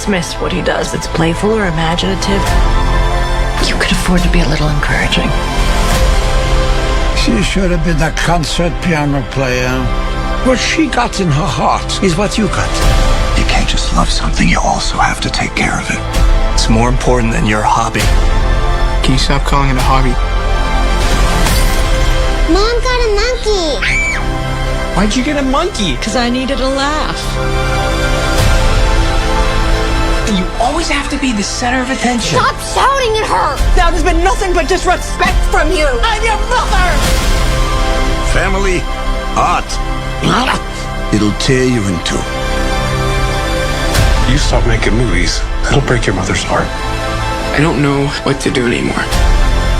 dismiss what he does that's playful or imaginative. You could afford to be a little encouraging. She should have been a concert piano player. What she got in her heart is what you got. You can't just love something, you also have to take care of it. It's more important than your hobby. Can you stop calling it a hobby? Mom got a monkey. Why'd you get a monkey? Because I needed a laugh. You always have to be the center of attention. Stop shouting at her. Now there's been nothing but disrespect from you. I'm your mother! Family, art. It'll tear you in two. You stop making movies, it'll break your mother's heart. I don't know what to do anymore.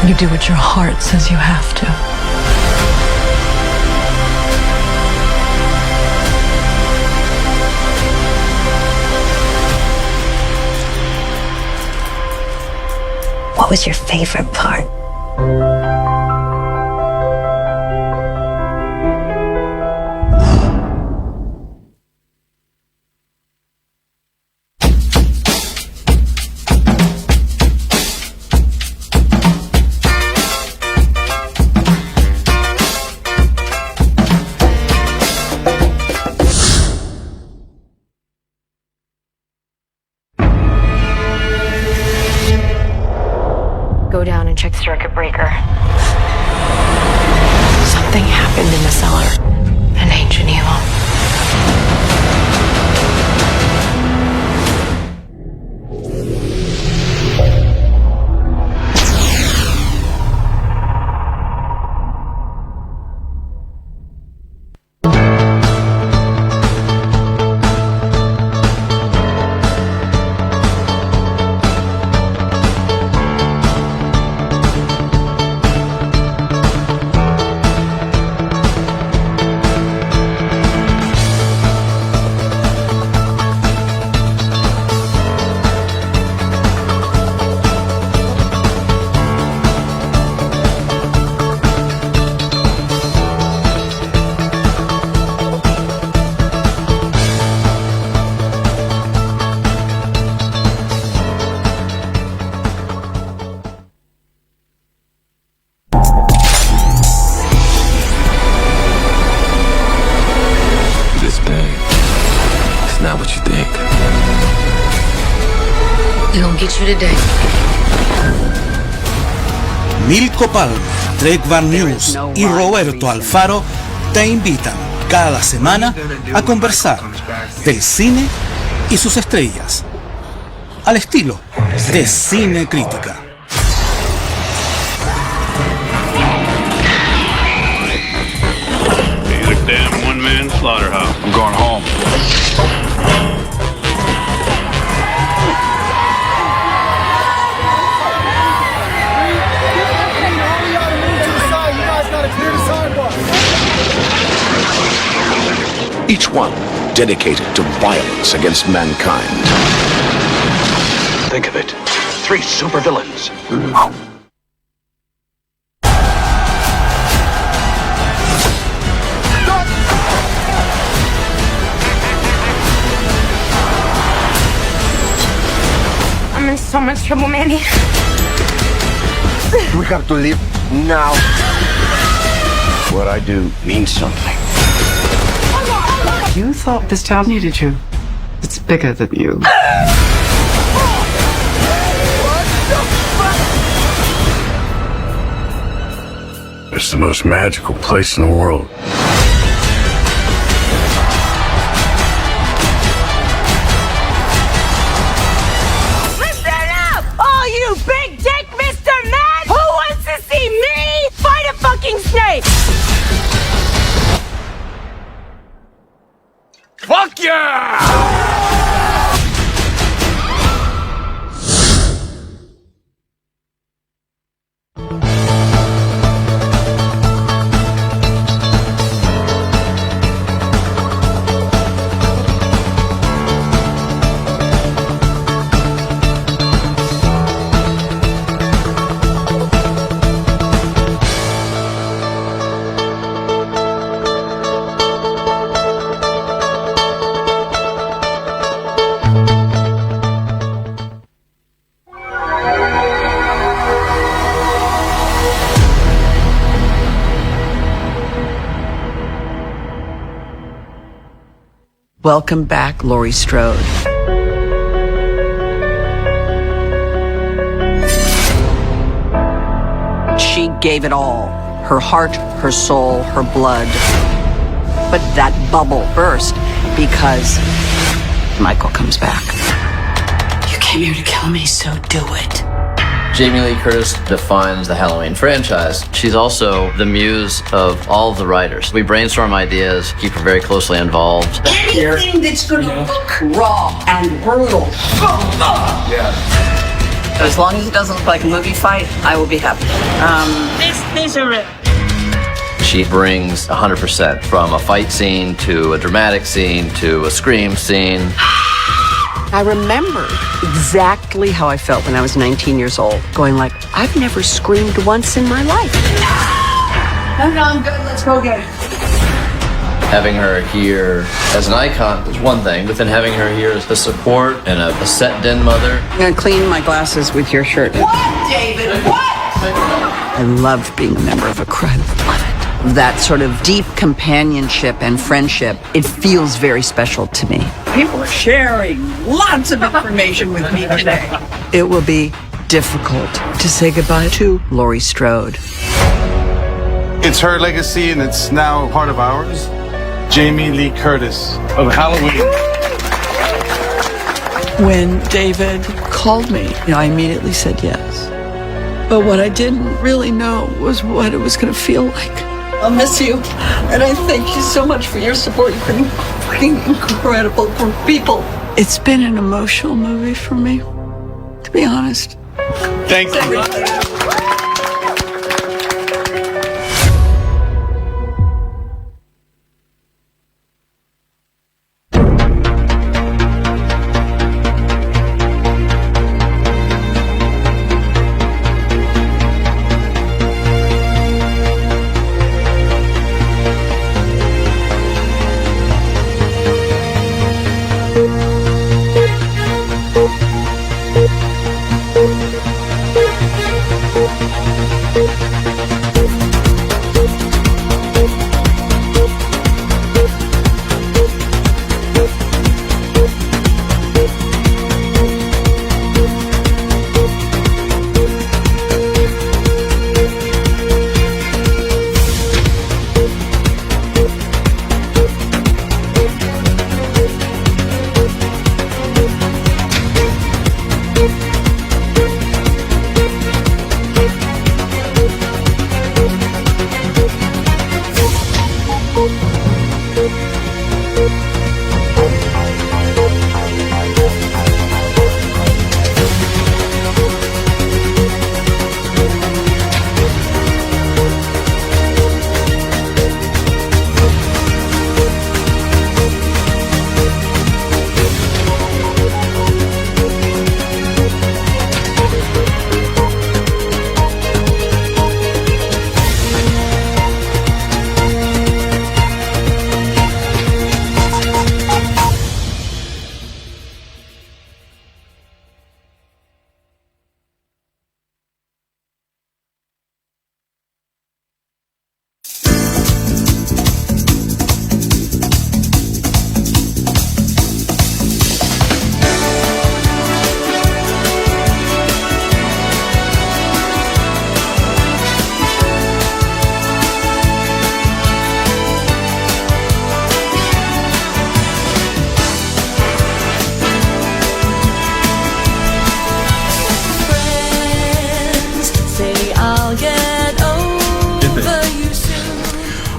You do what your heart says you have to. What was your favorite part? Go down and check the circuit breaker. Something happened in the cellar. An ancient evil. Not what you think. They don't get you today. Milko Palma, Trek Van News y Roberto Alfaro te invitan cada semana a conversar del cine y sus estrellas, al estilo de Cine Crítica. He's a damn one-man slaughterhouse. I'm going home. Each one dedicated to violence against mankind. Think of it. 3 supervillains. I'm in so much trouble, Manny. We have to leave now. What I do means something. You thought this town needed you. It's bigger than you. It's the most magical place in the world. Listen up! All you big dick Mr. Man! Who wants to see me fight a fucking snake? Fuck yeah! welcome back Laurie Strode. She gave it all. Her heart, her soul, her blood. But that bubble burst because Michael comes back. You came here to kill me, so do it. Jamie Lee Curtis defines the Halloween franchise. She's also the muse of all of the writers. We brainstorm ideas, keep her very closely involved. Anything that's gonna look raw and brutal. As long as it doesn't look like a movie fight, I will be happy. These are it. She brings 100% from a fight scene to a dramatic scene to a scream scene. I remember exactly how I felt when I was 19 years old, going like, I've never screamed once in my life. No, I'm good. Let's go again. Having her here as an icon is one thing, but then having her here as a support and a set den mother. I'm gonna clean my glasses with your shirt. What, David? What? I loved being a member of a crowd. Love it. That sort of deep companionship and friendship, it feels very special to me. People are sharing lots of information with me today. It will be difficult to say goodbye to Laurie Strode. It's her legacy and it's now part of ours. Jamie Lee Curtis of Halloween. When David called me, I immediately said yes. But what I didn't really know was what it was going to feel like. I'll miss you, and I thank you so much for your support. You've been freaking incredible for people. It's been an emotional movie for me, to be honest. Thank you.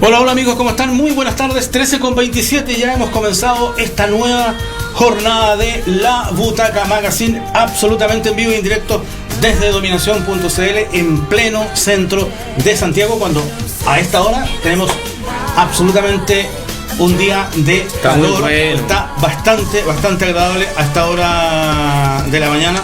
Hola, hola amigos, ¿cómo están? Muy buenas tardes, 13:27, ya hemos comenzado esta nueva jornada de La Butaca Magazine, absolutamente en vivo y en directo desde dominación.cl en pleno centro de Santiago, cuando a esta hora tenemos absolutamente un día de calor. Está bastante agradable a esta hora de la mañana,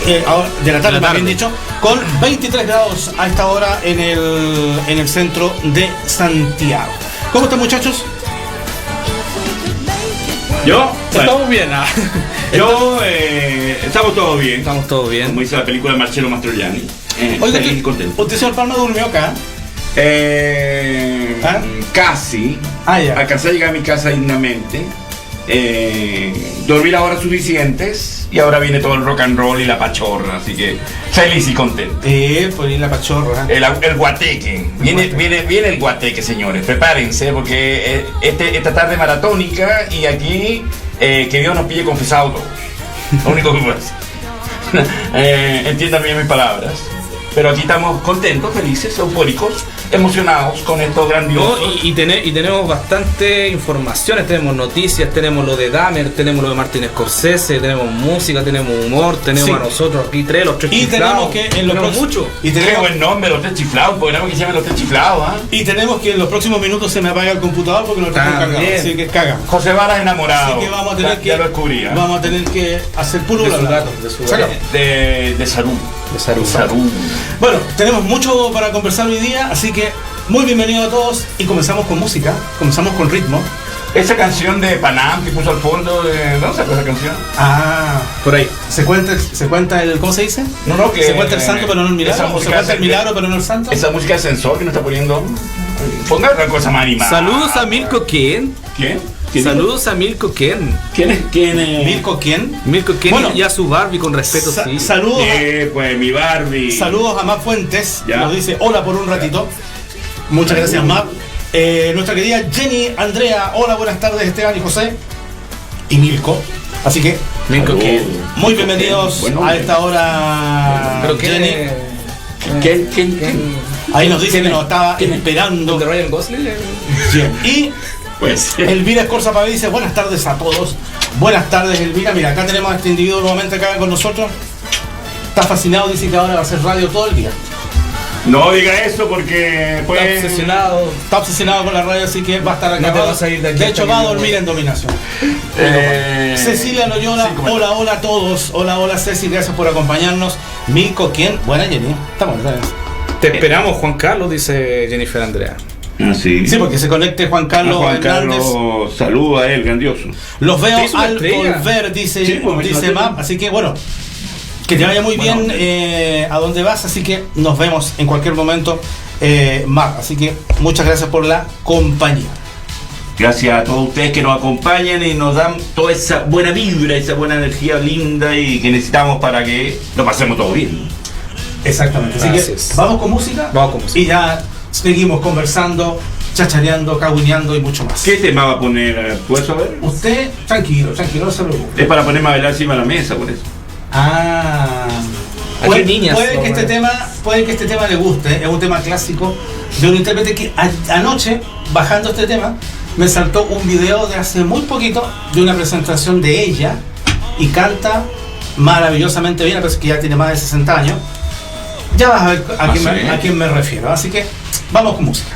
de la tarde, más bien dicho, con 23 grados a esta hora en el centro de Santiago. ¿Cómo están, muchachos? Estamos bien. Estamos todos bien. Estamos todos bien. Como dice la película de Marcello Mastroianni. Oiga, Feliz y contento. ¿Usted, señor Palma, durmió acá? Casi. Ya. Alcancé a llegar a mi casa dignamente. dormí las horas suficientes y ahora viene todo el rock and roll y la pachorra, así que feliz y contento. Pues y la pachorra. El guateque. Viene el guateque, señores. Prepárense porque esta tarde maratónica y aquí que Dios nos pille confesado todos. Lo único que puedo decir. Entiendan bien mis palabras. Pero aquí estamos contentos, felices, eufóricos, emocionados con esto grandioso. Y tenemos bastante informaciones, tenemos noticias, tenemos lo de Dahmer, tenemos lo de Martin Scorsese, tenemos música, tenemos humor, tenemos a nosotros aquí los tres chiflados. Tenemos mucho. Y tenemos buen nombre, los tres chiflados, programa que se llama Los Tres Chiflados. Y tenemos que en los próximos minutos se me apaga el computador porque lo tengo cargado, así que caga. José Varas enamorado. Así que vamos a tener ya lo descubrí. Vamos a tener que hacer puro de salud. De salud. Bueno, tenemos mucho para conversar hoy día, así que muy bienvenidos a todos y comenzamos con música, comenzamos con ritmo. Esa canción de Panam que puso al fondo, ¿dónde sacó esa canción? Por ahí. ¿Se cuenta el, ¿cómo se dice? No, que... ¿Se cuenta el santo pero no el milagro? ¿O se cuenta el milagro pero no el santo? Esa música de ascensor que nos está poniendo... Ponga otra cosa más animada. Saludos a Mirko Ken. ¿Quién? Saludos a Mirko Ken. ¿Quién es? ¿Mirko Ken? Mirko Ken, bueno, y a su Barbie con respeto, sí. Saludos. Pues mi Barbie. Saludos a Map Fuentes. Ya. Nos dice hola por un ratito. Muchas gracias, Map. Nuestra querida Jenny, Andrea, hola, buenas tardes, Esteban y José. Y Mirko. Así que, Mirko Ken. Muy bienvenidos a esta hora. Pero Jenny. ¿Quién? Ahí nos dice que nos estaba esperando. ¿De Ryan Gosling? Y pues Elvira Escorza Pavé dice buenas tardes a todos. Buenas tardes, Elvira. Mira, acá tenemos a este individuo nuevamente acá con nosotros. Está fascinado, dice que ahora va a hacer radio todo el día. No diga eso porque pues... Está obsesionado con la radio, así que va a estar acá. No te vas a ir de aquí. De hecho, va a dormir en dominación. Cecilia Loyola, hola a todos. Hola Ceci, gracias por acompañarnos. Mirko, ¿quién? Buena Jenny, estamos bien. Te esperamos, Juan Carlos, dice Jennifer Andrea. Sí, porque se conecte Juan Carlos Hernández. Saluda a él, grandioso. Los veo al volver, dice Map. Así que bueno, que te vaya muy bien a donde vas. Así que nos vemos en cualquier momento, Map. Así que muchas gracias por la compañía. Gracias a todos ustedes que nos acompañan y nos dan toda esa buena vibra, esa buena energía linda y que necesitamos para que lo pasemos todo bien. Exactamente. Así que vamos con música. Y ya seguimos conversando, chachareando, caguineando y mucho más. ¿Qué tema va a poner? ¿Puedes saber? Usted, tranquilo, no se preocupe. Es para ponerme a bailar encima de la mesa, por eso. Puede que este tema le guste. Es un tema clásico de un intérprete que anoche, bajando este tema, me saltó un video de hace muy poquito de una presentación de ella y canta maravillosamente bien, parece que ya tiene más de 60 años. Ya vas a ver a quién me refiero. Así que vamos con música.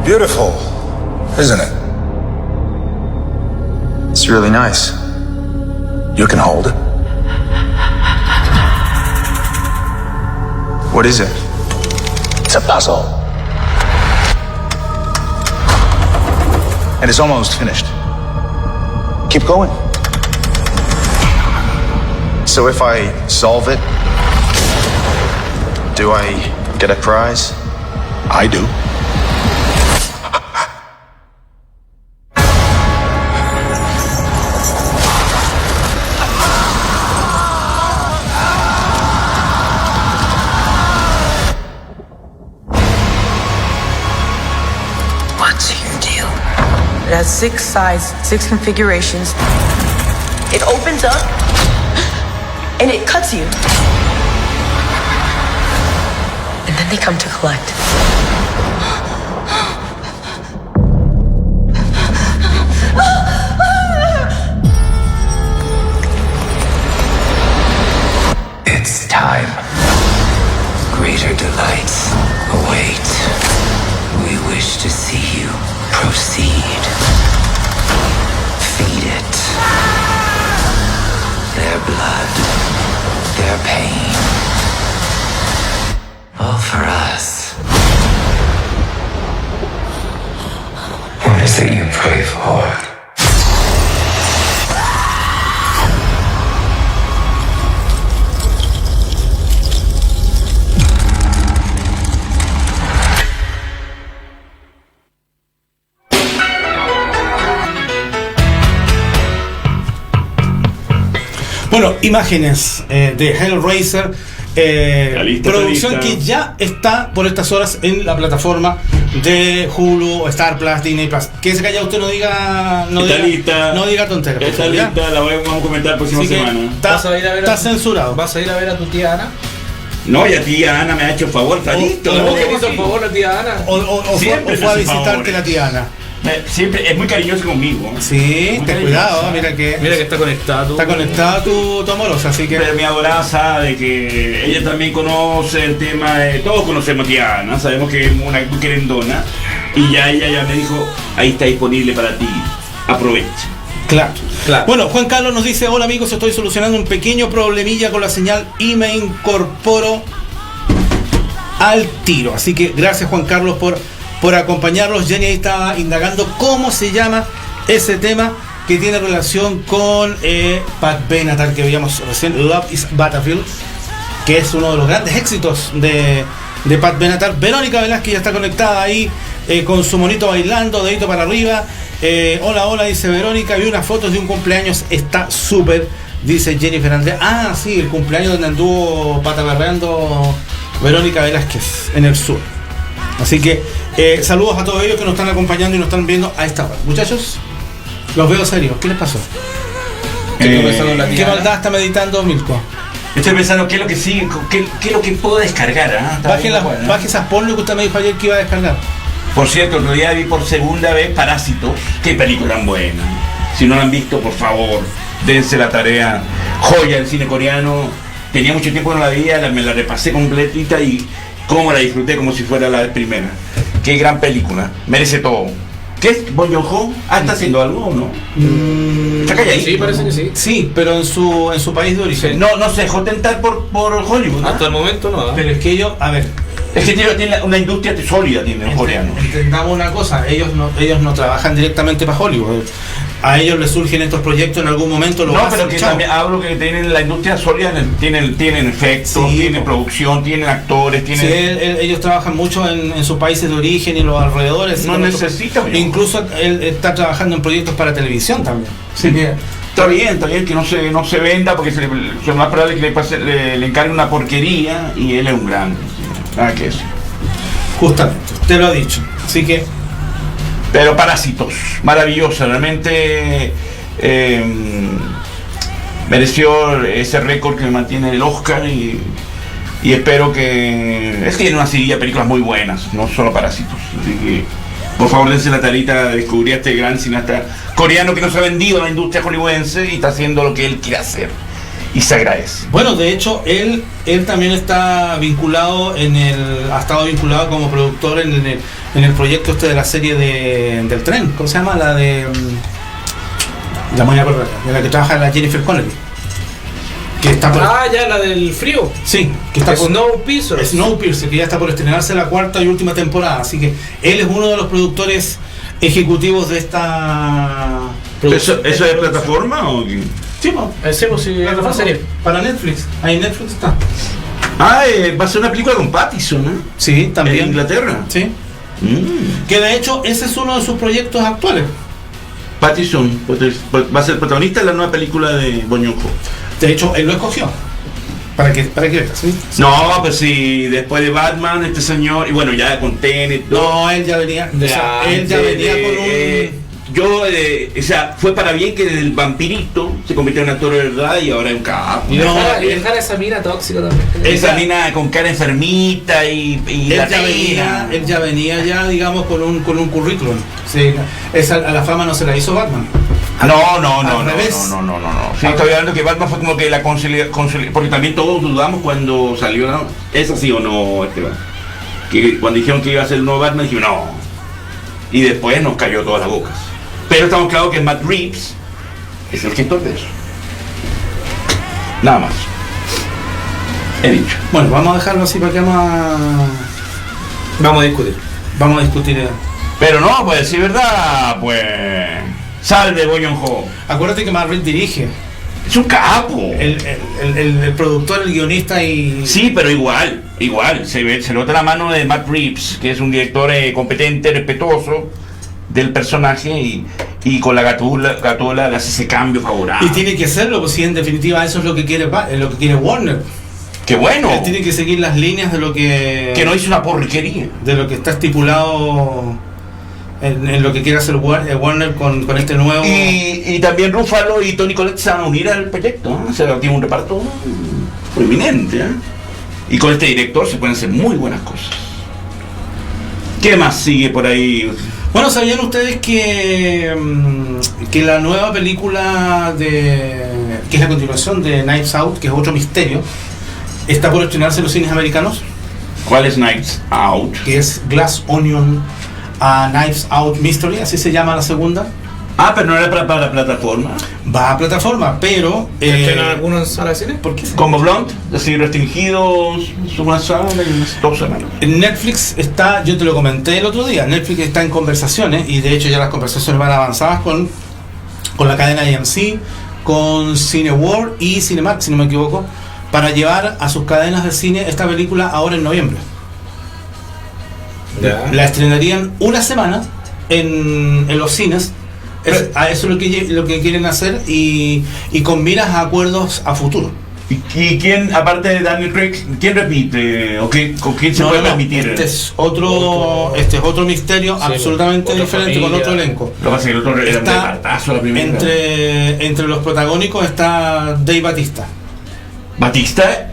Beautiful, isn't it? It's really nice. You can hold it. What is it? It's a puzzle. And it's almost finished. Keep going. So if I solve it, do I get a prize? I do. What's your deal? It has 6 sides, 6 configurations. It opens up and it cuts you. And then they come to collect. It's time. Greater delights await. We wish to see you proceed. Feed it. Their blood, their pain. All for us. What is it you pray for? Bueno, imágenes de Hellraiser, producción que ya está por estas horas en la plataforma de Hulu, Star Plus, Disney Plus. Que se calla usted, no diga tonteras. Está lista, la vamos a comentar próxima semana. Está censurado. ¿Vas a ir a ver a tu tía Ana? No, y a tía Ana me ha hecho el favor, está listo. ¿No te hizo el favor la tía Ana? O fue a visitarte la tía Ana. Siempre es muy cariñoso conmigo. Sí, ten cuidado, mira que está conectada Está conectada tu amorosa, así que. Pero mi adorada sabe que ella también conoce el tema de. Todos conocemos a tía Ana, sabemos que es una querendona. Y ya ella ya me dijo, ahí está disponible para ti. Aprovecha. Claro. Bueno, Juan Carlos nos dice: hola amigos, estoy solucionando un pequeño problemilla con la señal y me incorporo al tiro. Así que gracias, Juan Carlos, por acompañarlos. Jenny ahí estaba indagando cómo se llama ese tema que tiene relación con Pat Benatar, que veíamos recién, Love is Battlefield, que es uno de los grandes éxitos de Pat Benatar. Verónica Velázquez ya está conectada ahí con su monito bailando, dedito para arriba. Hola, dice Verónica, vi unas fotos de un cumpleaños, está súper, dice Jennifer Andrea. Ah, sí, el cumpleaños donde anduvo patabarreando Verónica Velázquez en el sur. Así que saludos a todos ellos que nos están acompañando y nos están viendo a esta hora. Muchachos, los veo serios. ¿Qué les pasó? ¿Qué maldad está meditando Milko? Estoy pensando qué es lo que sigue, qué es lo que puedo descargar. Baje esas porno que usted me dijo ayer que iba a descargar. Por cierto, en realidad vi por segunda vez Parásitos. Qué película tan buena. Si no la han visto, por favor, dense la tarea. Joya del cine coreano. Tenía mucho tiempo que no la veía, me la repasé completita y cómo la disfruté como si fuera la primera. Qué gran película, merece todo. ¿Qué es? ¿Bon Joon-ho? ¿Está haciendo algo o no? ¿Está calladito? Sí, parece que sí. Sí, pero en su país de origen. No se dejó tentar por Hollywood, ¿no? Hasta el momento no. Pero es que ellos, a ver, es que tiene una industria sólida, tienen los coreanos. Entendamos una cosa, ellos no trabajan directamente para Hollywood. A ellos les surgen estos proyectos en algún momento. No, pero que también hablo que tienen la industria sólida, tienen efectos, tienen producción, tienen actores, tienen. Sí, ellos trabajan mucho en sus países de origen y los alrededores. No necesitan. Incluso él está trabajando en proyectos para televisión también. Sí. Está bien que no se venda porque lo más probable es que le encargue una porquería y él es un grande. Nada que eso. Justamente, te lo ha dicho. Así que. Pero Parásitos, maravillosa, realmente mereció ese récord que mantiene el Oscar y espero que. Es que tiene una serie de películas muy buenas, no solo Parásitos. Así que, por favor, dense la tarita de descubrir a este gran cineasta coreano que no se ha vendido a la industria hollywoodense y está haciendo lo que él quiere hacer. y se agradece. Bueno, de hecho, él también está vinculado ha estado vinculado como productor en el proyecto de la serie del tren. ¿Cómo se llama? La de la voy a acordar, de la que trabaja la Jennifer Connelly. Que está ya, la del frío. Sí, que está Snowpiercer, que ya está por estrenarse la 4ª y última temporada. Así que él es uno de los productores ejecutivos de esta ¿Eso es de plataforma o qué? Sí, es una serie para Netflix. Ahí en Netflix está. Va a ser una película con Pattinson, ¿eh? Sí, también. En Inglaterra. Sí. Que de hecho ese es uno de sus proyectos actuales. Pattinson va a ser protagonista de la nueva película de Bong Joon-ho. De hecho, él lo escogió. ¿Para qué veas? ¿Sí? No, pues sí, después de Batman, este señor, y bueno, ya con Tenet. No, él ya venía. Él ya venía con un. O sea, fue para bien que del vampirito se convirtió en actor de verdad y ahora es un capo. Y dejar esa mina tóxica también. Esa mina con cara enfermita y él ya venía ya, digamos, con un currículum. Sí, a la fama no se la hizo Batman. No. Sí, estoy hablando que Batman fue como que la conciliación, porque también todos dudamos cuando salió, ¿no? ¿Es así o no, Esteban? Que cuando dijeron que iba a ser el nuevo Batman, dijimos no. Y después nos cayó todas las bocas. Pero estamos claros que Matt Reeves es el gestor de eso. Nada más. He dicho. Bueno, vamos a dejarlo así para que vamos a discutir. Pero no, pues si es verdad, pues salve Bong Joon-ho. Acuérdate que Matt Reeves dirige. Es un capo. El productor, el guionista y. Sí, pero igual. Se nota la mano de Matt Reeves, que es un director competente, respetuoso del personaje y con la gatola le hace ese cambio favorable. Y tiene que hacerlo, pues si en definitiva eso es lo que quiere Warner. ¡Qué bueno! Él tiene que seguir las líneas de lo que. Que no hizo una porquería. De lo que está estipulado en lo que quiere hacer Warner con este nuevo. Y también Ruffalo y Toni Collette se van a unir al proyecto, ¿no? O sea, tiene un reparto prominente, ¿eh? Y con este director se pueden hacer muy buenas cosas. ¿Qué más sigue por ahí? Bueno, ¿sabían ustedes que la nueva película que es la continuación de Knives Out, que es otro misterio, está por estrenarse en los cines americanos? ¿Cuál es Knives Out? Que es Glass Onion Knives Out Mystery, así se llama la segunda. Pero no era para plataforma. Va a plataforma, pero. ¿Estrenan algunos salas de cine? ¿Por qué? Como Blonde, así restringidos, una sala y unas 2 semanas. Netflix está, yo te lo comenté el otro día, Netflix está en conversaciones, y de hecho ya las conversaciones van avanzadas con la cadena AMC, con Cineworld y Cinemark, si no me equivoco, para llevar a sus cadenas de cine esta película ahora en noviembre. La estrenarían una semana en los cines. A eso es lo que quieren hacer y con miras a acuerdos a futuro. ¿Y quién, aparte de Daniel Craig, quién repite? ¿Con quién se puede permitir? Este es otro misterio absolutamente diferente, con otro elenco. Lo que pasa es que el otro era un repartazo la primera. Entre los protagónicos está Dave Bautista. ¿Batista?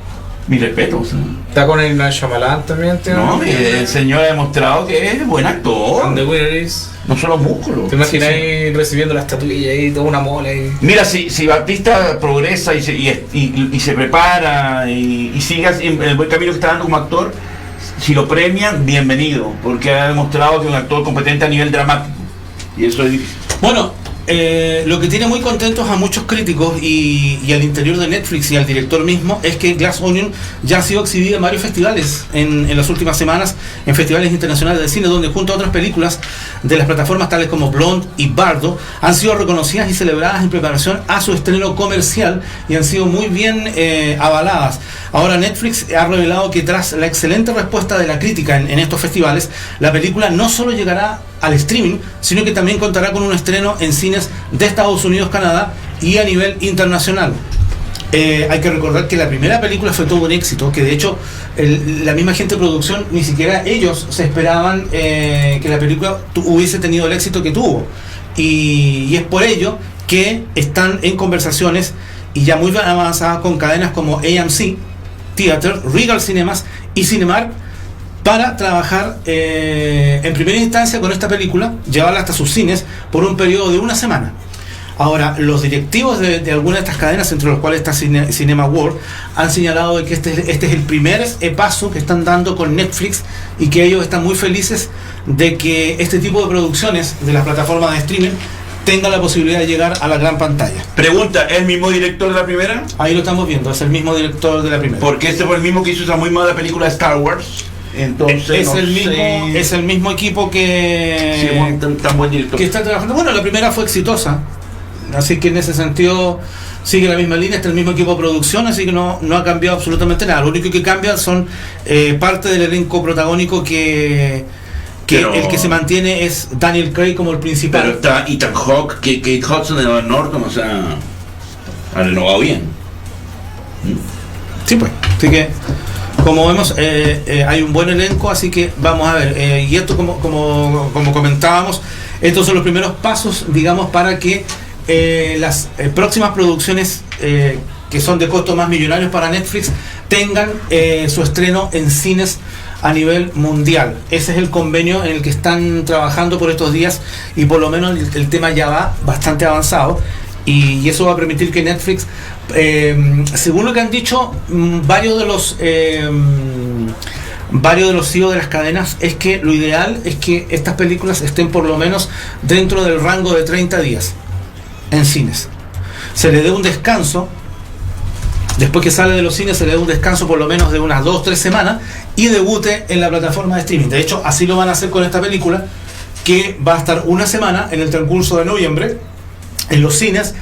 Mi respeto. Está con el Shyamalan también. No, el señor ha demostrado que es buen actor. And the winner is... No son los músculos. ¿Te imaginas ahí recibiendo la estatuilla y toda una mole ahí? Mira, si Bautista progresa y se prepara y siga en el buen camino que está dando como actor, si lo premian, bienvenido, porque ha demostrado que es un actor competente a nivel dramático. Y eso es difícil. Bueno, lo que tiene muy contentos a muchos críticos y al interior de Netflix y al director mismo es que Glass Onion ya ha sido exhibida en varios festivales en las últimas semanas, en festivales internacionales de cine, donde junto a otras películas de las plataformas tales como Blonde y Bardo han sido reconocidas y celebradas en preparación a su estreno comercial y han sido muy bien avaladas. Ahora Netflix ha revelado que tras la excelente respuesta de la crítica en estos festivales, la película no solo llegará al streaming, sino que también contará con un estreno en cines de Estados Unidos, Canadá y a nivel internacional. Hay que recordar que la primera película fue todo un éxito, que de hecho la misma gente de producción, ni siquiera ellos se esperaban que la película hubiese tenido el éxito que tuvo, y es por ello que están en conversaciones y ya muy avanzadas con cadenas como AMC Theater, Regal Cinemas y Cinemark para trabajar en primera instancia con esta película, llevarla hasta sus cines por un periodo de una semana. Ahora, los directivos de algunas de estas cadenas, entre los cuales está Cinema World, han señalado de que este es el primer paso que están dando con Netflix y que ellos están muy felices de que este tipo de producciones de las plataformas de streaming tengan la posibilidad de llegar a la gran pantalla. Pregunta, ¿es el mismo director de la primera? Ahí lo estamos viendo, es el mismo director de la primera. Porque este fue el mismo que hizo esa muy mala película Star Wars. Entonces es el mismo equipo que tan buen director que está trabajando. Bueno, la primera fue exitosa, así que en ese sentido sigue la misma línea, está el mismo equipo de producción, así que no ha cambiado absolutamente nada. Lo único que cambia son parte del elenco protagónico que el que se mantiene es Daniel Craig como el principal. Pero está Ethan Hawke, Kate Hudson de Edward Norton, o sea, ha renovado bien. Sí, pues, así que como vemos, hay un buen elenco, así que vamos a ver. Y esto, como comentábamos, estos son los primeros pasos, digamos, para que las próximas producciones que son de costos más millonarios para Netflix tengan su estreno en cines a nivel mundial. Ese es el convenio en el que están trabajando por estos días y por lo menos el tema ya va bastante avanzado. Y eso va a permitir que Netflix, según lo que han dicho varios de los CEO de las cadenas, es que lo ideal es que estas películas estén por lo menos dentro del rango de 30 días en cines. Se le dé un descanso, después que sale de los cines se le dé un descanso por lo menos de unas 2-3 semanas y debute en la plataforma de streaming. De hecho, así lo van a hacer con esta película, que va a estar una semana en el transcurso de noviembre en los cines,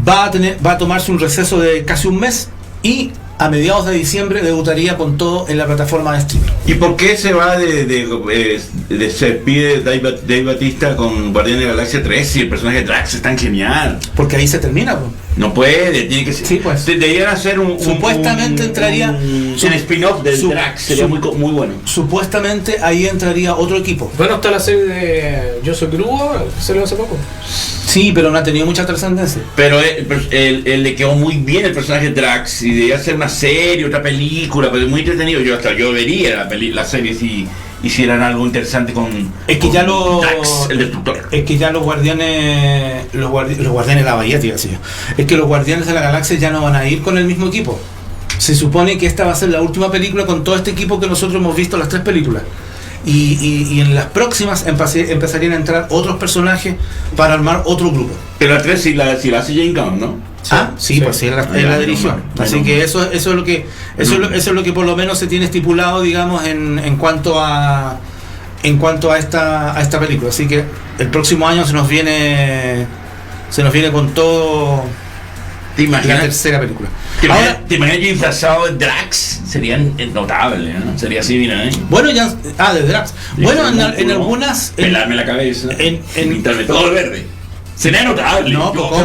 va a tomarse un receso de casi un mes y a mediados de diciembre debutaría con todo en la plataforma de streaming. ¿Y por qué se va se pide Dave Bautista con Guardianes de la Galaxia 3 si el personaje de Drax es tan genial? Porque ahí se termina, pues. No puede, tiene que ser. Sí, pues. Deberían hacer supuestamente entraría un spin-off del Drax, sería muy bueno. Supuestamente ahí entraría otro equipo. Bueno, está la serie de Yo Soy Gru, que salió hace poco. Sí, pero no ha tenido mucha trascendencia. Pero él le quedó muy bien el personaje de Drax y debería hacer una serie, otra película, pero es muy entretenido. Yo vería la serie si hicieran algo interesante con Drax, el destructor. Es que ya los guardianes de la bahía, tío, así. Es que los Guardianes de la Galaxia ya no van a ir con el mismo equipo. Se supone que esta va a ser la última película con todo este equipo que nosotros hemos visto las 3 películas. Y en las próximas empezarían a entrar otros personajes para armar otro grupo. Pero la 3 si la hace James Gunn, ¿no? Sí, pues sí, él la dirigió. Así que eso es lo que por lo menos se tiene estipulado, digamos, en cuanto a esta película. Así que el próximo año se nos viene con todo. ¿Te imaginas? La tercera película. ¿Te imaginas disfrazado de Drax? Sería notable, ¿no? Sería así, mira, ¿eh? Bueno, ya. De Drax. Bueno, en algunas. Pelarme la cabeza. Pintarme todo de verde. Sería notable. No, ¿cómo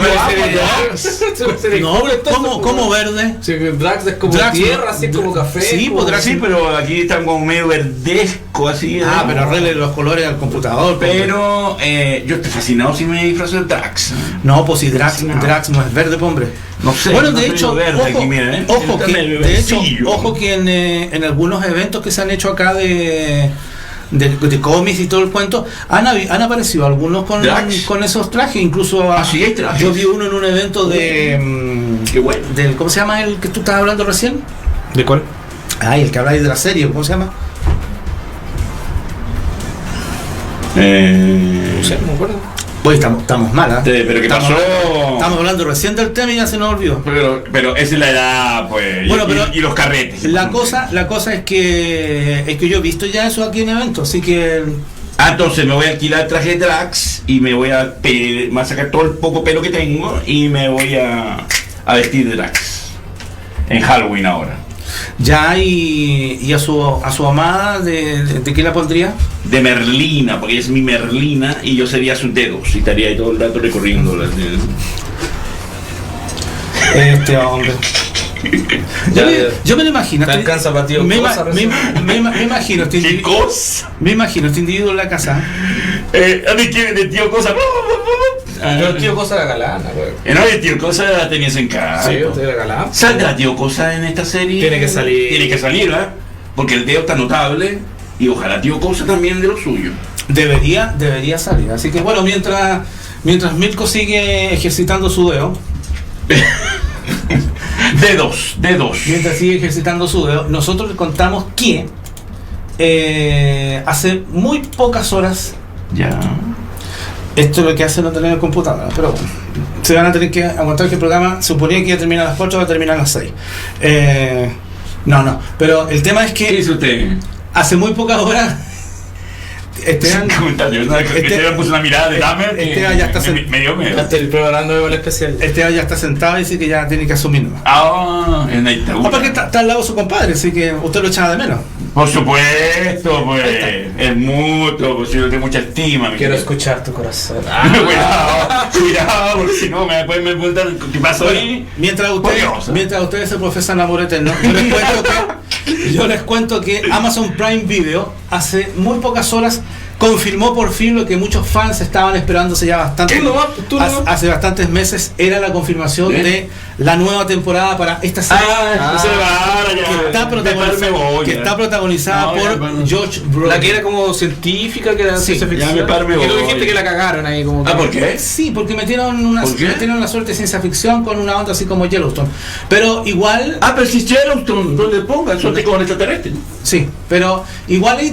verde? Sí, Drax es como Drax, tierra, así como café. Sí, como... Drax, sí, pero aquí están como medio verdesco, así. Pero arregle los colores al computador. Pero yo estoy fascinado si me disfrazo de Drax. No, pues si Drax no es verde, hombre. No sé. Bueno, de hecho, ojo que en algunos eventos que se han hecho acá de cómics y todo el cuento, han aparecido algunos con esos trajes, incluso yo vi uno en un evento qué bueno. ¿cómo se llama el que tú estabas hablando recién? ¿De cuál? El que habláis de la serie, ¿cómo se llama? No sé, no me acuerdo. Pues estamos mal, ¿Pero qué pasó? Estamos hablando recién del tema y ya se nos olvidó. Pero esa es la edad, pues. Bueno, y los carretes. La cosa es que yo he visto ya eso aquí en eventos, así que. Entonces me voy a alquilar el traje de Drax y me voy a sacar todo el poco pelo que tengo y me voy a vestir de Drax. En Halloween ahora. Ya, y a su amada, ¿de qué la pondría? De Merlina, porque ella es mi Merlina y yo sería sus dedos y estaría ahí todo el rato recorriendo las dedos. Este hombre. Yo me lo imagino. Me alcanza para tío Cosa. Me imagino este individuo en la casa. De tío Cosa. Pero el tío Cosa era galana, güey. No, el tío Cosa tenía ese encanto. Sí, usted era galán. ¿Saldrá tío Cosa en esta serie? Tiene que salir, ¿verdad? Porque el dedo está notable y ojalá tío Cosa también de lo suyo. Debería salir. Así que bueno, mientras mientras Milko sigue ejercitando su dedo, dedos. Mientras sigue ejercitando su dedo, nosotros le contamos que hace muy pocas horas, ya, esto es lo que hace no tener el computador, pero bueno, se van a tener que aguantar que el programa suponía que iba a terminar a las 4, va a terminar a las 6. No, pero el tema es que ¿qué hizo usted? Hace muy pocas horas Esteban puso una mirada de Dahmer Esteban ya está medio miedo. El programa nuevo especial. Esteban ya está sentado y dice que ya tiene que asumirlo. En ahí está. Porque está al lado de su compadre, así que usted lo echaba de menos. Por supuesto, pues. Es mutuo, pues yo tengo mucha estima. Quiero escuchar tu corazón. Cuidado, porque si no después me preguntan qué pasó ahí. Mientras ustedes se profesan amor eterno, yo les cuento que Amazon Prime Video hace muy pocas horas confirmó por fin lo que muchos fans estaban esperando hace ya hace bastantes meses. Era la confirmación de la nueva temporada para esta serie que está protagonizada por Josh Brolin. La que era como científica, que era ciencia ficción. Que tú dijiste que la cagaron ahí como. ¿Por qué? Sí, porque metieron una suerte de ciencia ficción con una onda así como Yellowstone. Pero igual. Pero si Yellowstone, donde pongan, son con extraterrestres. Sí, pero igual es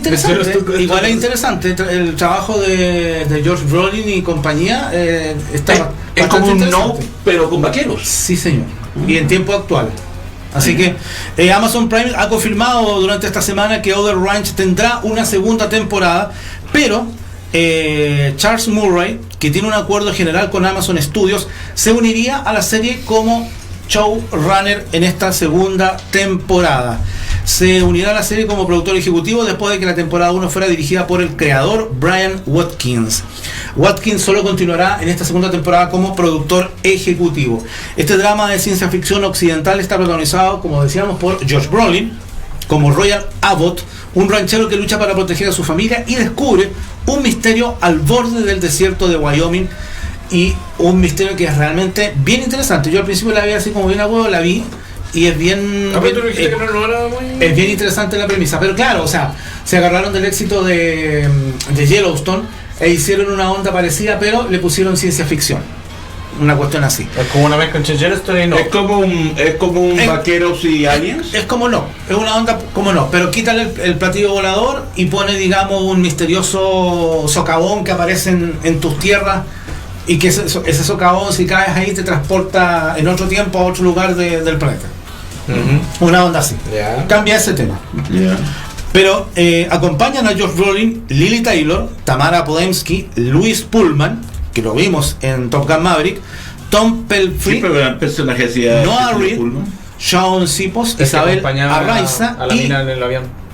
interesante. El trabajo de Josh Brolin y compañía está es como un no, pero con vaqueros. Sí, señor. Y en tiempo actual. Así que Amazon Prime ha confirmado durante esta semana que Other Ranch tendrá una segunda temporada, pero Charles Murray, que tiene un acuerdo general con Amazon Studios, se uniría a la serie como showrunner en esta segunda temporada. Se unirá a la serie como productor ejecutivo después de que la temporada 1 fuera dirigida por el creador Brian Watkins. Watkins solo continuará en esta segunda temporada como productor ejecutivo. Este drama de ciencia ficción occidental está protagonizado, como decíamos, por Josh Brolin como Royal Abbott, un ranchero que lucha para proteger a su familia y descubre un misterio al borde del desierto de Wyoming, y un misterio que es realmente bien interesante. Yo al principio la vi así como bien a huevo, la vi y es bien, es bien interesante la premisa, pero claro, o sea, se agarraron del éxito de Yellowstone e hicieron una onda parecida, pero le pusieron ciencia ficción, una cuestión así. Es como una mezcla entre Yellowstone y no. Es como un vaqueros y aliens. Es como no, es una onda como no, pero quítale el platillo volador y pone, digamos, un misterioso socavón que aparece en tus tierras, y que ese socavón, si caes ahí, te transporta en otro tiempo a otro lugar del planeta. Una onda así. Cambia ese tema. Pero acompañan a Josh Brolin, Lily Taylor, Tamara Podemski, Luis Pullman, que lo vimos en Top Gun Maverick, Tom Pelfrey, Noah Reed, Shawn Sipos, Isabel Arraiza y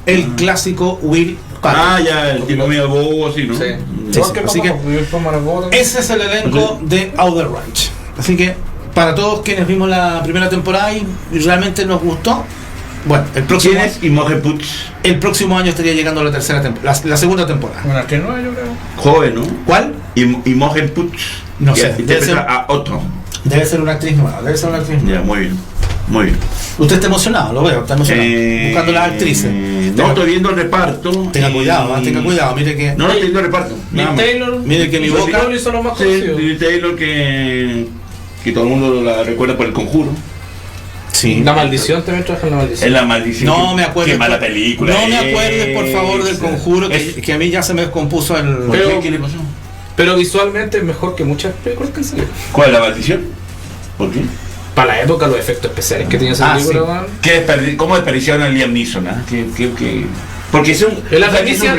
el clásico Will Patton. El tipo medio bobo así, ¿no? Sí. Así que ese es el elenco de Outer Ranch. Así que para todos quienes vimos la primera temporada y realmente nos gustó, bueno, el próximo año estaría llegando la tercera temporada, la segunda temporada. Una que no, yo creo. Joven, ¿no? ¿Cuál? Imogen Puch. No sé. Debe ser a otro. Debe ser una actriz nueva. Ya, muy bien. Usted está emocionado, lo veo, está emocionado. Buscando las actrices. No, estoy viendo el reparto. Tenga cuidado, mire que. No estoy viendo el reparto. Taylor. Mire que mi boca. Son los más conocidos. Taylor que todo el mundo la recuerda por El Conjuro. Sí. La maldición también trabaja en La Maldición. Es La Maldición. No me acuerdo. Qué mala película. No me acuerdes, por favor, del Conjuro, que a mí ya se me descompuso el. ¿Qué le pasó? Pero visualmente es mejor que muchas películas que han salido. ¿Cuál es La Maldición? ¿Por qué? Para la época, los efectos especiales que tenía esa película. Sí. ¿Cómo desperdiciaron a Liam Neeson? Porque es un la primicia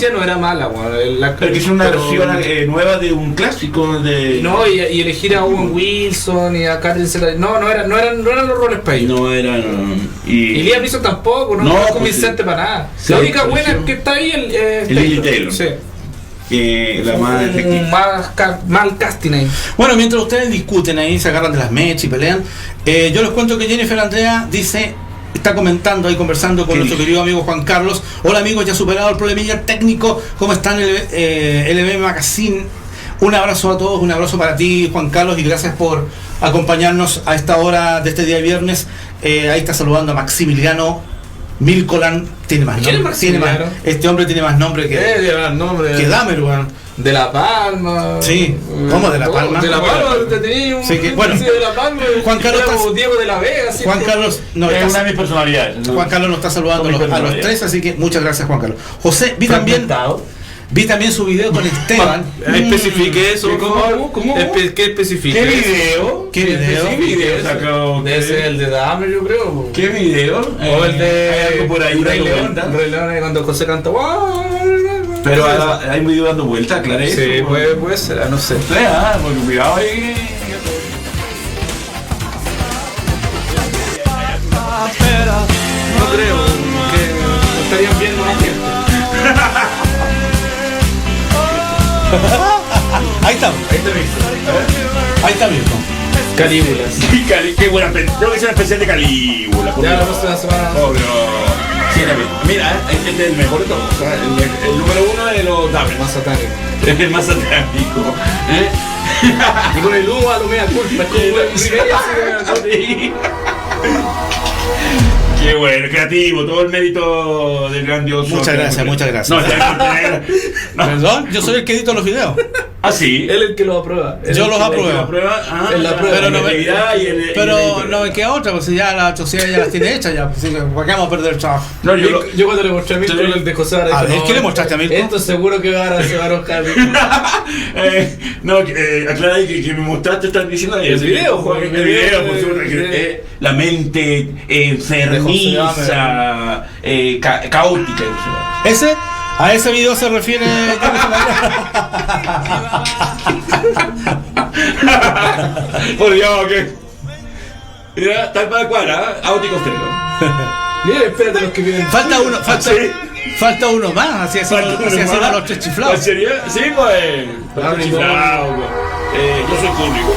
no era mala, porque es una versión nueva de un clásico de. No, y elegir a Owen Wilson y a Catherine Zeta, no eran los roles para ellos. No eran. Y Liam Neeson tampoco, no es convincente para nada. La única buena que está ahí es Lily Taylor. Sí. La más mal casting ahí. Bueno, mientras ustedes discuten ahí, se agarran de las mechas y pelean, yo les cuento que Jennifer Andrea está comentando ahí, conversando con nuestro querido amigo Juan Carlos. Hola amigos, ya superado el problemilla técnico, ¿cómo están LB Magazine? Un abrazo a todos, un abrazo para ti, Juan Carlos, y gracias por acompañarnos a esta hora de este día de viernes. Ahí está saludando a Maximiliano Milkolan. Tiene más nombre. Este hombre tiene más nombre que Dahmer, weón. De La Palma. Sí, ¿cómo de La Palma? De La Palma, te tenía un. Sí, que, bueno, de La Palma. Juan Carlos está, Diego de la Vega. ¿Sí? Juan Carlos. No, es una de mis personalidades. Juan Carlos nos está saludando a los tres, así que muchas gracias, Juan Carlos. José, vi también su video con Esteban. Especifique eso, ¿cómo? ¿Qué especifique? ¿Qué video? ¿Qué video? ¿Qué video sacó? Ese es el de Dahmer, yo creo. ¿Qué video? O el de. Algo por ahí. Rey León cuando José canta. Pero hay un video dando vuelta, aclaré eso. Sí, puede ser, no sé. Porque cuidado ahí. No creo que estarían viendo la gente. Ahí está mismo. Calígula. Sí, qué buena. Tengo que hacer una especial de Calígula. Ya la próxima semana. Sí, mira, este es el mejor de todos. El número uno de los Dahmer. Más satánico. Es el más satánico. Y con el humo a lo mea culpa. Qué bueno, creativo, todo el mérito del grandioso. Muchas gracias. No, Perdón, yo soy el que edito los videos. Ah, sí. Él es el que los aprueba. Yo los apruebo. Pero no me queda otra, pues si ya las 800 ya las tiene hechas, ya, pues, ¿para qué vamos a perder el trabajo? No, yo cuando le mostré a Milton el de José a ver, ¿qué le mostraste a Milton? Esto seguro que se va a enojar. Aclara ahí que me mostraste, estás diciendo el video, Juan, el video, por supuesto, la mente enfermiza, caótica. A ese video se refiere. Por Dios, ¿qué? Mira, tal para cuadra, Auti Costello. Mira, espérate los que vienen. Falta uno más, así hacen los tres chiflados. ¿Cuál sería? Sí, pues. Chiflado, yo soy público.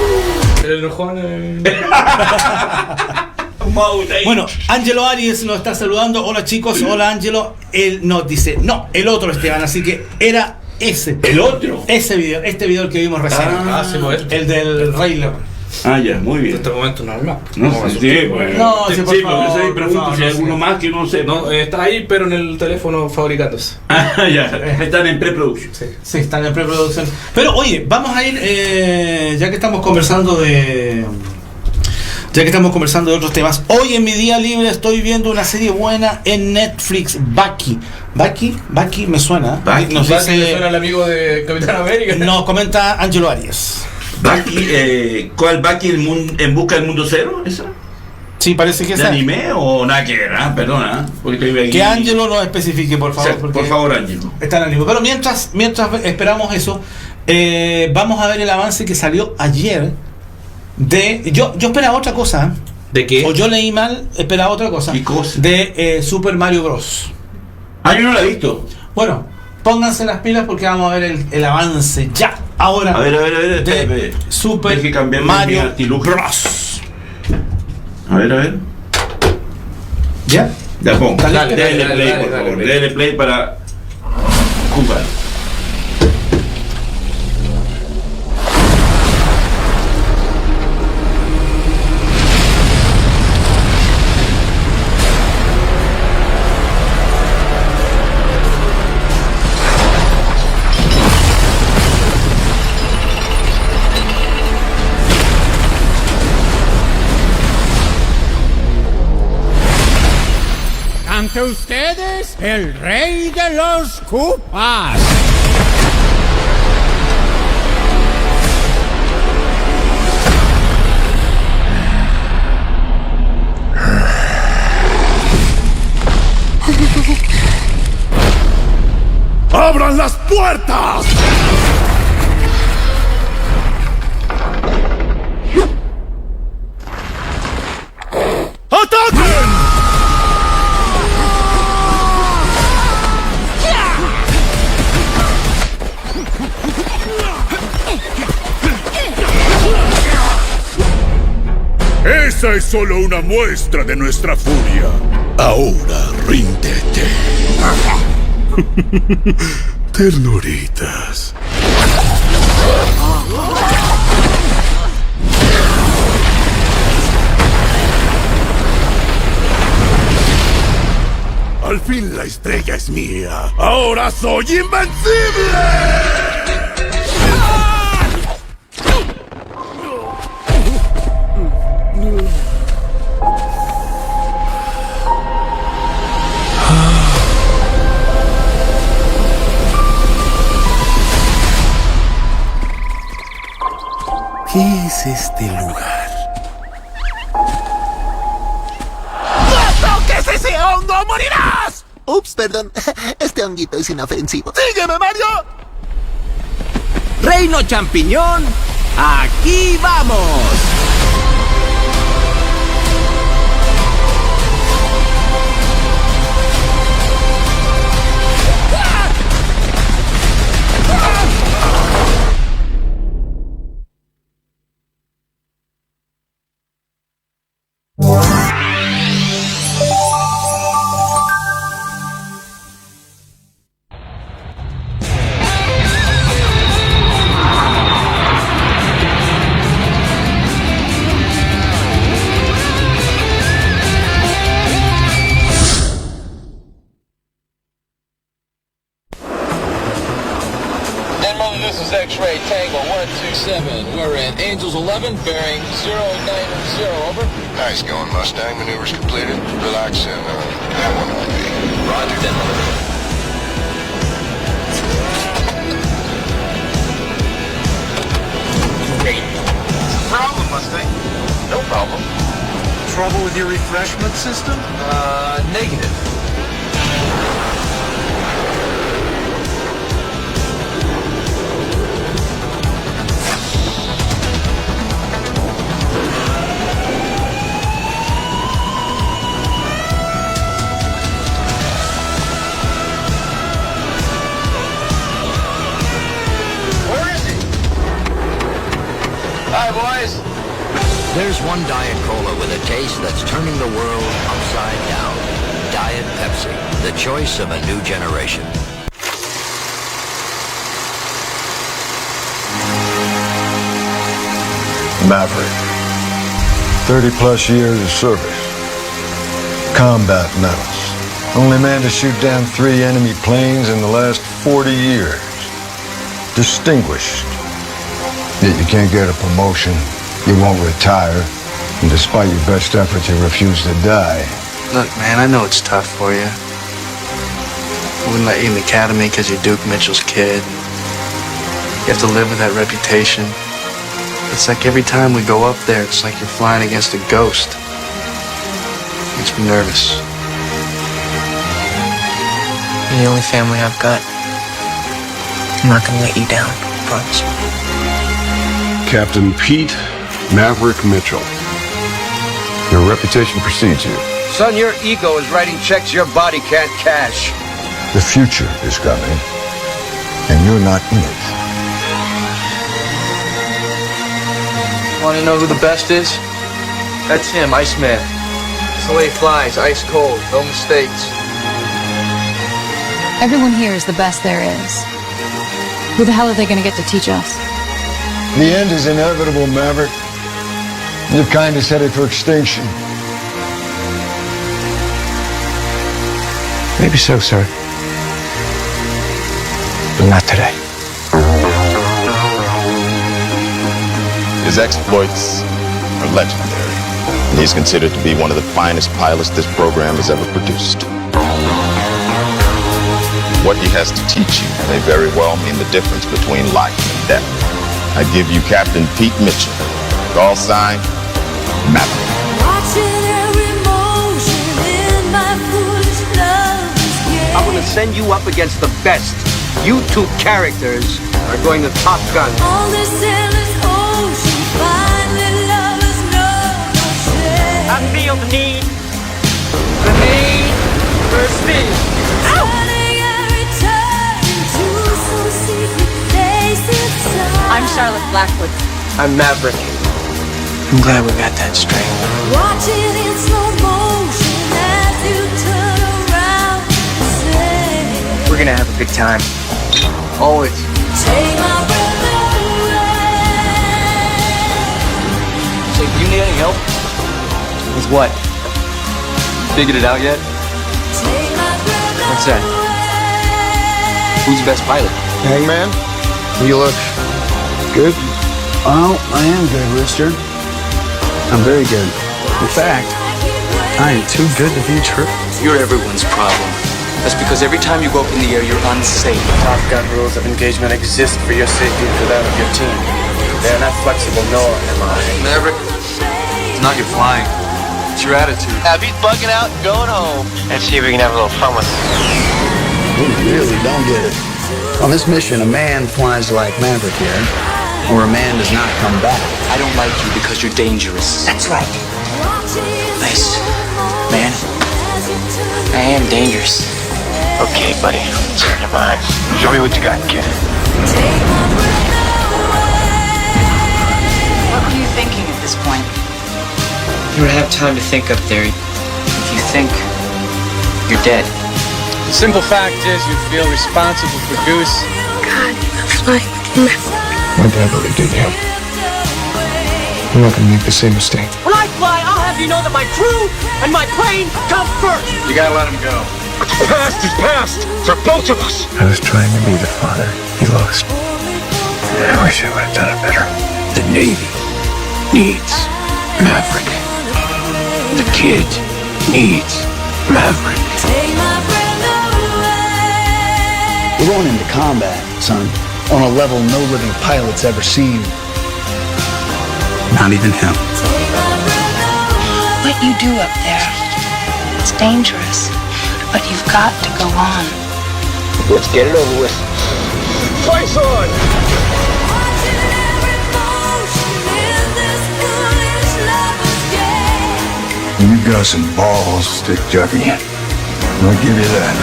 El enojón. Bueno, Angelo Arias nos está saludando. Hola chicos, hola Angelo. Él nos dice, no, el otro Esteban, así que era ese. ¿El otro? Este video el que vimos recién. Sí, pues. El del Rey León. Ah, ya, muy bien. En este momento normal. No, sí, bueno. No, sí, por porque favor, soy pregunto si hay alguno más que no sé. No, está ahí, pero en el teléfono fabricándose. Ah, ya, están en preproducción. Sí, están en preproducción. Pero oye, vamos a ir, ya que estamos conversando de otros temas. Hoy en mi día libre estoy viendo una serie buena en Netflix, Bucky. Bucky me suena. Nos dice, me suena el amigo de Capitán América. Nos comenta Angelo Arias. Bucky, ¿cuál Bucky en busca del mundo cero? ¿Esa? Sí, parece que es. ¿De anime o nada que ver? Perdona. Que Angelo nos especifique, por favor. Sí, por favor, Angelo. Está en anime. Pero mientras esperamos eso, vamos a ver el avance que salió ayer. Yo esperaba otra cosa. ¿De qué? O yo leí mal, esperaba otra cosa. ¿Qué cosa? De Super Mario Bros. Ah, yo no la he visto. Bueno, pónganse las pilas porque vamos a ver el avance ya. Ahora. A ver. De Super Mario Bros. A ver. ¿Ya? Ya pongo. Dale play, por favor. Dale play para jugar. Ante ustedes, el rey de los Koopas. ¡Abran las puertas! ¡Ataquen! Esa es solo una muestra de nuestra furia. Ahora ríndete. Ternuritas. Al fin la estrella es mía. Ahora soy invencible. es este lugar? ¡No toques ese hongo! ¡Morirás! Ups, perdón. Este honguito es inofensivo. ¡Sígueme, Mario! Reino Champiñón, aquí vamos. This is X-Ray Tango 127. We're at Angels 11, bearing 090, over. Nice going, Mustang. Maneuvers completed. Relax and have one on me. Roger, Denver. Hey, what's the problem, Mustang? No problem. Trouble with your refreshment system? Negative. Hi, boys. There's one Diet Cola with a taste that's turning the world upside down. Diet Pepsi, the choice of a new generation. Maverick. 30-plus years of service. Combat medals. Only man to shoot down 3 enemy planes in the last 40 years. Distinguished. Yet you can't get a promotion, you won't retire, and despite your best efforts, you refuse to die. Look, man, I know it's tough for you. I wouldn't let you in the academy because you're Duke Mitchell's kid. You have to live with that reputation. It's like every time we go up there, it's like you're flying against a ghost. Makes me nervous. You're the only family I've got. I'm not gonna let you down, I promise. Captain Pete Maverick Mitchell. Your reputation precedes you. Son, your ego is writing checks your body can't cash. The future is coming, and you're not in it. Want to know who the best is? That's him, Iceman. It's the way he flies, ice cold, no mistakes. Everyone here is the best there is. Who the hell are they gonna get to teach us? The end is inevitable, Maverick. Your kind is headed for extinction. Maybe so, sir. But not today. His exploits are legendary, and he's considered to be one of the finest pilots this program has ever produced. What he has to teach you may very well mean the difference between life and death. I give you Captain Pete Mitchell, call sign, Maverick. I'm gonna send you up against the best. You two characters are going to Top Gun. I feel the need for speed. I'm Charlotte Blackwood. I'm Maverick. I'm glad we got that straight. Watch it in slow motion as you turn around and say, We're gonna have a good time. Always. take my breath away. So, you need any help? With what? Figured it out yet? What's that? Who's the best pilot? Hangman, you look good. Oh, I am good, Rooster. I'm very good. In fact, I am too good to be true. You're everyone's problem. That's because every time you go up in the air, you're unsafe. Top Gun rules of engagement exist for your safety and for that of your team. They're not flexible, nor am I. Maverick, it's not your flying. It's your attitude. Abby's bugging out and going home. Let's see if we can have a little fun with it. We really don't get it. On this mission, a man flies like Maverick here, or a man does not come back. I don't like you because you're dangerous. That's right. Nice. Man, I am dangerous. Okay, buddy. Turn him on. Show me what you got, kid. What were you thinking at this point? You don't have time to think up there. If you think, you're dead. The simple fact is you feel responsible for Goose. God, that's like My dad believed in you. I'm not gonna make the same mistake. When I fly, I'll have you know that my crew and my plane come first. You gotta let him go. What's past is past for both of us. I was trying to be the father he lost. I wish I would have done it better. The Navy needs Maverick. The kid needs Maverick. We're going into combat, son, on a level no living pilot's ever seen. Not even him. what you do up there. It's dangerous, but you've got to go on. Let's get it over with. Twice on! You got some balls, stick jockey. I'll give you that.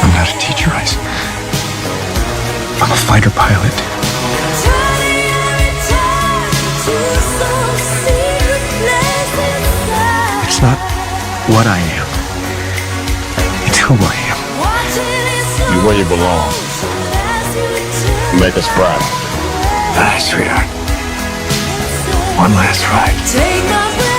I'm not a teacher, Ice. I'm a fighter pilot. It's not what I am. It's who I am. You're where you belong. Make us proud. All right, sweetheart. One last ride. Take my breath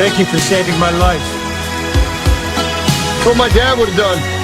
Thank you for saving my life. What my dad would have done.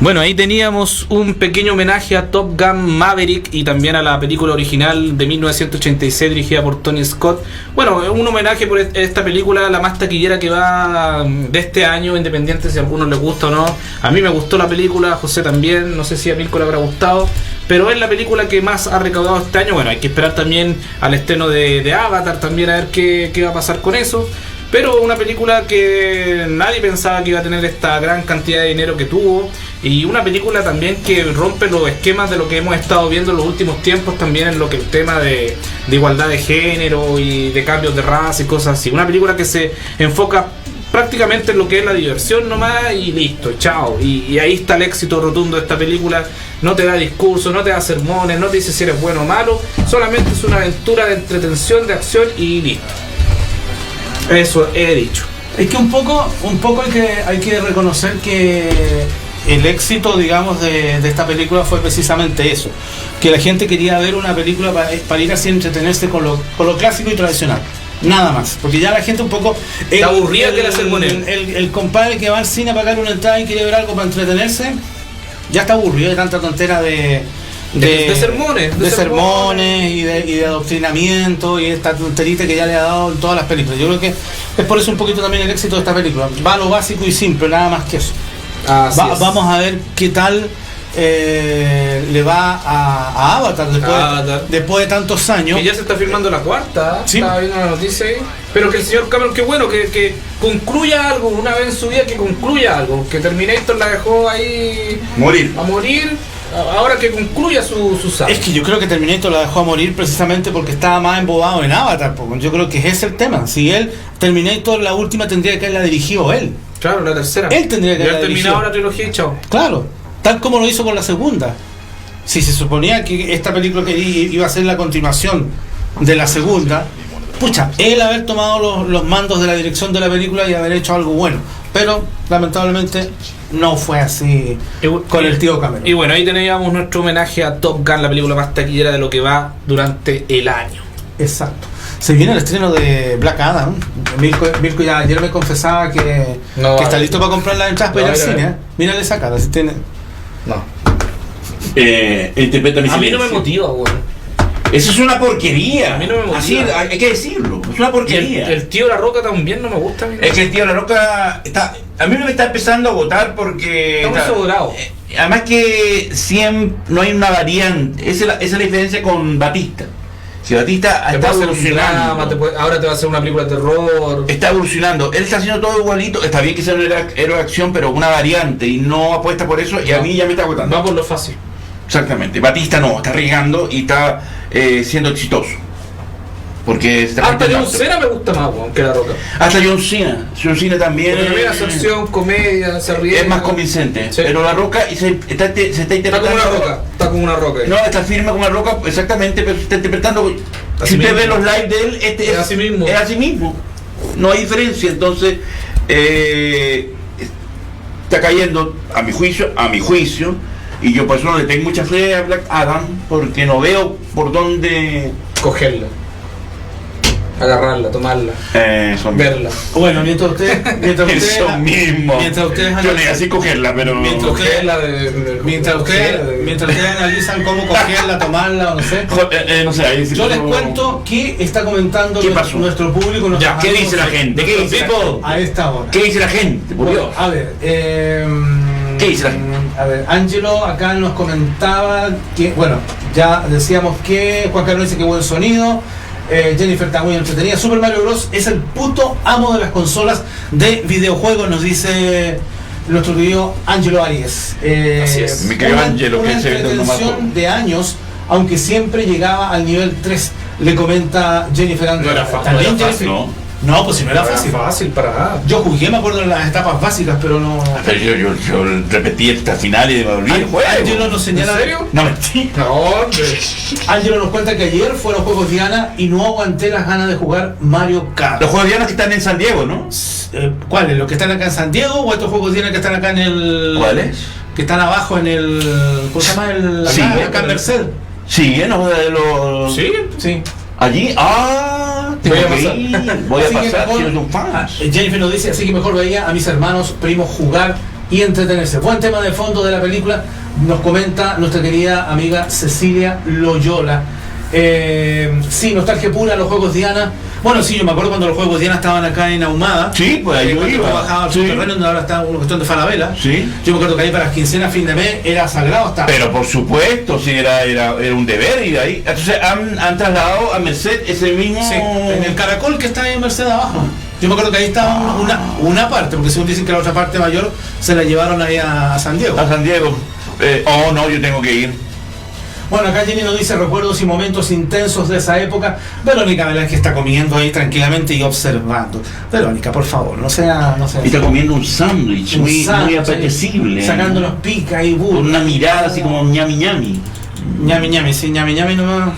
Bueno, ahí teníamos un pequeño homenaje a Top Gun Maverick y también a la película original de 1986 dirigida por Tony Scott. Bueno, un homenaje por esta película, la más taquillera que va de este año, independiente si a algunos les gusta o no. A mí me gustó la película, a José también, no sé si a Mirko le habrá gustado, pero es la película que más ha recaudado este año. Bueno, hay que esperar también al estreno de Avatar también a ver qué va a pasar con eso. Pero una película que nadie pensaba que iba a tener esta gran cantidad de dinero que tuvo. Y una película también que rompe los esquemas de lo que hemos estado viendo en los últimos tiempos. También en lo que el tema de igualdad de género y de cambios de raza y cosas así. Una película que se enfoca prácticamente en lo que es la diversión nomás y listo, chao. Y ahí está el éxito rotundo de esta película. No te da discursos, no te da sermones, no te dice si eres bueno o malo. Solamente es una aventura de entretención, de acción y listo. Eso he dicho. Es que un poco hay que reconocer que el éxito, digamos, de esta película fue precisamente eso, que la gente quería ver una película para ir así entretenerse con lo clásico y tradicional. Nada más, porque ya la gente un poco... Está aburrida que la sermonel. El compadre que va al cine a pagar una entrada y quiere ver algo para entretenerse, ya está aburrido de tanta tontera de sermones. De sermones y de adoctrinamiento y esta tonterita que ya le ha dado en todas las películas. Yo creo que es por eso un poquito también el éxito de esta película. Va a lo básico y simple, nada más que eso. Vamos a ver qué tal le va a Avatar después de tantos años. Y ya se está filmando la cuarta. Sí. Estaba viendo la noticia ahí. Pero que el señor Cameron, qué bueno, que concluya algo una vez en su vida, que concluya algo. Que Terminator la dejó ahí a morir. Ahora que concluya su saga. Es que yo creo que Terminator la dejó a morir precisamente porque estaba más embobado en Avatar. Yo creo que ese es el tema. Si él, Terminator, la última tendría que haberla dirigido él. Claro, la tercera. Él tendría que haberla terminado la trilogía y chao. Claro, tal como lo hizo con la segunda. Si se suponía que esta película que iba a ser la continuación de la segunda, pucha, él haber tomado los mandos de la dirección de la película y haber hecho algo bueno. Pero lamentablemente no fue así con el tío Cameron. Y bueno, ahí teníamos nuestro homenaje a Top Gun, la película más taquillera de lo que va durante el año. Exacto. Se viene el estreno de Black Adam. Mirko ya ayer me confesaba que está listo para comprar las entradas para ir al cine. Mírale esa cara, si tiene... No. Interpreta mi silencio. A mí no me motiva, güey. Eso es una porquería. A mí no me motiva. Así hay que decirlo. Es una porquería. El tío La Roca también no me gusta. Es que el tío La Roca está... A mí me está empezando a votar porque... Está muy sobrado. Además que siempre no hay una variante. Esa es la diferencia con Batista. Si Batista está evolucionando. Ahora te va a hacer una película de terror. Está evolucionando. Él está haciendo todo igualito. Está bien que sea un héroe de acción, pero una variante. Y no apuesta por eso. Y a mí ya me está agotando. Va por lo fácil. Exactamente. Batista no. Está arriesgando y está siendo exitoso. Porque hasta John Cena me gusta más, que La Roca. Hasta John Cena. John Cena también. Porque también hace acción, comedia, se ríe. Es más convincente. Sí. Pero La Roca se está interpretando. Está como una roca. Está como una roca. No, está firme como una roca, exactamente, pero se está interpretando. Si usted ve los lives de él, es así mismo. Es así mismo. No hay diferencia. Entonces, está cayendo, a mi juicio, y yo por eso no le tengo mucha fe a Black Adam, porque no veo por dónde cogerla. Agarrarla, tomarla, verla. Bueno, mientras ustedes yo le así cogerla, pero mientras ustedes analizan cómo cogerla, tomarla, o no sé. No sé, ahí yo les cuento qué está comentando nuestro público. Ya, ¿qué dice la gente? ¿Qué dice a esta hora? ¿Qué dice la gente? Por Dios. A ver, ¿qué dice la gente? A ver, Angelo acá nos comentaba que, bueno, ya decíamos que Juan Carlos dice que buen sonido. Jennifer está muy entretenida. Super Mario Bros. Es el puto amo de las consolas de videojuegos, nos dice nuestro querido Angelo Arias. Así es, mi querido Angelo, una entretención de años, aunque siempre llegaba al nivel 3, le comenta Jennifer Andrews. No era fácil, No, pues si no era fácil. Fácil para nada. Yo jugué, me acuerdo, en las etapas básicas, pero no. Pero yo repetí esta final y me volví el juego. Angelo nos señala. ¿En serio? No, mentira. No, hombre. Angelo nos cuenta que ayer fueron Juegos Diana y no aguanté las ganas de jugar Mario Kart. Los Juegos Diana que están en San Diego, ¿no? ¿Cuáles? ¿Los que están acá en San Diego o estos Juegos Diana que están acá en el. ¿Cuáles? Que están abajo en el. ¿Cómo se llama? Acá en Merced. Sí, ¿no? Los... Sí, sí. Allí, voy a pasar si eres un fan. Jennifer nos dice, así que mejor veía a mis hermanos, primos jugar y entretenerse. Buen tema de fondo de la película, nos comenta nuestra querida amiga Cecilia Loyola. Sí, nostalgia pura, los Juegos Diana. Bueno, sí, yo me acuerdo cuando los Juegos Diana estaban acá en Ahumada. Sí, pues ahí yo iba. Bajaba al subterráneo, donde ahora está una cuestión de Falabella. Sí. Yo me acuerdo que ahí para las quincenas, fin de mes, era sagrado hasta. Pero por supuesto, sí, era un deber ir ahí. Entonces han trasladado a Merced ese mismo. Sí, en el caracol que está ahí en Merced abajo. Yo me acuerdo que ahí estaba una parte, porque según dicen que la otra parte mayor se la llevaron ahí a San Diego. A San Diego. No, yo tengo que ir. Bueno, acá Jenny nos dice recuerdos y momentos intensos de esa época. Verónica Velázquez está comiendo ahí tranquilamente y observando. Verónica, por favor, no sea. Y está comiendo un sándwich muy apetecible. Sacando los picas y burros. Con una mirada así como ñami ñami. Ñami ñami, sí, ñami ñami nomás.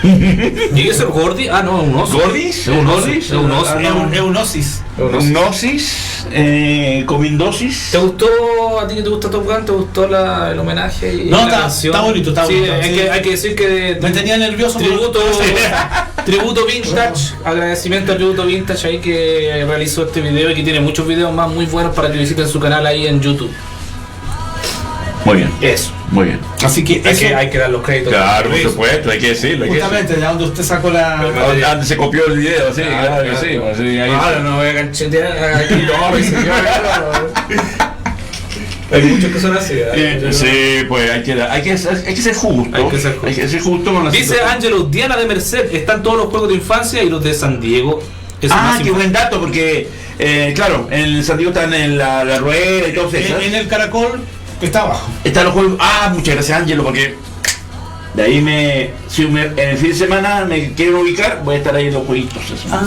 ¿Y eso es Gordy? Ah, no, un oso. ¿Gordis? ¿Es un oso? Eunosis. ¿Eunosis? Con dosis. ¿Te gustó, a ti que te gusta Top Gun, te gustó el homenaje y no, la canción? Está bonito, está bonito. Sí, Sí. hay que decir que Me tenía nervioso. tributo vintage, agradecimiento a Tributo Vintage ahí que realizó este video y que tiene muchos videos más muy buenos para que visiten su canal ahí en YouTube. Muy bien. Eso. Muy bien. Así que hay que dar los créditos. Claro, por supuesto, hay que decirlo. Justamente, de donde usted sacó la... Donde se copió el video, sí, claro que sí. Así, ahí ahora no voy a canchetear aquí, hay muchos que son así. Sí, pues hay que ser justo. Hay que ser justo con la Dice situación. Ángelo, Diana de Merced, están todos los juegos de infancia y los de San Diego. Qué buen dato, porque claro, en San Diego están en la rueda y todo eso. En el caracol está abajo. Están los juegos. Muchas gracias, Ángelo, porque de ahí en el fin de semana me quiero ubicar, voy a estar ahí en los jueguitos.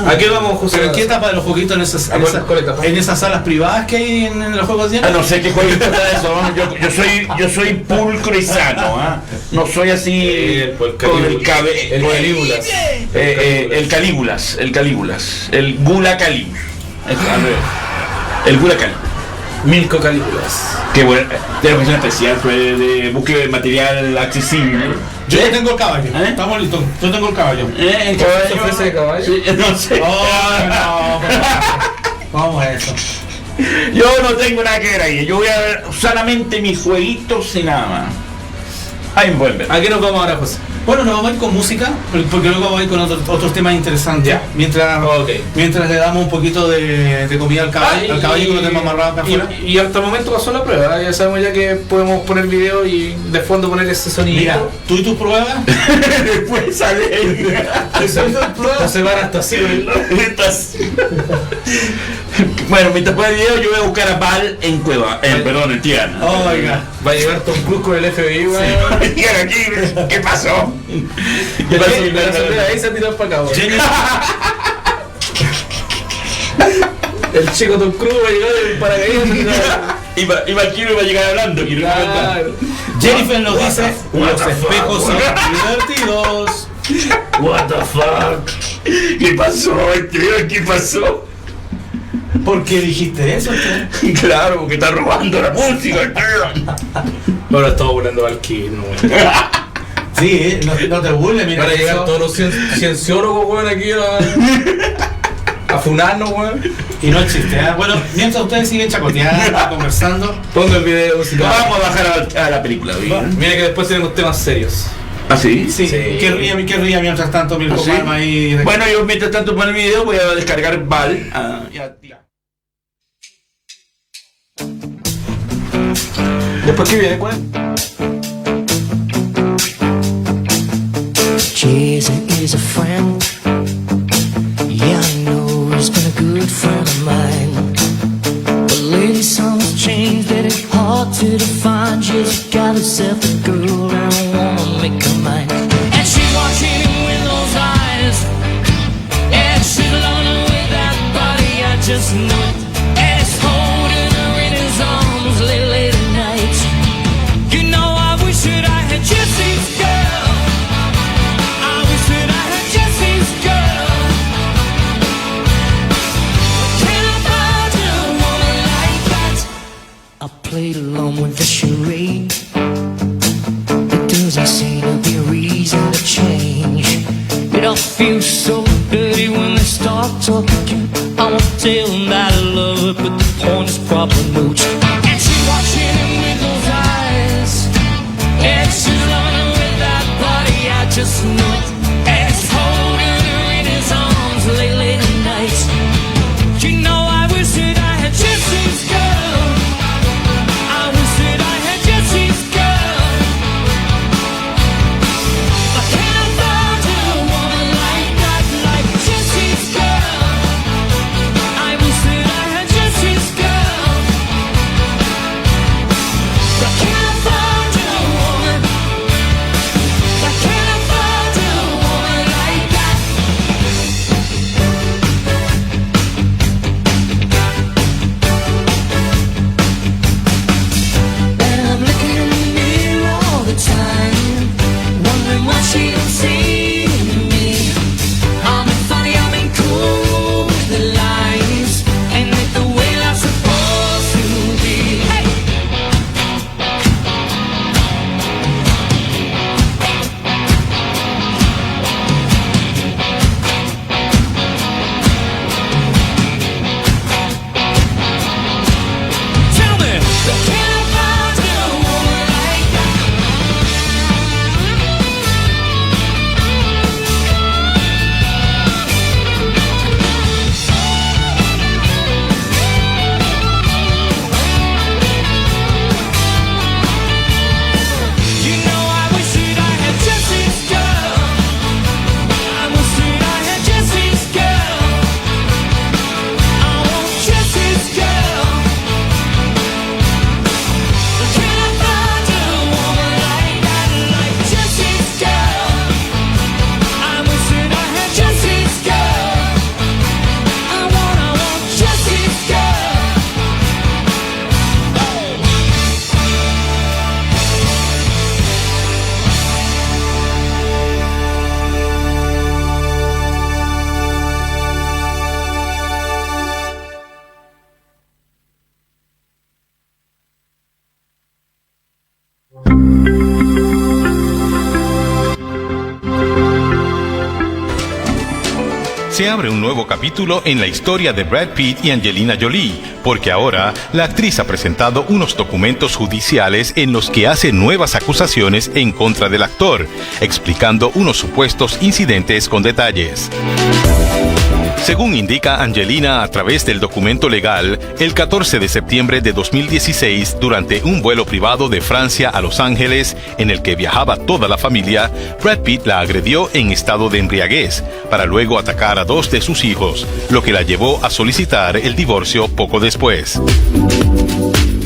¿A qué vamos, José? ¿Pero en qué etapa de los jueguitos en esas salas privadas que hay en los juegos de no sé qué jueguito está eso, ¿no? Yo soy pulcro y sano, no soy así con el Calígulas. El Gula Calígulas. El Gula Calígulas. Milko Calígulas. Qué bueno, de la versión especial fue de búsqueda de material accesible. Yo tengo el caballo, estamos listos. Yo tengo el caballo. ¿El caballo? ¿Se ofrece de caballo? Sí, no sé. Vamos a eso. Yo no tengo nada que ver ahí. Yo voy a ver solamente mis jueguitos y nada más. Ahí me pueden ver. ¿A qué nos vamos ahora, José? Bueno, nos vamos a ir con música, porque luego vamos a ir con otros temas interesantes. Ya. Mientras le damos un poquito de comida al caballo con los temas amarrados acá afuera. Y hasta el momento pasó la prueba. Ya sabemos ya que podemos poner video y de fondo poner ese sonido. Mira, tú y tus pruebas. Después sale. Se van hasta así. Bueno, mientras pone el video, yo voy a buscar a Val en Cueva. Perdón, en Tiana. Oiga. Va a llegar Tom Cruise con el FBI, weón. Llegan aquí. ¿Qué pasó? ¿Qué pasó? Ahí se ha tirado para acá, weón. El chico Tom Cruise va a llegar en paracaídas. Y Valkyrie va a llegar hablando. Claro. Jennifer nos dice: los espejos son divertidos. What the fuck? ¿Qué pasó? ¿Qué pasó? ¿Por qué dijiste eso? Claro, porque está robando la música. Ahora estamos volando Valkyrie, no. Sí, no te burles, mira. Van a llegar todos los cienciólogos, weón, aquí a funarnos, weón. Y no existe, Bueno, mientras ustedes siguen chacoteando, conversando, pongo el video musical. Vamos a bajar a la película, mira que después tenemos temas serios. ¿Ah, sí? Sí. ¿Qué ría mientras tanto Milko Palma ahí? Bueno, yo mientras tanto por el video voy a descargar Val. Después que viene, ¿cuál? Jason is a friend. Yeah, I know he's been a good friend of mine. But lately something's changed that it's hard to define. Just got herself a girl and I wanna make her mine. And she's watching him with those eyes. And she's loving with that body, I just know it. And it's holding her in his arms late at night. You know I wish that I had Jesse's girl. I wish that I had Jesse's girl. Can I find a woman like that? I played along with the charade. There doesn't seem to be a reason to change. It all feels so dirty when they start talking. I won't tell them that I love her, but the point is proper notes. And she's watching him with those eyes. And she's loving with that body, I just know it. And it's holding her in his arms late at night. You know I wish that I had Jesse's girl. I wish that I had Jesse's girl. But can I find a woman like that, like Jesse's girl? I wish that I had Jesse's girl. se abre un nuevo capítulo en la historia de Brad Pitt y Angelina Jolie, porque ahora la actriz ha presentado unos documentos judiciales en los que hace nuevas acusaciones en contra del actor, explicando unos supuestos incidentes con detalles. Según indica Angelina a través del documento legal, el 14 de septiembre de 2016, durante un vuelo privado de Francia a Los Ángeles, en el que viajaba toda la familia, Brad Pitt la agredió en estado de embriaguez, para luego atacar a 2 de sus hijos, lo que la llevó a solicitar el divorcio poco después.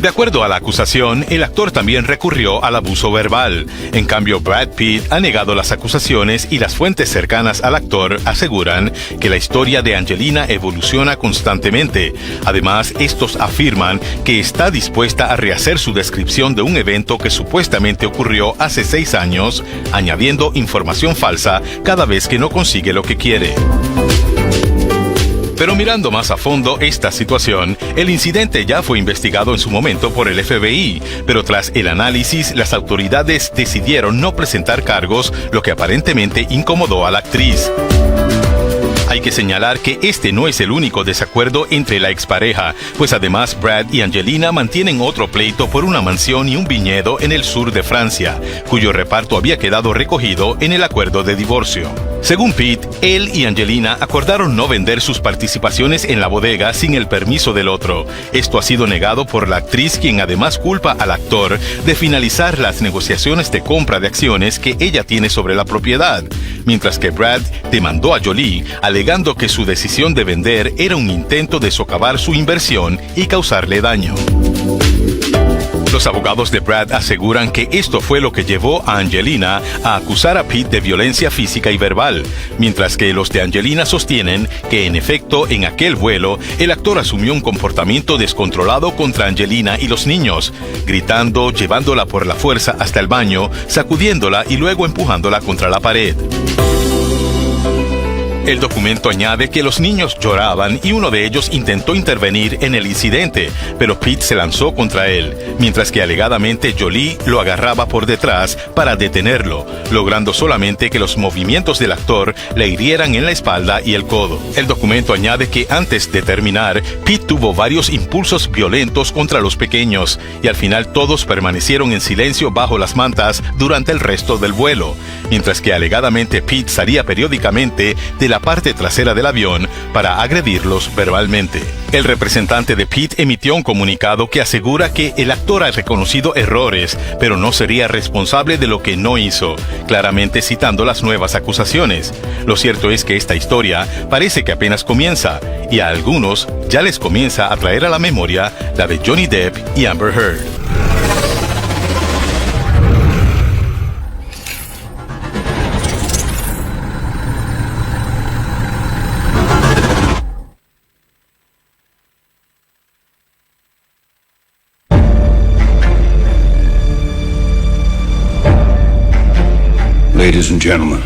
De acuerdo a la acusación, el actor también recurrió al abuso verbal. En cambio, Brad Pitt ha negado las acusaciones y las fuentes cercanas al actor aseguran que la historia de Angelina evoluciona constantemente. Además, estos afirman que está dispuesta a rehacer su descripción de un evento que supuestamente ocurrió hace 6 años, añadiendo información falsa cada vez que no consigue lo que quiere. Pero mirando más a fondo esta situación, el incidente ya fue investigado en su momento por el FBI, pero tras el análisis, las autoridades decidieron no presentar cargos, lo que aparentemente incomodó a la actriz. Hay que señalar que este no es el único desacuerdo entre la expareja, pues además Brad y Angelina mantienen otro pleito por una mansión y un viñedo en el sur de Francia, cuyo reparto había quedado recogido en el acuerdo de divorcio. Según Pitt, él y Angelina acordaron no vender sus participaciones en la bodega sin el permiso del otro. Esto ha sido negado por la actriz, quien además culpa al actor de finalizar las negociaciones de compra de acciones que ella tiene sobre la propiedad, mientras que Brad demandó a Jolie, alegando que su decisión de vender era un intento de socavar su inversión y causarle daño. Los abogados de Brad aseguran que esto fue lo que llevó a Angelina a acusar a Pitt de violencia física y verbal, mientras que los de Angelina sostienen que en efecto en aquel vuelo el actor asumió un comportamiento descontrolado contra Angelina y los niños, gritando, llevándola por la fuerza hasta el baño, sacudiéndola y luego empujándola contra la pared. El documento añade que los niños lloraban y uno de ellos intentó intervenir en el incidente, pero Pitt se lanzó contra él, mientras que alegadamente Jolie lo agarraba por detrás para detenerlo, logrando solamente que los movimientos del actor le hirieran en la espalda y el codo. El documento añade que antes de terminar, Pitt tuvo varios impulsos violentos contra los pequeños, y al final todos permanecieron en silencio bajo las mantas durante el resto del vuelo, mientras que alegadamente Pitt salía periódicamente de la parte trasera del avión para agredirlos verbalmente. El representante de Pitt emitió un comunicado que asegura que el actor ha reconocido errores, pero no sería responsable de lo que no hizo, claramente citando las nuevas acusaciones. Lo cierto es que esta historia parece que apenas comienza, y a algunos ya les comienza a traer a la memoria la de Johnny Depp y Amber Heard. Ladies and gentlemen.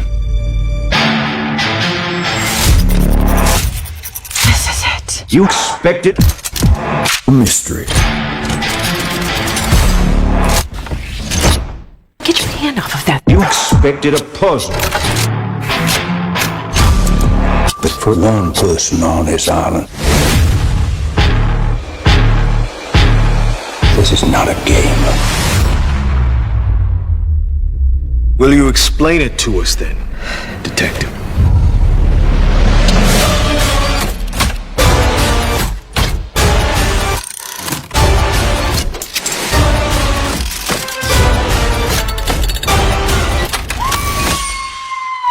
This is it. You expected a mystery. Get your hand off of that. You expected a puzzle. But for one person on this island, this is not a game. Will you explain it to us then, Detective?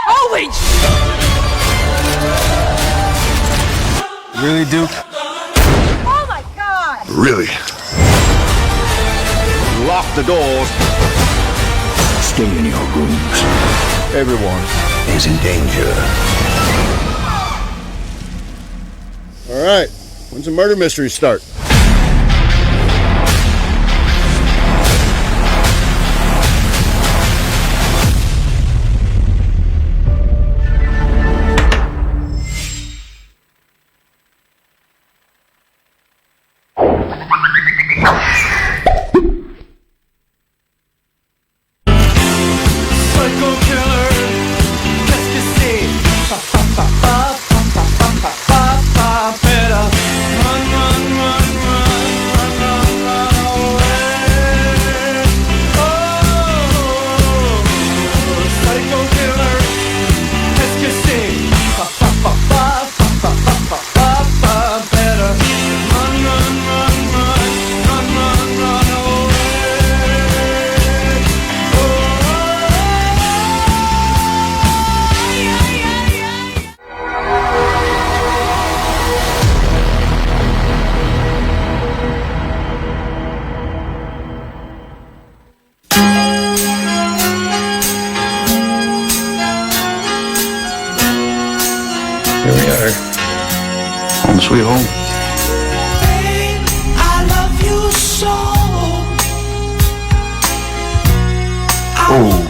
Holy! Really, Duke? Oh my God! really, Lock the doors. stay in your rooms. Everyone Is in danger. All right. When's the murder mystery start? Psycho killer, qu'est-ce que c'est? way home. Oh.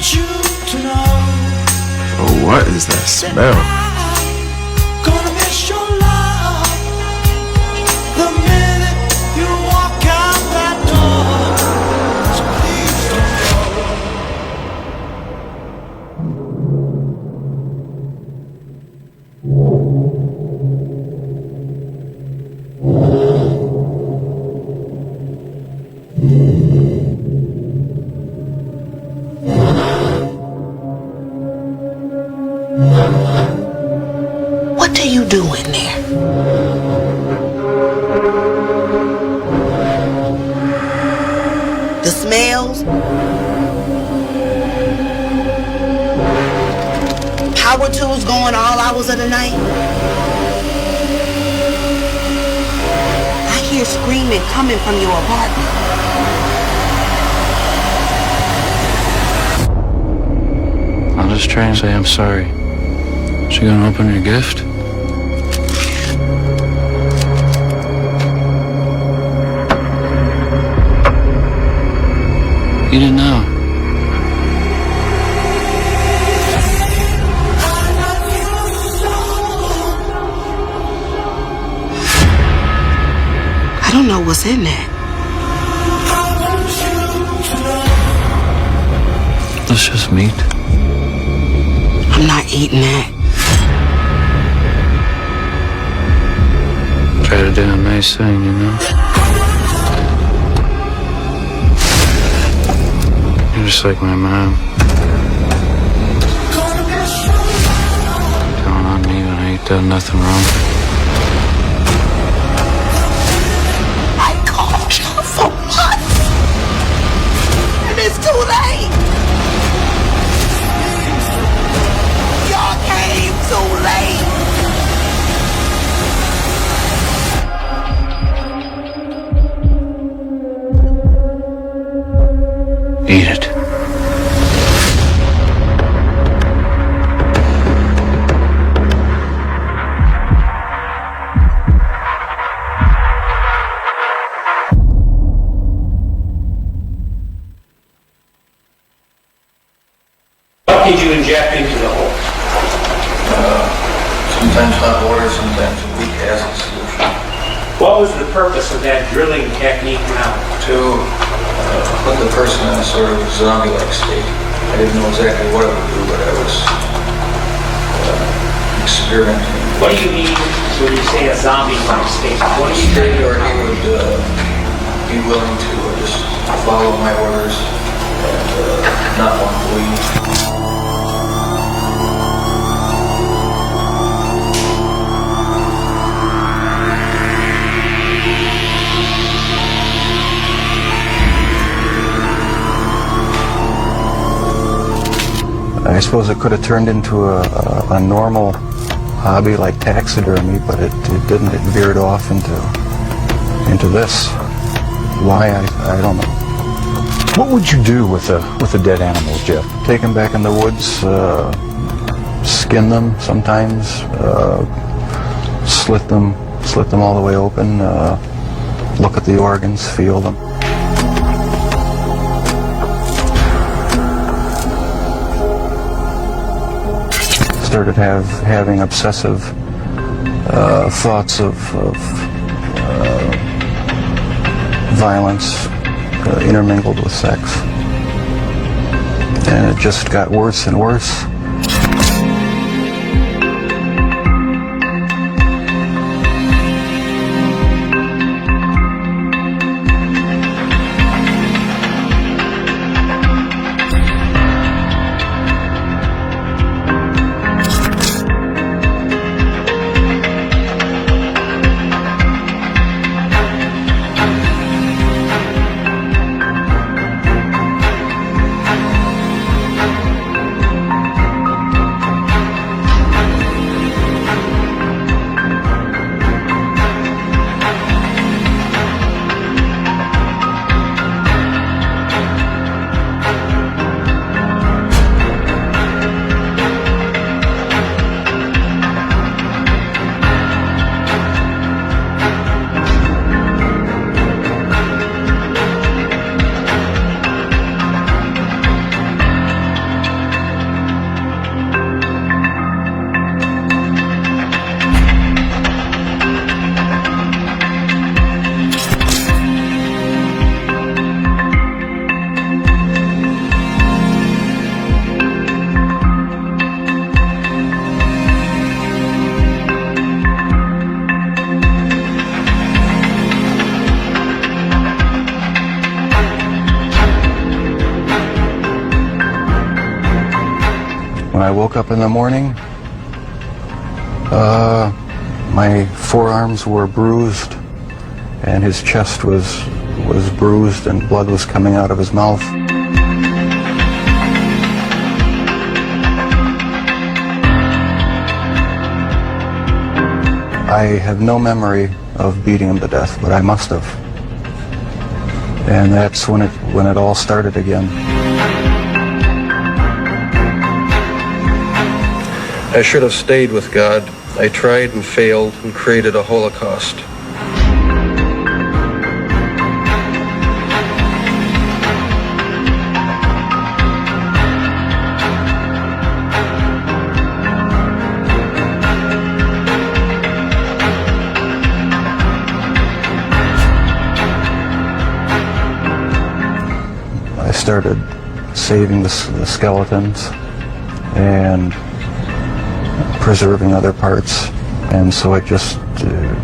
Oh, what is that smell? What are you doing there? The smells? Power tools going all hours of the night? I hear screaming coming from your apartment. I'll just try and say I'm sorry. She gonna open your gift? Eat it now. I don't know what's in that. That's just meat. I'm not eating that. Try to do a nice thing, you know? You're just like my mom. Telling on me when I ain't done nothing wrong. I called you for months, and it's too late. Y'all came too late. Eat it. What did you inject into the hole? Sometimes hot water, sometimes a weak acid solution. What was the purpose of that drilling technique now? To put the person in a sort of zombie-like state. I didn't know exactly what it would do, but I was experimenting. What do you mean when you say a zombie-like state? What do you State where he would be willing to just follow my orders and not want to leave. I suppose it could have turned into a normal hobby like taxidermy, but it didn't. It veered off into this. Why, I don't know. What would you do with the dead animals, Jeff? Take them back in the woods, skin them sometimes, slit them all the way open, look at the organs, feel them. Started having obsessive thoughts of violence intermingled with sex, and it just got worse and worse. When I woke up in the morning, my forearms were bruised, and his chest was bruised, and blood was coming out of his mouth. I have no memory of beating him to death, but I must have. And that's when it all started again. I should have stayed with God. I tried and failed and created a Holocaust. I started saving the skeletons and preserving other parts, and so it just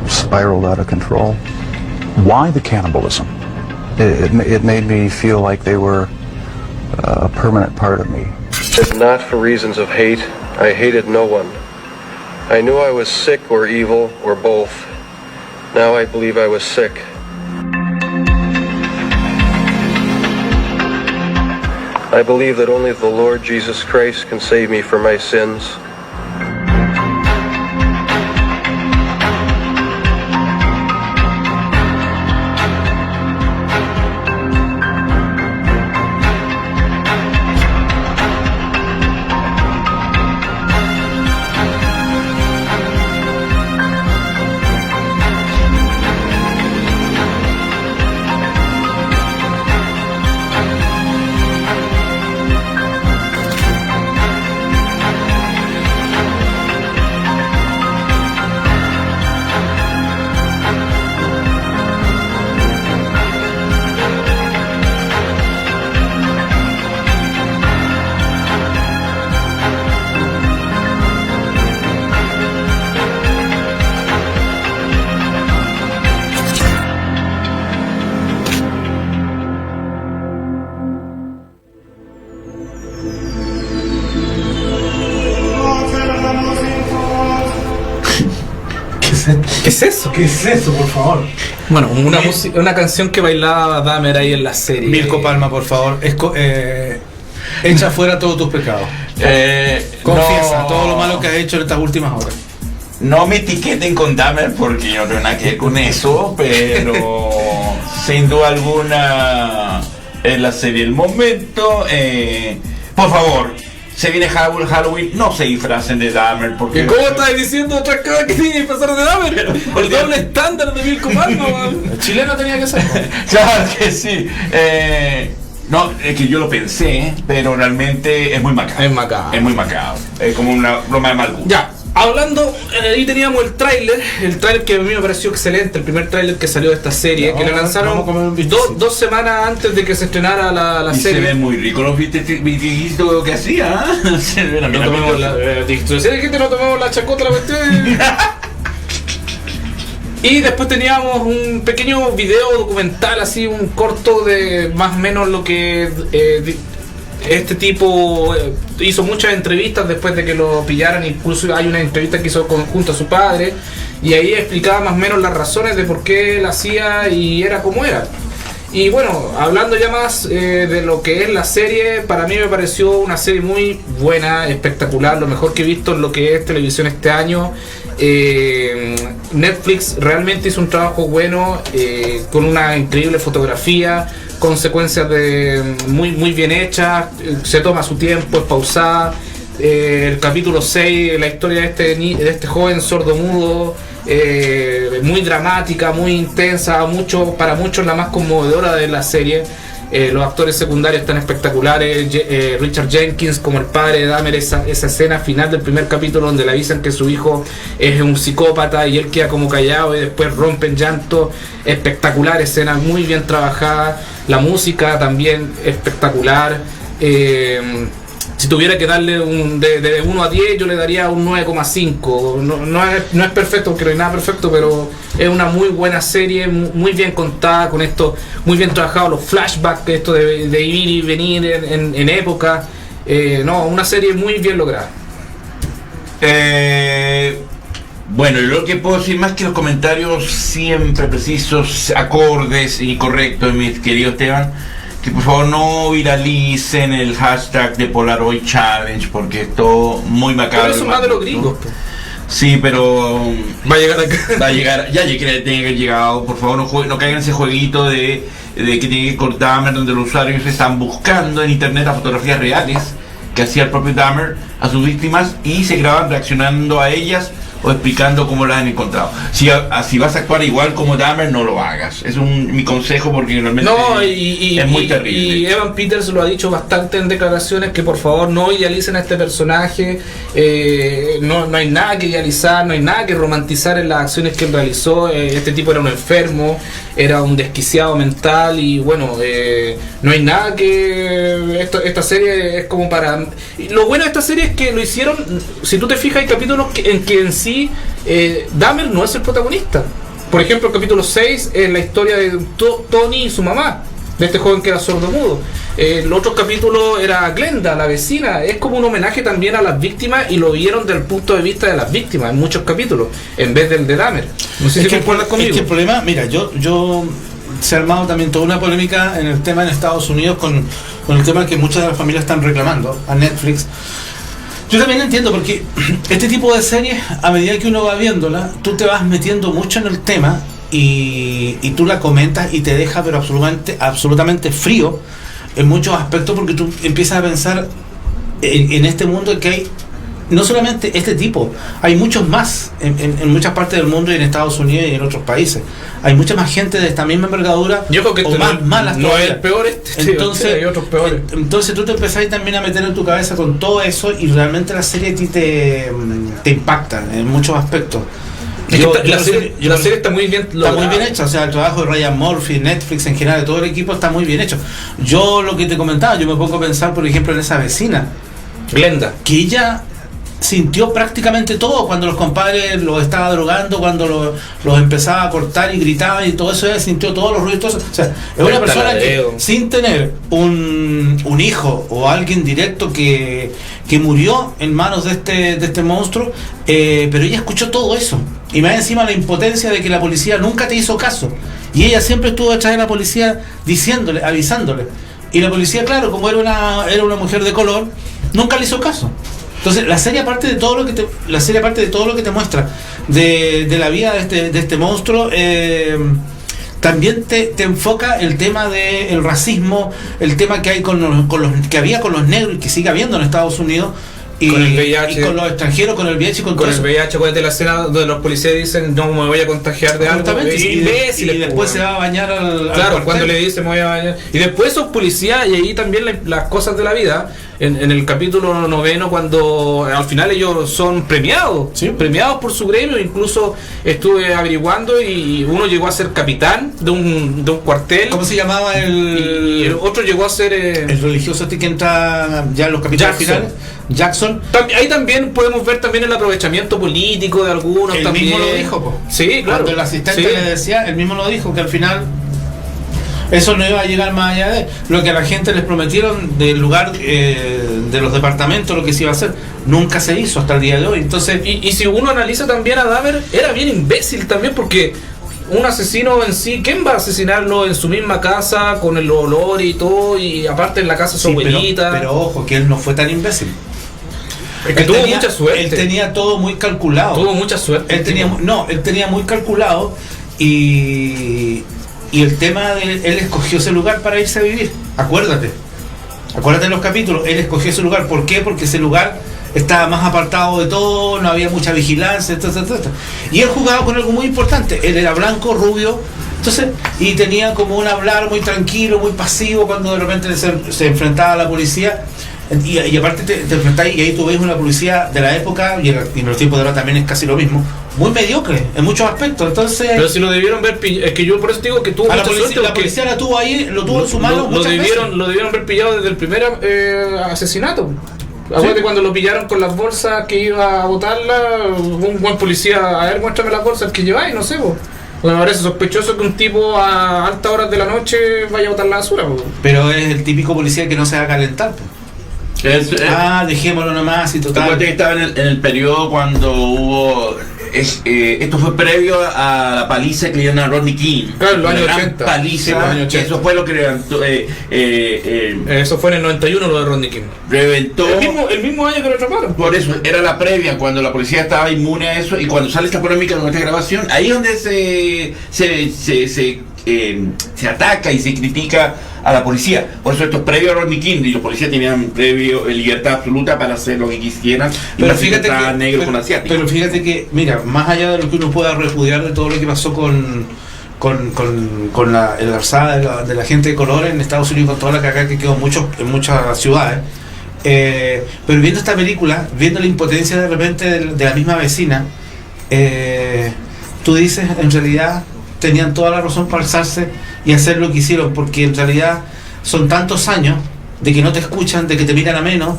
spiraled out of control. Why the cannibalism? It made me feel like they were a permanent part of me. If not for reasons of hate, I hated no one. I knew I was sick or evil or both. Now I believe I was sick. I believe that only the Lord Jesus Christ can save me from my sins. ¿Qué es eso? ¿Qué es eso, por favor? Bueno, una canción que bailaba Dahmer ahí en la serie. Mirko Palma, por favor, echa fuera todos tus pecados. Confiesa todo lo malo que has hecho en estas últimas horas. No me etiqueten con Dahmer porque yo no tengo nada que ver con eso, pero sin duda alguna es la serie del momento. Por favor, se viene Halloween, no se disfracen de Dahmer porque... ¿Cómo estás diciendo otra cosa que tiene que pasar de Dahmer? El doble estándar de Mirko Palma. El chileno tenía que ser. Claro que sí. No, es que yo lo pensé, pero realmente es muy macabro. Es macabro. Es muy macabro. Es como una broma de mal gusto. Ya, hablando, ahí teníamos el tráiler que a mí me pareció excelente, el primer tráiler que salió de esta serie, que lo lanzaron dos semanas antes de que se estrenara la serie. Se ve muy rico los vitijitos que hacía, ¿eh? No tomemos la chacota, la cuestión. Y después teníamos un pequeño video documental, así un corto de más o menos lo que este tipo hizo muchas entrevistas después de que lo pillaran. Incluso hay una entrevista que hizo junto a su padre, y ahí explicaba más o menos las razones de por qué él hacía y era como era. Y bueno, hablando ya más de lo que es la serie, para mí me pareció una serie muy buena, espectacular, lo mejor que he visto en lo que es televisión este año. Netflix realmente hizo un trabajo bueno, con una increíble fotografía, con secuencias muy bien hechas, se toma su tiempo, es pausada. El capítulo 6, la historia de este joven sordomudo, muy dramática, muy intensa, para muchos la más conmovedora de la serie. Los actores secundarios están espectaculares. Richard Jenkins como el padre de Dahmer, esa escena final del primer capítulo donde le avisan que su hijo es un psicópata y él queda como callado y después rompe en llanto. Espectacular escena, muy bien trabajada. La música también espectacular. Si tuviera que darle de 1 a 10, yo le daría un 9,5. No es perfecto, porque no hay nada perfecto, pero es una muy buena serie, muy bien contada, con esto muy bien trabajado, los flashbacks, esto de ir y venir en época. No, una serie muy bien lograda. Bueno, lo que puedo decir más que los comentarios siempre precisos, acordes y correctos, mi querido Esteban, que por favor no viralicen el hashtag de Polaroid Challenge, porque es todo muy macabro. Pero eso más de los gringos, pues. Sí, pero va a llegar acá. Va a llegar, ya tiene que haber llegado. Por favor, no caigan en ese jueguito de que tiene que cortar Dahmer, donde los usuarios están buscando en internet a fotografías reales que hacía el propio Dahmer a sus víctimas y se graban reaccionando a ellas o explicando cómo las han encontrado. Si vas a actuar igual como Dahmer, no lo hagas. Es mi consejo, porque realmente es muy terrible. Y Evan Peters lo ha dicho bastante en declaraciones, que por favor no idealicen a este personaje. No hay nada que idealizar, no hay nada que romantizar en las acciones que él realizó. Este tipo era un enfermo, era un desquiciado mental, y bueno, no hay nada que... Esta serie es como para... Lo bueno de esta serie es que lo hicieron, si tú te fijas, hay capítulos en que en sí Dahmer no es el protagonista. Por ejemplo, el capítulo 6 es la historia de Tony y su mamá, de este joven que era sordomudo. El otro capítulo era Glenda, la vecina. Es como un homenaje también a las víctimas, y lo vieron desde el punto de vista de las víctimas en muchos capítulos, en vez del de Dahmer. No sé si concuerdas conmigo. Es que el problema, mira, yo se ha armado también toda una polémica en el tema en Estados Unidos con el tema que muchas de las familias están reclamando a Netflix. Yo también entiendo, porque este tipo de series, a medida que uno va viéndola, tú te vas metiendo mucho en el tema y tú la comentas y te deja pero absolutamente frío en muchos aspectos, porque tú empiezas a pensar en este mundo que hay no solamente este tipo, hay muchos más en muchas partes del mundo y en Estados Unidos y en otros países. Hay mucha más gente de esta misma envergadura, yo creo que o más malas no todavía. Es el peor entonces, hay otros peores. Entonces tú te empezás también a meter en tu cabeza con todo eso, y realmente la serie a ti te impacta en muchos aspectos. La serie está muy bien lograda. Está muy bien hecha, o sea, el trabajo de Ryan Murphy, Netflix en general, de todo el equipo está muy bien hecho. Yo lo que te comentaba, yo me pongo a pensar, por ejemplo, en esa vecina, Glenda, que ella sintió prácticamente todo cuando los compadres los estaba drogando, cuando los empezaba a cortar y gritaban y todo eso, ella sintió todos los ruidos. O sea, es una persona que, sin tener un hijo o alguien directo que murió en manos de este monstruo, pero ella escuchó todo eso, y más encima la impotencia de que la policía nunca te hizo caso, y ella siempre estuvo detrás de la policía diciéndole, avisándole, y la policía, claro, como era una mujer de color, nunca le hizo caso. Entonces la serie, aparte de todo lo que te muestra de la vida de este monstruo, también te enfoca el tema del racismo, el tema que hay que había con los negros y que sigue habiendo en Estados Unidos, y con el VIH, y con los extranjeros, con el VIH y con el VIH. Acuérdate la escena donde los policías dicen no me voy a contagiar de algo, y después se va a bañar al cuando le dice me voy a bañar, y después esos policías, y ahí también las cosas de la vida. En el capítulo 9, cuando al final ellos son premiados, ¿sí? Premiados por su gremio. Incluso estuve averiguando y uno llegó a ser capitán de un cuartel. ¿Cómo se llamaba y el otro llegó a ser el religioso que entra ya en los capítulos finales? Jackson. Ahí también podemos ver también el aprovechamiento político de algunos. Él también mismo lo dijo, po. Sí, claro. Cuando el asistente le decía, él mismo lo dijo, que al final eso no iba a llegar más allá de lo que a la gente les prometieron del lugar, de los departamentos, lo que se iba a hacer. Nunca se hizo hasta el día de hoy. Entonces, y si uno analiza también a Dahmer, era bien imbécil también, porque un asesino en sí, ¿quién va a asesinarlo en su misma casa con el olor y todo, y aparte en la casa de su abuelita? Pero ojo, que él no fue tan imbécil. Es que tuvo mucha suerte. Él tenía todo muy calculado. Tuvo mucha suerte. Él tenía muy calculado, y el tema de él escogió ese lugar para irse a vivir. Acuérdate de los capítulos, él escogió ese lugar. ¿Por qué? Porque ese lugar estaba más apartado de todo, no había mucha vigilancia, etc. Y él jugaba con algo muy importante. Él era blanco, rubio, entonces, y tenía como un hablar muy tranquilo, muy pasivo cuando de repente se enfrentaba a la policía. Y aparte te enfrentás, y ahí tú ves una policía de la época, y en los tiempos de ahora también es casi lo mismo, muy mediocre en muchos aspectos. Entonces, pero si lo debieron ver, es que yo por eso digo que tuvo mucha suerte, la policía la tuvo ahí, lo tuvo en su mano. Lo debieron ver pillado desde el primer asesinato. Acuérdate, cuando lo pillaron con las bolsas que iba a botarla, un buen policía, a ver, muéstrame las bolsas que lleváis, no sé, pues. Me parece sospechoso que un tipo a altas horas de la noche vaya a botar la basura, po. Pero es el típico policía que no se va a calentar, po. Dejémoslo nomás y ¿Te total. acuerdas que estaba en el periodo cuando hubo... esto fue previo a la paliza que le dieron a Rodney King. Claro, los años Una gran 80. paliza, Sí, los años 80. eso fue lo que levantó... eso fue en el 91 lo de Rodney King. Reventó... El mismo año que lo atraparon. Por eso, era la previa, cuando la policía estaba inmune a eso, y cuando sale esta polémica con esta grabación, ahí es donde se ataca y se critica a la policía. Por eso esto es previo a Rodney King, y los policías tenían previo libertad absoluta para hacer lo que quisieran. Pero fíjate que, negro con asiático. pero fíjate que, mira, más allá de lo que uno pueda repudiar de todo lo que pasó con la alzada de la gente de color en Estados Unidos, con toda la cagada que quedó en muchas ciudades, pero viendo esta película, viendo la impotencia de repente de la misma vecina, tú dices, en realidad tenían toda la razón para alzarse y hacer lo que hicieron, porque en realidad son tantos años de que no te escuchan, de que te miran a menos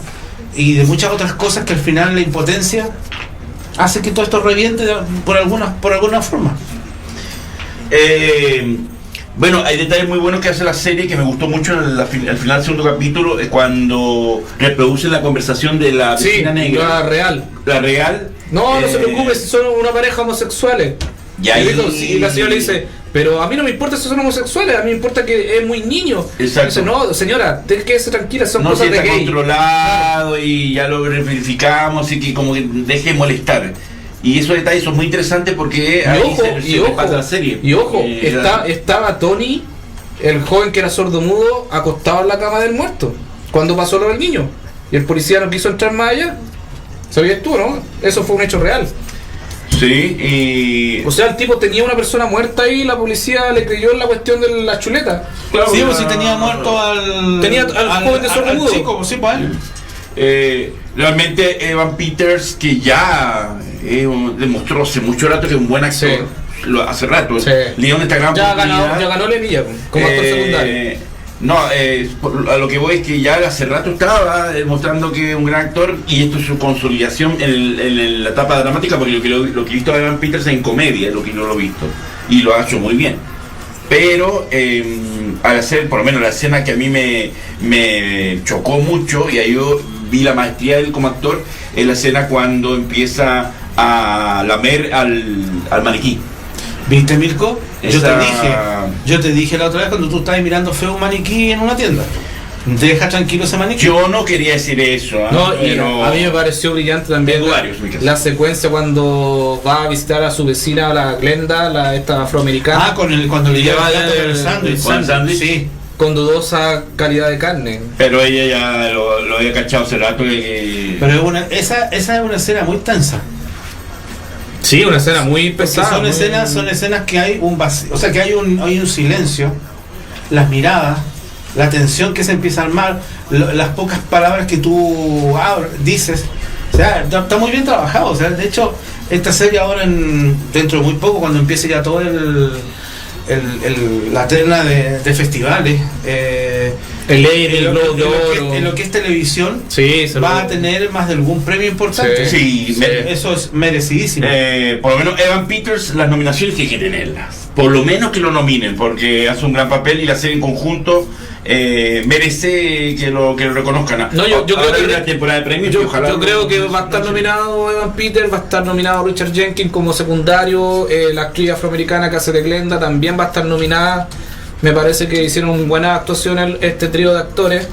y de muchas otras cosas que al final la impotencia hace que todo esto reviente por alguna forma. Bueno, hay detalles muy buenos que hace la serie que me gustó mucho al final del segundo capítulo, cuando reproducen la conversación de la vecina negra. La real. No se preocupe, si son una pareja homosexuales. Y ahí... Y la señora le dice, pero a mí no me importa si son homosexuales, a mí me importa que es muy niño. Exacto. Dice, no, señora, quédese tranquila, son cosas de está gay. controlado y ya lo verificamos, y que como que deje de molestar. Y esos detalles son muy interesantes porque ahí se pasa la serie. Y ojo, estaba Tony, el joven que era sordomudo, acostado en la cama del muerto cuando pasó lo del niño. Y el policía no quiso entrar más allá. ¿Sabías tú, no? Eso fue un hecho real. Sí, y... O sea, el tipo tenía una persona muerta ahí y la policía le creyó en la cuestión de la chuleta. Claro, sí, pues si tenía muerto al joven de sordomudo. Al chico, sí, pues él. Realmente Evan Peters, que ya demostró hace mucho rato que es un buen actor, hace rato, le dieron esta gran oportunidad. Ya ganó la Emilia como actor secundario. No, a lo que voy es que ya hace rato estaba demostrando que es un gran actor, y esto es su consolidación en la etapa dramática, porque lo que he visto de Evan Peters en comedia es lo que no lo he visto, y lo ha hecho muy bien. Pero al hacer, por lo menos la escena que a mí me chocó mucho, y ahí yo vi la maestría de él como actor, es la escena cuando empieza a lamer al maniquí. ¿Viste, Mirko? Yo te dije la otra vez cuando tú estabas mirando feo un maniquí en una tienda. Deja tranquilo ese maniquí. Yo no quería decir eso. Pero a mí me pareció brillante también la secuencia cuando va a visitar a su vecina, la Glenda, esta afroamericana. Cuando le lleva el sándwich. Sí. Con dudosa calidad de carne. Pero ella ya lo había cachado hace rato. Pero esa es una escena muy tensa. Sí, una escena muy pesada. Son escenas que hay un vacío, o sea, que hay un silencio, las miradas, la tensión que se empieza a armar, las pocas palabras que tú dices. O sea, está muy bien trabajado. O sea, de hecho, esta serie ahora dentro de muy poco, cuando empiece ya todo la terna de festivales, el Globo de Oro, en lo que es televisión, va a tener más de algún premio importante. Eso es merecidísimo. Por lo menos Evan Peters, las nominaciones tiene que tenerlas, por lo menos que lo nominen, porque hace un gran papel, y la serie en conjunto merece que lo reconozcan. Yo creo que la temporada de premios, yo creo que va a estar nominado Evan Peters, va a estar nominado Richard Jenkins como secundario, la actriz afroamericana que hace de Glenda también va a estar nominada. Me parece que hicieron buena actuación este trío de actores.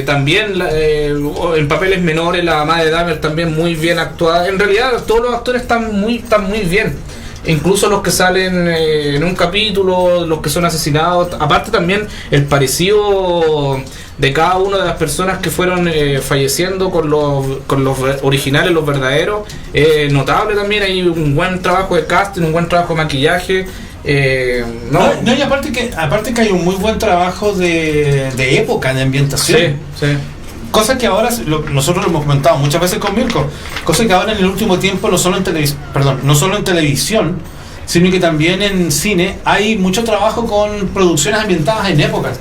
También en papeles menores la mamá de Dahmer también muy bien actuada. En realidad todos los actores están muy bien. Incluso los que salen en un capítulo, los que son asesinados. Aparte también el parecido de cada una de las personas que fueron falleciendo con los originales, los verdaderos. Notable también, hay un buen trabajo de casting, un buen trabajo de maquillaje. Y aparte que hay un muy buen trabajo de época, de ambientación. Sí. Cosas que ahora nosotros lo hemos comentado muchas veces con Mirko, cosas que ahora en el último tiempo no solo en televisión, sino que también en cine hay mucho trabajo con producciones ambientadas en épocas,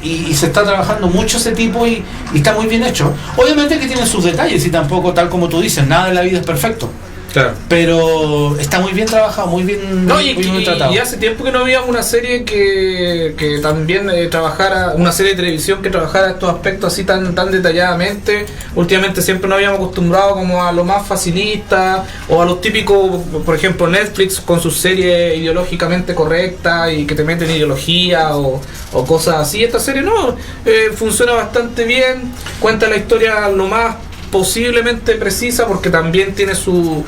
y se está trabajando mucho ese tipo, y está muy bien hecho. Obviamente que tiene sus detalles, y tampoco, tal como tú dices, nada en la vida es perfecto. Claro. Pero está muy bien trabajado, muy bien, muy bien tratado. Y hace tiempo que no había una serie que también trabajara, una serie de televisión que trabajara estos aspectos así tan detalladamente. Últimamente siempre nos habíamos acostumbrado como a lo más facilista o a los típicos, por ejemplo Netflix con sus series ideológicamente correctas y que te meten ideología o cosas así. Esta serie no, funciona bastante bien, cuenta la historia lo más posiblemente precisa, porque también tiene su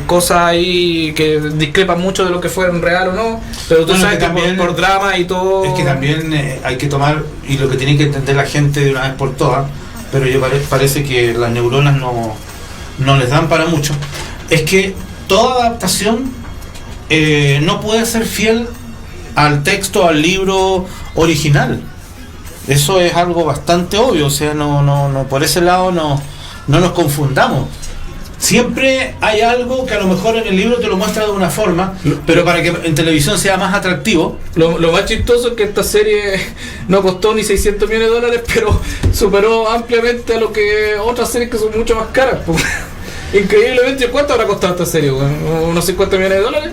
cosa ahí que discrepa mucho de lo que fueron real o no, pero tú sabes que también por drama y todo. Es que también hay que tomar, y lo que tiene que entender la gente de una vez por todas, pero yo parece que las neuronas no les dan para mucho, es que toda adaptación no puede ser fiel al texto, al libro original. Eso es algo bastante obvio, o sea, no por ese lado no nos confundamos. Siempre hay algo que a lo mejor en el libro te lo muestra de una forma, pero para que en televisión sea más atractivo. Lo más chistoso es que esta serie no costó ni $600 millones, pero superó ampliamente a lo que otras series que son mucho más caras. Increíblemente, ¿cuánto habrá costado esta serie? ¿Unos $50 millones?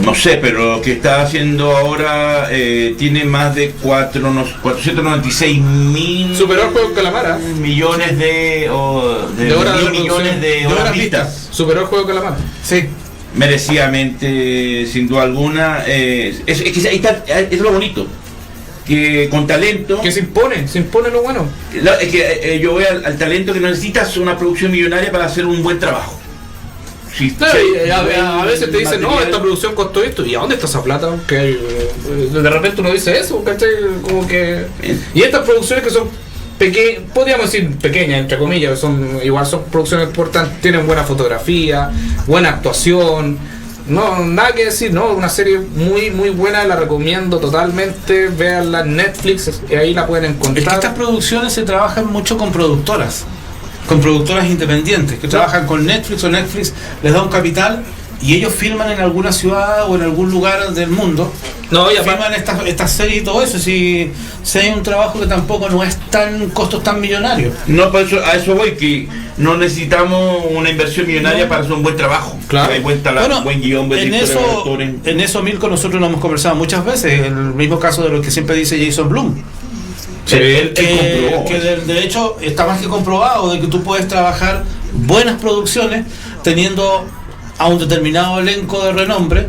No sé, pero lo que está haciendo ahora tiene más de 496.000 superó el juego de Calamar, millones de horas vistas. Superó el juego de Calamar. Sí. Merecidamente, sin duda alguna. Es que ahí está, es lo bonito. Que con talento. Que se impone lo bueno. Es que yo veo al talento que necesitas una producción millonaria para hacer un buen trabajo. Sí, claro, a veces te dicen, no, esta producción costó esto, ¿y a dónde está esa plata? Que de repente uno dice eso, ¿cachai? Como que... Y estas producciones que son pequeñas, podríamos decir pequeñas, entre comillas, son producciones importantes, tienen buena fotografía, buena actuación, no, nada que decir, no, una serie muy muy buena, la recomiendo totalmente, véanla en Netflix, y ahí la pueden encontrar. Es que estas producciones se trabajan mucho con productoras independientes que trabajan con Netflix, o Netflix les da un capital y ellos filman en alguna ciudad o en algún lugar del mundo. No, y filman estas series y todo eso. Si hay un trabajo que tampoco no es tan costos tan millonarios. No, por eso, a eso voy, que no necesitamos una inversión millonaria para hacer un buen trabajo. Claro. Buen guión, en eso, Milko, nosotros lo hemos conversado muchas veces. El mismo caso de lo que siempre dice Jason Blum. Sí, de hecho está más que comprobado de que tú puedes trabajar buenas producciones teniendo a un determinado elenco de renombre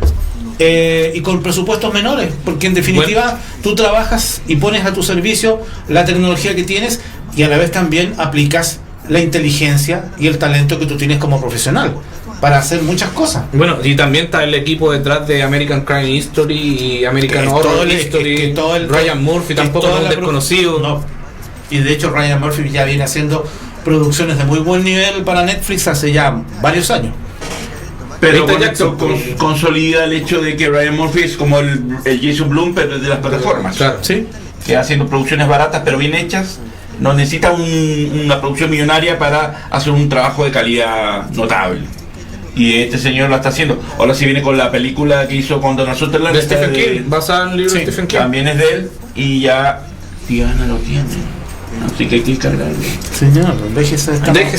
y con presupuestos menores, porque en definitiva tú trabajas y pones a tu servicio la tecnología que tienes y a la vez también aplicas la inteligencia y el talento que tú tienes como profesional para hacer muchas cosas. Bueno, y también está el equipo detrás de American Crime History y American Horror History. Ryan Murphy tampoco es un desconocido. No. Y de hecho Ryan Murphy ya viene haciendo producciones de muy buen nivel para Netflix hace ya varios años. Pero consolida el hecho de que Ryan Murphy es como el Jason Blum, pero de las plataformas. Claro. Sí. Que haciendo producciones baratas pero bien hechas. No necesita una producción millonaria para hacer un trabajo de calidad notable. Y este señor lo está haciendo. Ahora sí viene con la película que hizo con Donald Sutherland de Stephen King, basada en el libro de Stephen King. También es de él y ya Diana lo tiene. Así que hay que descargarlo. Señor, déjese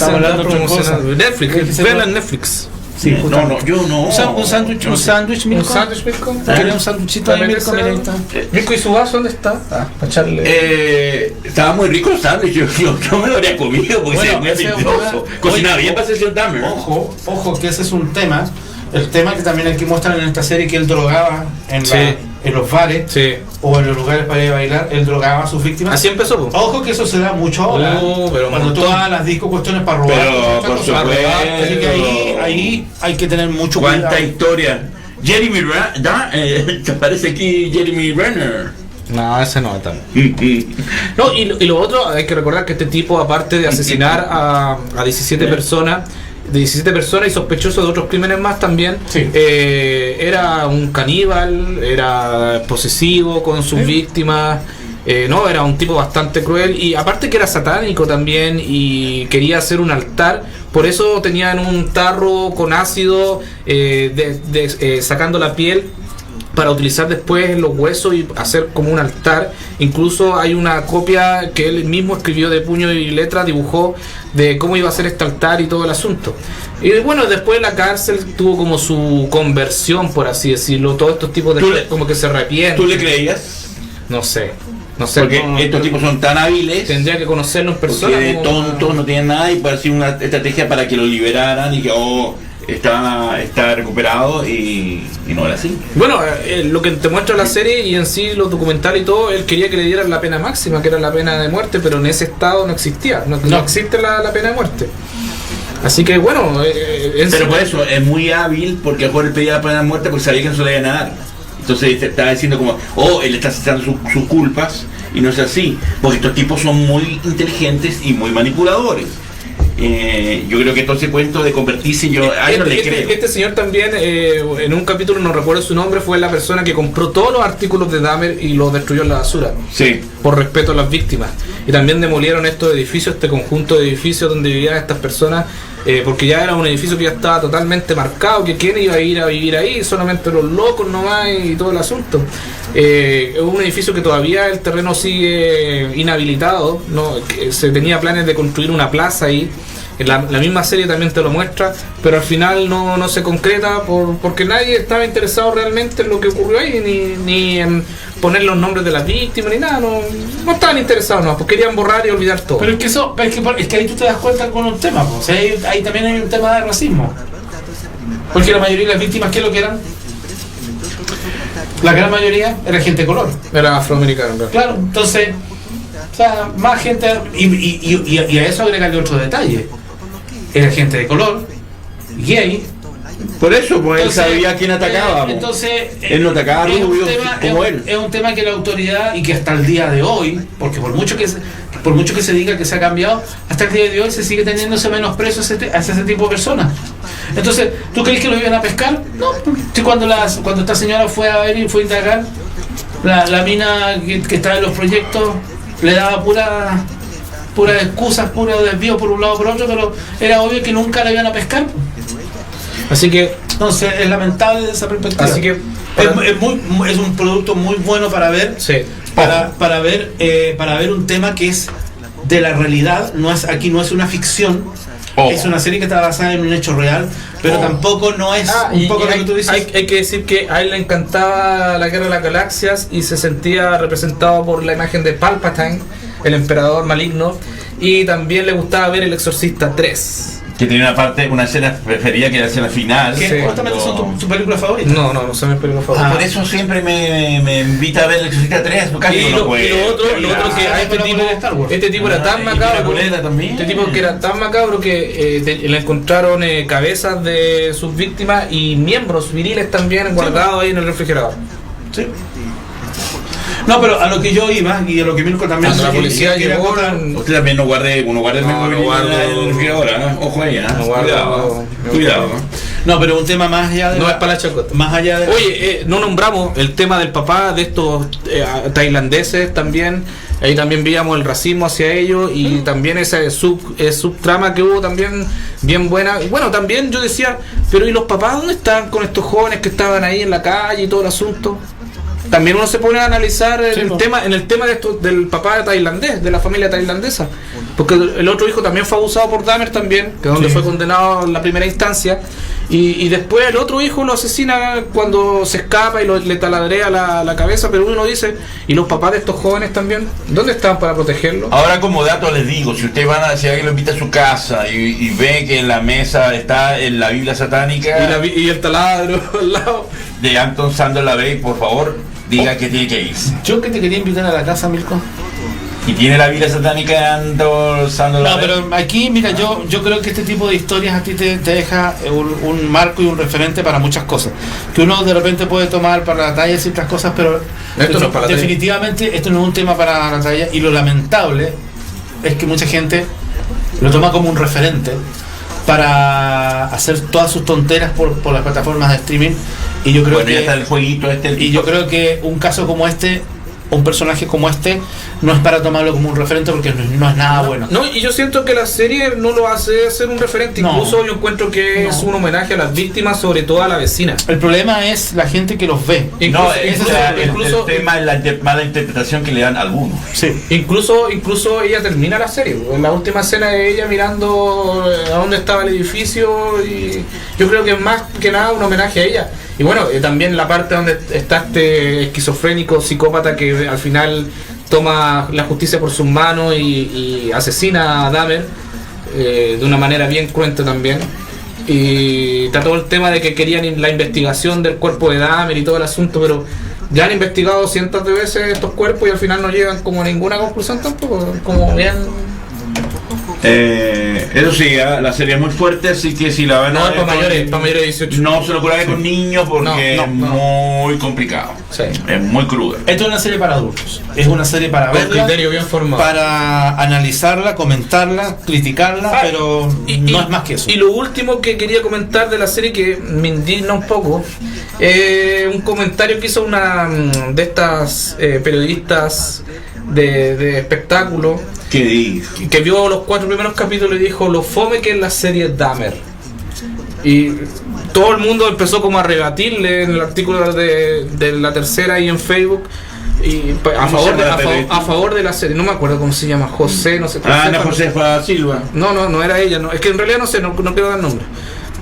hablando de Netflix, véanla en Netflix. Sí, yo no. Un sándwich, Milko. ¿Quieres un sándwichito ahí, Milko? Mira, ahí está. Milko, ¿y su vaso dónde está? Para echarle. Estaba muy rico el sándwich. Yo me lo habría comido porque se ve muy apetitoso. Cocinaba bien para Session Dahmer. Ojo, que ese es un tema. El tema que también aquí muestran en esta serie, que él drogaba en los bares o en los lugares para ir a bailar, él drogaba a sus víctimas. Así empezó. Ojo que eso se da mucho ahora. Pero cuando todas las discos cuestiones para robar. Pero por supuesto. Así que ahí hay que tener mucho cuidado. ¿Cuánta historia? Jeremy Renner, te aparece aquí Jeremy Renner. No, ese no está. No, y lo otro, hay que recordar que este tipo, aparte de asesinar a 17 personas y sospechoso de otros crímenes más también, era un caníbal, era posesivo con sus víctimas, era un tipo bastante cruel, y aparte que era satánico también y quería hacer un altar, por eso tenían un tarro con ácido sacando la piel para utilizar después los huesos y hacer como un altar. Incluso hay una copia que él mismo escribió de puño y letra, dibujó de cómo iba a ser este altar y todo el asunto. Y bueno, después la cárcel tuvo como su conversión, por así decirlo. Todos estos tipos de como que se arrepienten. ¿Tú le creías? No sé. Porque estos tipos son tan hábiles. Tendría que conocerlo en persona. Porque de tontos no tienen nada y parecía una estrategia para que lo liberaran y que está recuperado y no era así. Bueno, lo que te muestra la serie y en sí los documentales y todo, él quería que le dieran la pena máxima, que era la pena de muerte, pero en ese estado no existía, no existe la pena de muerte. Así que bueno, pero por eso es muy hábil, porque a Jorge pedía la pena de muerte porque sabía que no se le iban a dar. Entonces estaba diciendo como, él está aceptando sus culpas, y no es así, porque estos tipos son muy inteligentes y muy manipuladores. Yo creo que todo ese cuento de convertirse, yo no le creo. Este señor también, en un capítulo, no recuerdo su nombre, fue la persona que compró todos los artículos de Dahmer y los destruyó en la basura. Sí. Por respeto a las víctimas. Y también demolieron estos edificios, este conjunto de edificios donde vivían estas personas, porque ya era un edificio que ya estaba totalmente marcado, que quién iba a ir a vivir ahí, solamente los locos nomás y todo el asunto. Es un edificio que todavía el terreno sigue inhabilitado, ¿no? Se tenía planes de construir una plaza ahí. La misma serie también te lo muestra, pero al final no se concreta porque nadie estaba interesado realmente en lo que ocurrió ahí, ni en poner los nombres de las víctimas, ni nada, no estaban interesados, no, porque querían borrar y olvidar todo. Pero es que ahí tú te das cuenta con un tema, o sea, ahí también hay un tema de racismo, porque la mayoría de las víctimas, ¿qué es lo que eran? La gran mayoría era gente de color, era afroamericano, claro, entonces, o sea, más gente, y a eso agregarle otro detalle. Era gente de color, gay. Por eso, pues él sabía a quién atacaba. Entonces, él no atacaba a rubios como él. Es un tema que la autoridad, y que hasta el día de hoy, porque por mucho que se diga que se ha cambiado, hasta el día de hoy se sigue teniendo ese menosprecio hacia ese tipo de personas. Entonces, ¿tú crees que lo iban a pescar? No, cuando esta señora fue a ver y fue a indagar, la mina que estaba en los proyectos le daba puras excusas, puro desvío por un lado por otro, pero era obvio que nunca la iban a pescar. Así que, entonces, es lamentable de esa perspectiva. Así que es un producto muy bueno para ver, sí. para ver un tema que es de la realidad. Aquí no es una ficción. Es una serie que está basada en un hecho real, pero tampoco no es un poco lo que tú dices. Hay que decir que a él le encantaba la Guerra de las Galaxias y se sentía representado por la imagen de Palpatine, el emperador maligno, y también le gustaba ver El Exorcista 3. Que tenía una escena preferida, que era la escena final. ¿Qué justamente son tu película favorita? No son mis películas favoritas. Por eso siempre me invita a ver El Exorcista 3. Y lo otro que este tipo era tan macabro. Este tipo que era tan macabro que le encontraron cabezas de sus víctimas y miembros viriles también guardados ahí en el refrigerador. Sí. No, pero a lo que yo iba y a lo que Mirko también. Cuando la policía llegó, usted también no guarde el refrigerador, ojo ahí, cuidado. No, pero un tema más allá de. No es para la chacota. Más allá de. Oye, no nombramos el tema del papá de estos tailandeses también. Ahí también veíamos el racismo hacia ellos y también esa subtrama que hubo también bien buena. Bueno, también yo decía, pero ¿y los papás dónde están con estos jóvenes que estaban ahí en la calle y todo el asunto? También uno se pone a analizar el tema de esto, del papá tailandés, de la familia tailandesa, porque el otro hijo también fue abusado por Dahmer también, que es donde fue condenado en la primera instancia, y después el otro hijo lo asesina cuando se escapa y le taladrea la cabeza, pero uno dice, ¿y los papás de estos jóvenes también? ¿Dónde están para protegerlos? Ahora, como dato les digo, si ustedes van a, si alguien lo invita a su casa y ve que en la mesa está en la Biblia satánica y el taladro al lado de Anton Sandor LaVey, por favor, diga que tiene que irse. Yo que te quería invitar a la casa, Mirko. ¿Y tiene la Biblia satánica de Anton Sandor LaVey? No, pero aquí, mira, yo creo que este tipo de historias a ti te deja un marco y un referente para muchas cosas. Que uno de repente puede tomar para la talla y ciertas cosas, pero definitivamente esto no es un tema para la talla. Y lo lamentable es que mucha gente lo toma como un referente para hacer todas sus tonteras por las plataformas de streaming. Y yo creo ya está el jueguito y yo creo que un caso como este un personaje como este no es para tomarlo como un referente porque no es nada bueno. No, y yo siento que la serie no lo hace ser un referente, incluso yo encuentro que es un homenaje a las víctimas, sobre todo a la vecina. El problema es la gente que los ve. Incluso el tema es la mala interpretación que le dan a algunos. Sí. Incluso ella termina la serie. En la última escena de ella mirando a dónde estaba el edificio, y yo creo que es más que nada un homenaje a ella. Y bueno, también la parte donde está este esquizofrénico psicópata que al final toma la justicia por sus manos y asesina a Dahmer de una manera bien cruenta también. Y está todo el tema de que querían la investigación del cuerpo de Dahmer y todo el asunto, pero ya han investigado cientos de veces estos cuerpos y al final no llegan como a ninguna conclusión tampoco, como bien. Eso sí, la serie es muy fuerte, así que si la van a ver para mayores de 18. no se lo coloque con niños porque es muy complicado. Sí. Es muy cruda. Esto es una serie para adultos. Es una serie para con verla, criterio bien formado, para analizarla, comentarla, criticarla, pero no es más que eso. Y lo último que quería comentar de la serie, que me indigna un poco, un comentario que hizo una de estas periodistas de espectáculo, que vio los 4 primeros capítulos y dijo lo fome que es la serie Dahmer. Y todo el mundo empezó como a rebatirle en el artículo de la tercera y en Facebook, y a favor de la serie. No me acuerdo cómo se llama, José, no sé. Ana Josefa Silva. No era ella, no. Es que en realidad no sé, no quiero dar nombre.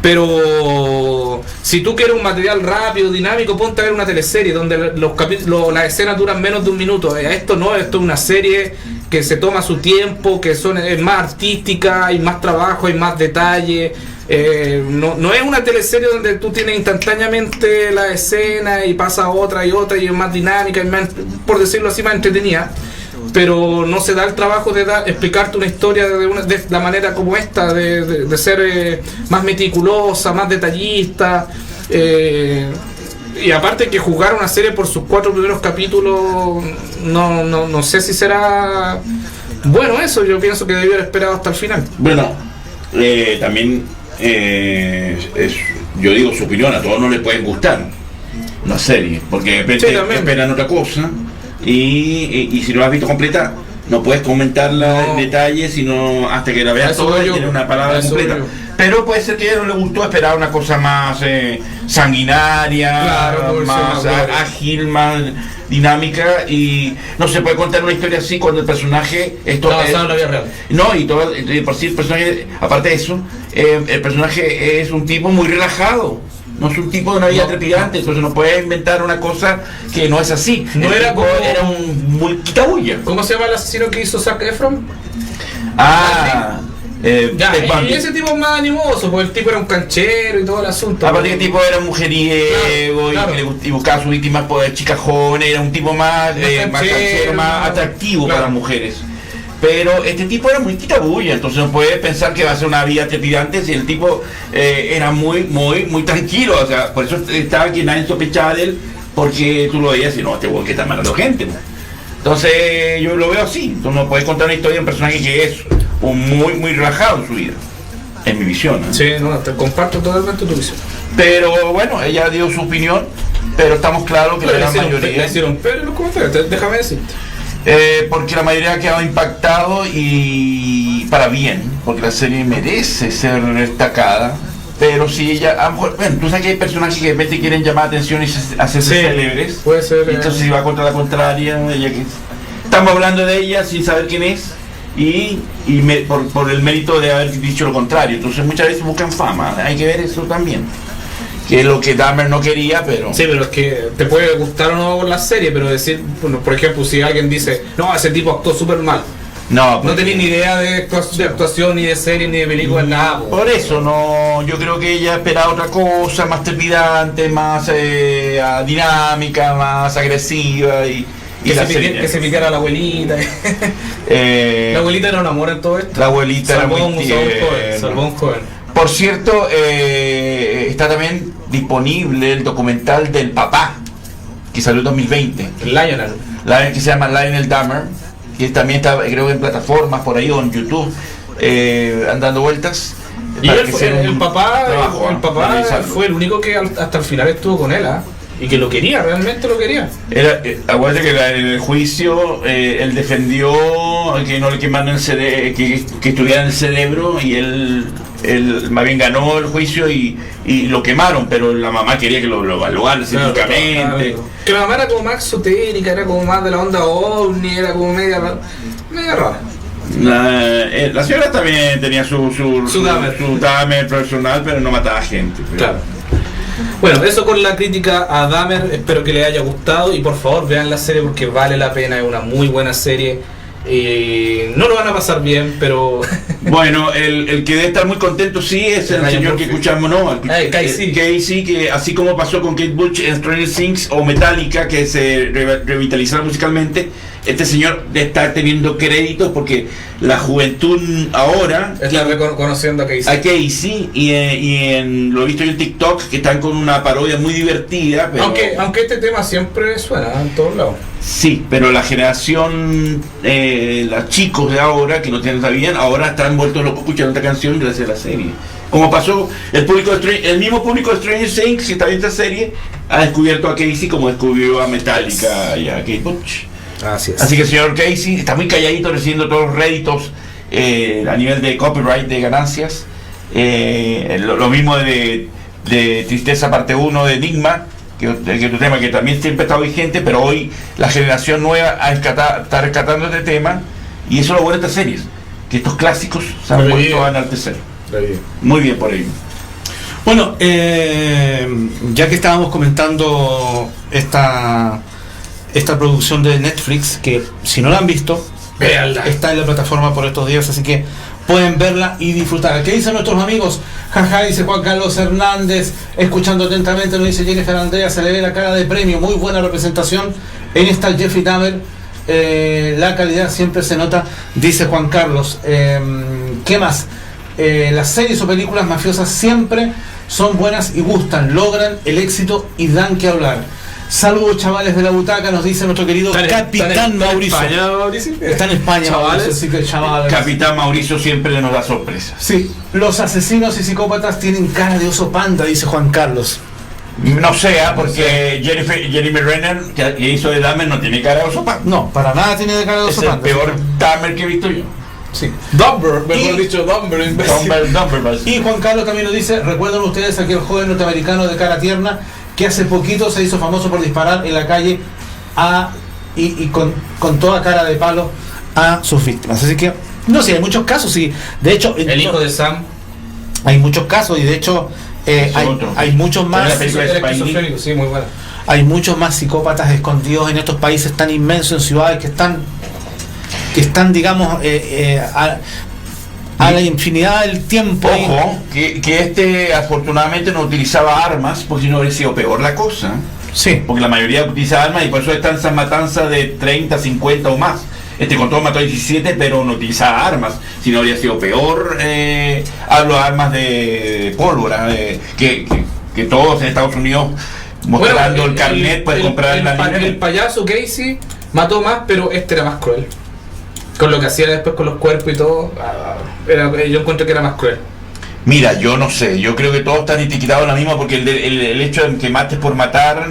Pero si tú quieres un material rápido, dinámico, ponte a ver una teleserie donde las escenas duran menos de un minuto. Esto es una serie que se toma su tiempo, que es más artística, hay más trabajo, hay más detalle. No es una teleserie donde tú tienes instantáneamente la escena y pasa otra y es más dinámica, y más, por decirlo así, más entretenida. Pero no se da el trabajo de explicarte una historia de la manera como esta, de ser más meticulosa, más detallista. Y aparte que jugar una serie por sus 4 primeros capítulos, no sé si será bueno eso. Yo pienso que debió haber esperado hasta el final. Bueno, también yo digo su opinión, a todos no les pueden gustar una serie, porque de repente esperan otra cosa. Y si no la has visto completa, no puedes comentarla en detalle, sino hasta que la veas toda y tener una palabra completa. Pero puede ser que a ella no le gustó, esperar una cosa más sanguinaria, más ágil, más dinámica, y no se puede contar una historia así cuando el personaje basado en la vida real. No, y por sí el personaje, aparte de eso, el personaje es un tipo muy relajado. No es un tipo de una vida trepidante, entonces no puede inventar una cosa que no es así. Era un muy quitabulla. ¿Cómo se llama el asesino que hizo Zac Efron? Y ese tipo es más animoso, porque el tipo era un canchero y todo el asunto. Aparte que el tipo era mujeriego, y buscaba a sus víctimas por chicas jóvenes, era un tipo más canchero, más atractivo para las mujeres. Pero este tipo era muy quitabulla, entonces no puedes pensar que va a ser una vida trepidante si el tipo era muy tranquilo. O sea, por eso estaba que nadie sospechaba de él, porque tú lo veías y no, este huevo que está matando gente, ¿no? Entonces yo lo veo así. Entonces no puedes contar una historia de un personaje que es muy relajado en su vida, en mi visión, ¿no? Sí, te comparto totalmente tu visión. Pero bueno, ella dio su opinión, pero estamos claros que la gran mayoría... Le hicieron pero en los comentarios, déjame decirte. Porque la mayoría ha quedado impactado, y para bien, porque la serie merece ser destacada. Pero si ella, a lo mejor, bueno, tú sabes que hay personajes que de repente quieren llamar atención y hacerse célebres. Puede ser. Entonces si va contra la contraria, estamos hablando de ella sin saber quién es, por el mérito de haber dicho lo contrario. Entonces muchas veces buscan fama, hay que ver eso también, que es lo que Dahmer no quería, pero... Sí, pero es que te puede gustar o no la serie, pero decir, bueno, por ejemplo, si alguien dice, no, ese tipo actuó súper mal. No tenés ni idea de actuación, ni de serie, ni de película, nada. Por eso, yo creo que ella esperaba otra cosa, más trepidante, más dinámica, más agresiva, que se picara a la abuelita. La abuelita era un amor en todo esto. La abuelita era muy salvó un joven. Por cierto, está también disponible el documental del papá, que salió en 2020. Lionel. Que se llama Lionel Dahmer, que también está, creo, en plataformas por ahí o en YouTube, andando vueltas. Y el papá fue el único que hasta el final estuvo con él, Y que lo quería, realmente lo quería. Acuérdate que en el juicio él defendió que no le quemaran el cerebro, que estudiaran el cerebro, y él más bien ganó el juicio y lo quemaron, pero la mamá quería que lo evaluaran científicamente. Claro. Que la mamá era como más exotérica, era como más de la onda ovni, era como media rara. La señora también tenía su Dahmer personal, pero no mataba gente. Claro. Bueno, eso con la crítica a Dahmer, espero que les haya gustado y por favor vean la serie porque vale la pena, es una muy buena serie. No lo van a pasar bien, pero... Bueno, el que debe estar muy contento sí es el señor que escuchamos, ¿no? Casey, que así como pasó con Kate Bush en Stranger Things o Metallica, que se revitalizaron musicalmente, este señor está teniendo créditos porque la juventud ahora está reconociendo a Casey y lo he visto yo en TikTok, que están con una parodia muy divertida, pero... aunque este tema siempre suena en todos lados. Sí, pero la generación, los chicos de ahora que no tienen sabían, ahora están vueltos locos escuchando esta canción gracias a la serie. Como pasó, el mismo público de Stranger Things que está viendo esta serie ha descubierto a Casey como descubrió a Metallica y a Kate Bush. Así que el señor Casey está muy calladito recibiendo todos los réditos a nivel de copyright, de ganancias. Lo mismo de Tristeza parte 1 de Enigma, que otro tema que también siempre ha estado vigente, pero hoy la generación nueva está rescatando este tema, y eso es lo bueno de estas series, que estos clásicos se han vuelto a enaltecer. Muy bien por ello. Bueno, ya que estábamos comentando esta producción de Netflix, que si no la han visto, véanla. Está en la plataforma por estos días, así que pueden verla y disfrutar. ¿Qué dicen nuestros amigos? Jaja, dice Juan Carlos Hernández, escuchando atentamente, nos dice Jennifer Andrea, se le ve la cara de premio, muy buena representación en esta Jeffrey Dahmer, la calidad siempre se nota, dice Juan Carlos. ¿Qué más? Las series o películas mafiosas siempre son buenas y gustan, logran el éxito y dan que hablar. Saludos chavales de la butaca, nos dice nuestro querido Capitán Mauricio. Está en España, chavales. Capitán Mauricio siempre nos da sorpresas. Sí, los asesinos y psicópatas tienen cara de oso panda, dice Juan Carlos. No sea, porque Jeremy Renner, que hizo de Dahmer, no tiene cara de oso panda. No, para nada tiene cara de oso panda. Es el peor Dahmer que he visto yo. Sí. Dumber, mejor dicho, Dumber. Y Juan Carlos también nos dice, ¿recuerdan ustedes a aquel joven norteamericano de cara tierna que hace poquito se hizo famoso por disparar en la calle y con toda cara de palo a sus víctimas? Así que, no sé, hay muchos casos, y de hecho... El hijo de Sam. Hay muchos casos, y de hecho hay muchos más... Sí, muy buena. Hay muchos más psicópatas escondidos en estos países tan inmensos, en ciudades que están digamos, a la infinidad del tiempo. Ojo, que afortunadamente no utilizaba armas, porque si no habría sido peor la cosa. Sí. Porque la mayoría utiliza armas y por eso están esas matanzas de 30, 50 o más. Con todo mató a 17, pero no utilizaba armas, si no habría sido peor. Hablo de armas de pólvora, que todos en Estados Unidos, mostrando el carnet, puedes comprar en la línea. El payaso Casey mató más, pero este era más cruel. Con lo que hacía después con los cuerpos y todo, yo encuentro que era más cruel. Mira, yo no sé, yo creo que todos están etiquetados en la misma, porque el hecho de que mates por matar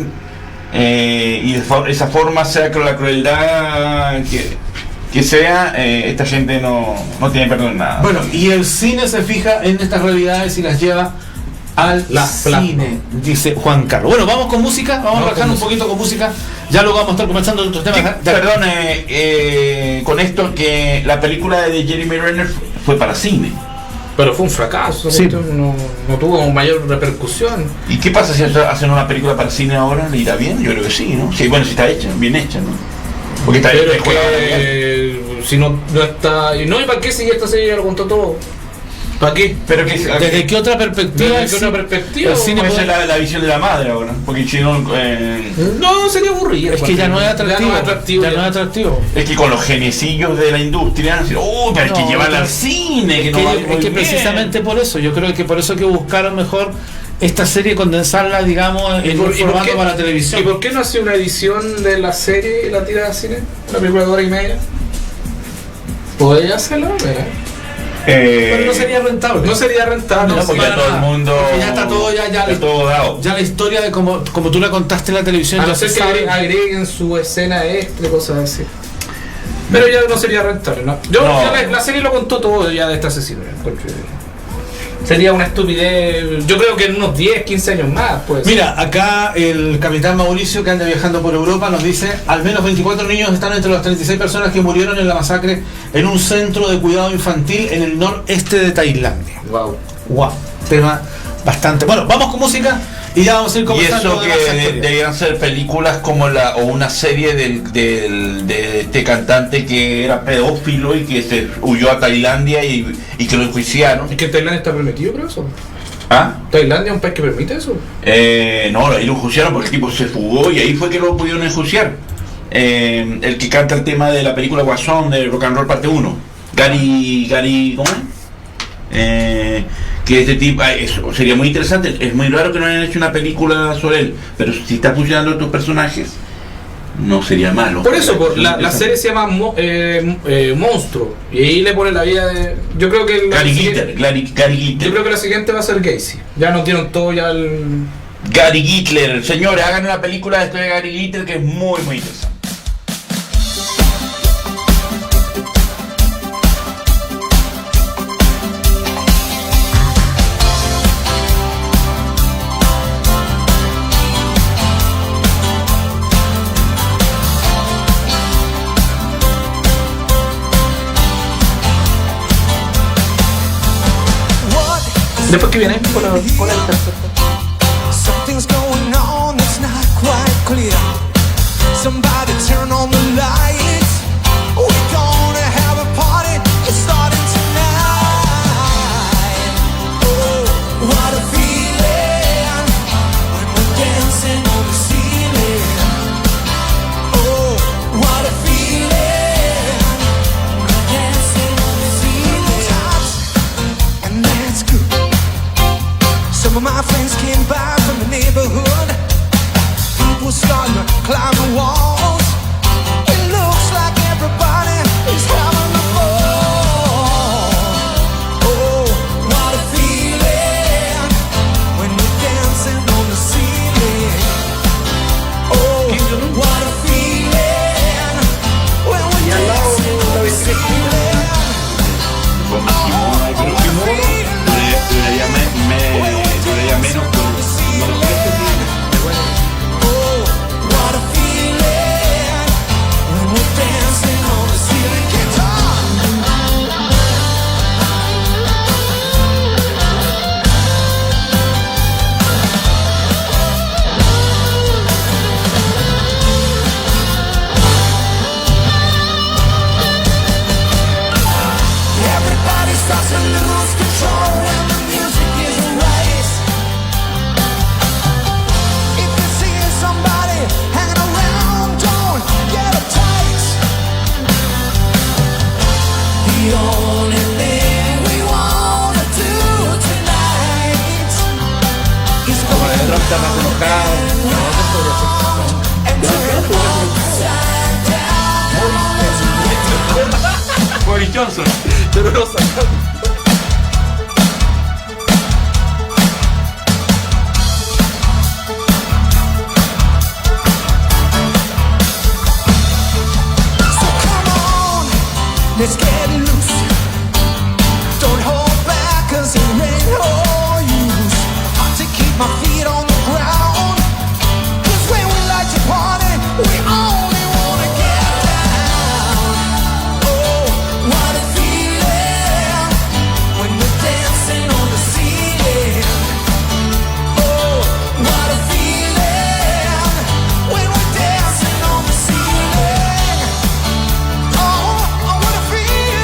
y de esa forma sea con la crueldad que sea, esta gente no tiene perdón en nada. Bueno, y el cine se fija en estas realidades y las lleva al cine, dice Juan Carlos. Bueno, vamos con música, vamos a bajar un poquito con música, ya luego vamos a estar conversando de otros temas. Perdón, con esto, que la película de Jeremy Renner fue para cine, pero fue un fracaso, sí. No tuvo mayor repercusión. ¿Y qué pasa si hacen una película para cine ahora? ¿Le irá bien? Yo creo que sí, ¿no? Sí, bueno, si está hecha, bien hecha, ¿no? Porque está pero si no está... ¿Y para qué si esta serie ya lo contó todo? ¿Para qué? Pero ¿desde qué otra perspectiva? ¿Desde qué otra perspectiva? El cine puede ser la visión de la madre ahora, porque si no... no, sería aburrido. Es que ya no es atractivo. Es que con los geniecillos de la industria, pero hay que llevarla al cine. Es que precisamente por eso, yo creo que por eso que buscaron mejor esta serie, condensarla, digamos, en un formato para la televisión. ¿Y por qué no hace una edición de la serie y la tira al cine? Una película de 1 hora y media. ¿Podría hacerlo? Pero no sería rentable. No sería rentable. No, porque para todo el nada. mundo. Porque ya está todo, está todo dado. Ya la historia de como tú la contaste en la televisión. A no ya ser se que sabe. agreguen su escena extra, cosas así. Pero ya no sería rentable, ¿no? La serie lo contó todo ya de este asesino. Sería una estupidez. Yo creo que en unos 10, 15 años más, pues. Mira, acá el capitán Mauricio, que anda viajando por Europa, nos dice: al menos 24 niños están entre las 36 personas que murieron en la masacre en un centro de cuidado infantil en el noreste de Tailandia. Wow. Tema bastante. Bueno, vamos con música y ya vamos a ir Y conversando. eso que deberían ser películas como o una serie de este cantante que era pedófilo y que se huyó a Tailandia y que lo enjuiciaron. ¿Es que Tailandia está permitido, creo eso? ¿Ah? ¿Tailandia es un país que permite eso? No, ahí lo enjuiciaron porque el tipo se fugó y ahí fue que lo pudieron enjuiciar. El que canta el tema de la película Guasón de Rock and Roll parte 1. Gary, ¿cómo es? Que este tipo, eso sería muy interesante. Es muy raro que no hayan hecho una película sobre él, pero si está fusionando estos personajes, no sería malo. Por eso, la serie se llama Monstruo, y ahí le pone la vida de. Yo creo que Gary Glitter. Yo creo que la siguiente va a ser Gacy. Ya nos dieron todo ya el. Gary Glitter, señores, hagan una película de historia de Gary Glitter que es muy interesante. Después que viene por el Something's going on that's not quite clear. Somebody turn on the lights. We're gonna have a party. It's starting tonight. Oh, what a feeling when we're dancing on the ceiling. Oh, what a feeling when we're dancing on the ceiling. And that's good. Some of my friends came by from the neighborhood. People starting to climb the walls. It looks like everybody is having a ball. Oh, what a feeling when we're dancing on the ceiling. Oh, what a feeling when we're dancing on the ceiling. Oh, what a feeling. Menos What a feeling when we're dancing on the ceiling. Guitar. Everybody starts to lose control when the music is right. If you're seeing somebody hanging around, don't get uptight. The only thing we wanna do tonight is go and Boris Johnson. Pero no sacamos. let's get loose. Don't hold back, 'cause it ain't no use. Hard to keep my feet on the ground, 'cause when we like to party, we only wanna get down. Oh, what a feeling when we're dancing on the ceiling. Oh, what a feeling when we're dancing on the ceiling. Oh, what a feeling.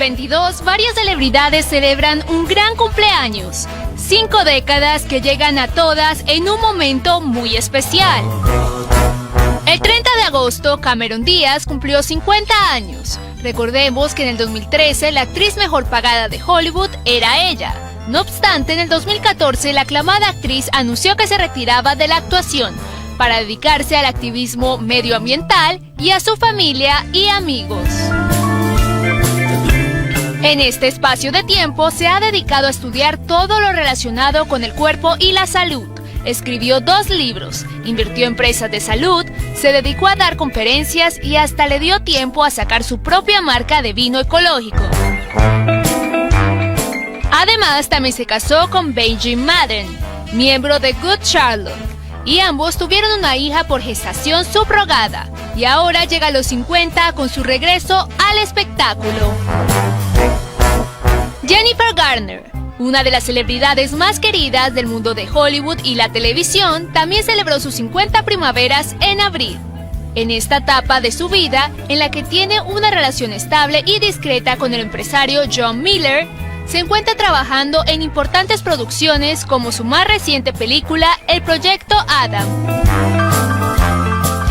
2022, varias celebridades celebran un gran cumpleaños. 5 décadas que llegan a todas en un momento muy especial. El 30 de agosto, Cameron Díaz cumplió 50 años. Recordemos que en el 2013 la actriz mejor pagada de Hollywood era ella. No obstante, en el 2014 la aclamada actriz anunció que se retiraba de la actuación para dedicarse al activismo medioambiental y a su familia y amigos. En este espacio de tiempo se ha dedicado a estudiar todo lo relacionado con el cuerpo y la salud. Escribió 2 libros, invirtió en empresas de salud, se dedicó a dar conferencias y hasta le dio tiempo a sacar su propia marca de vino ecológico. Además, también se casó con Benji Madden, miembro de Good Charlotte, y ambos tuvieron una hija por gestación subrogada, y ahora llega a los 50 con su regreso al espectáculo. Jennifer Garner, una de las celebridades más queridas del mundo de Hollywood y la televisión, también celebró sus 50 primaveras en abril. En esta etapa de su vida, en la que tiene una relación estable y discreta con el empresario John Miller, se encuentra trabajando en importantes producciones como su más reciente película, El Proyecto Adam.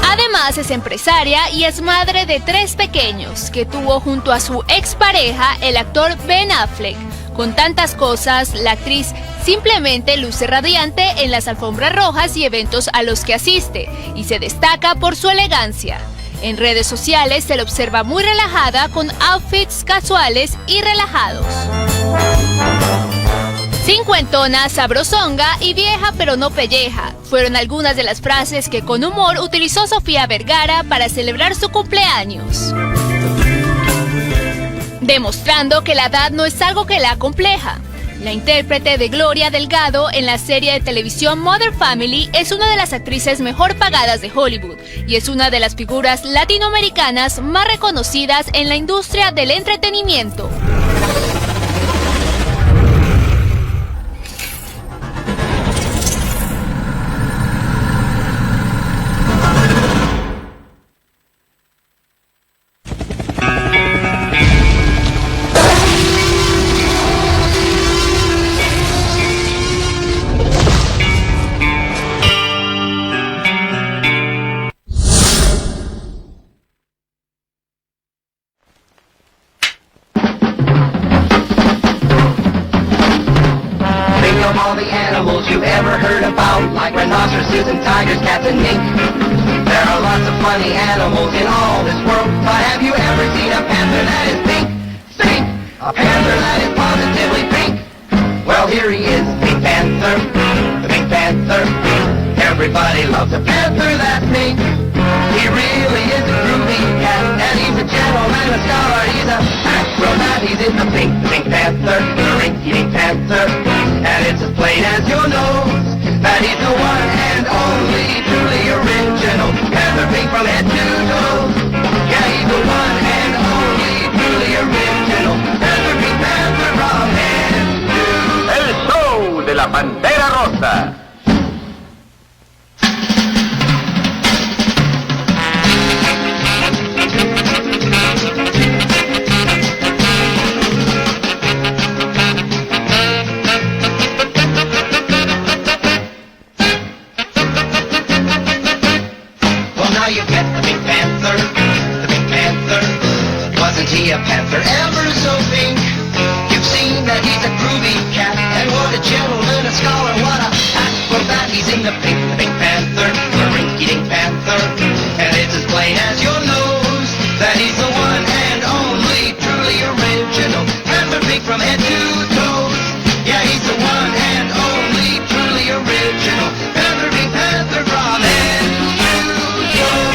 Además es empresaria y es madre de 3 pequeños que tuvo junto a su expareja, el actor Ben Affleck. Con tantas cosas, la actriz simplemente luce radiante en las alfombras rojas y eventos a los que asiste, y se destaca por su elegancia. En redes sociales se la observa muy relajada con outfits casuales y relajados. Cincuentona, sabrosonga y vieja pero no pelleja fueron algunas de las frases que con humor utilizó Sofía Vergara para celebrar su cumpleaños, demostrando que la edad no es algo que la acompleja. La intérprete de Gloria Delgado en la serie de televisión Modern Family es una de las actrices mejor pagadas de Hollywood y es una de las figuras latinoamericanas más reconocidas en la industria del entretenimiento. All the animals you've ever heard about, like rhinoceroses and tigers, cats and mink. There are lots of funny animals in all this world, but have you ever seen a panther that is pink? Pink! A panther that is positively pink. Well, here he is, Pink Panther, the Pink Panther. Everybody loves a panther that's pink. He really is a groovy cat, and he's a gentleman, a scholar, he's a acrobat. He's in the Pink Panther, the rinky-dink panther. And it's as plain as your nose that he's the one and only truly original Panther Pink from head to toe. Yeah, he's the one and only truly original Panther Pink Panther from head to toe. El show de la Pantera Rosa. You get the Pink Panther, the Pink Panther. Wasn't he a panther ever so pink? You've seen that he's a groovy cat, and what a gentleman, a scholar, what a acrobat. He's in the Pink Panther, the rinky-dink panther. And it's as plain as your nose that he's the one and only truly original Panther Pink from head to toes. Yeah, he's the one and only truly original Panther Pink Panther from head to toe.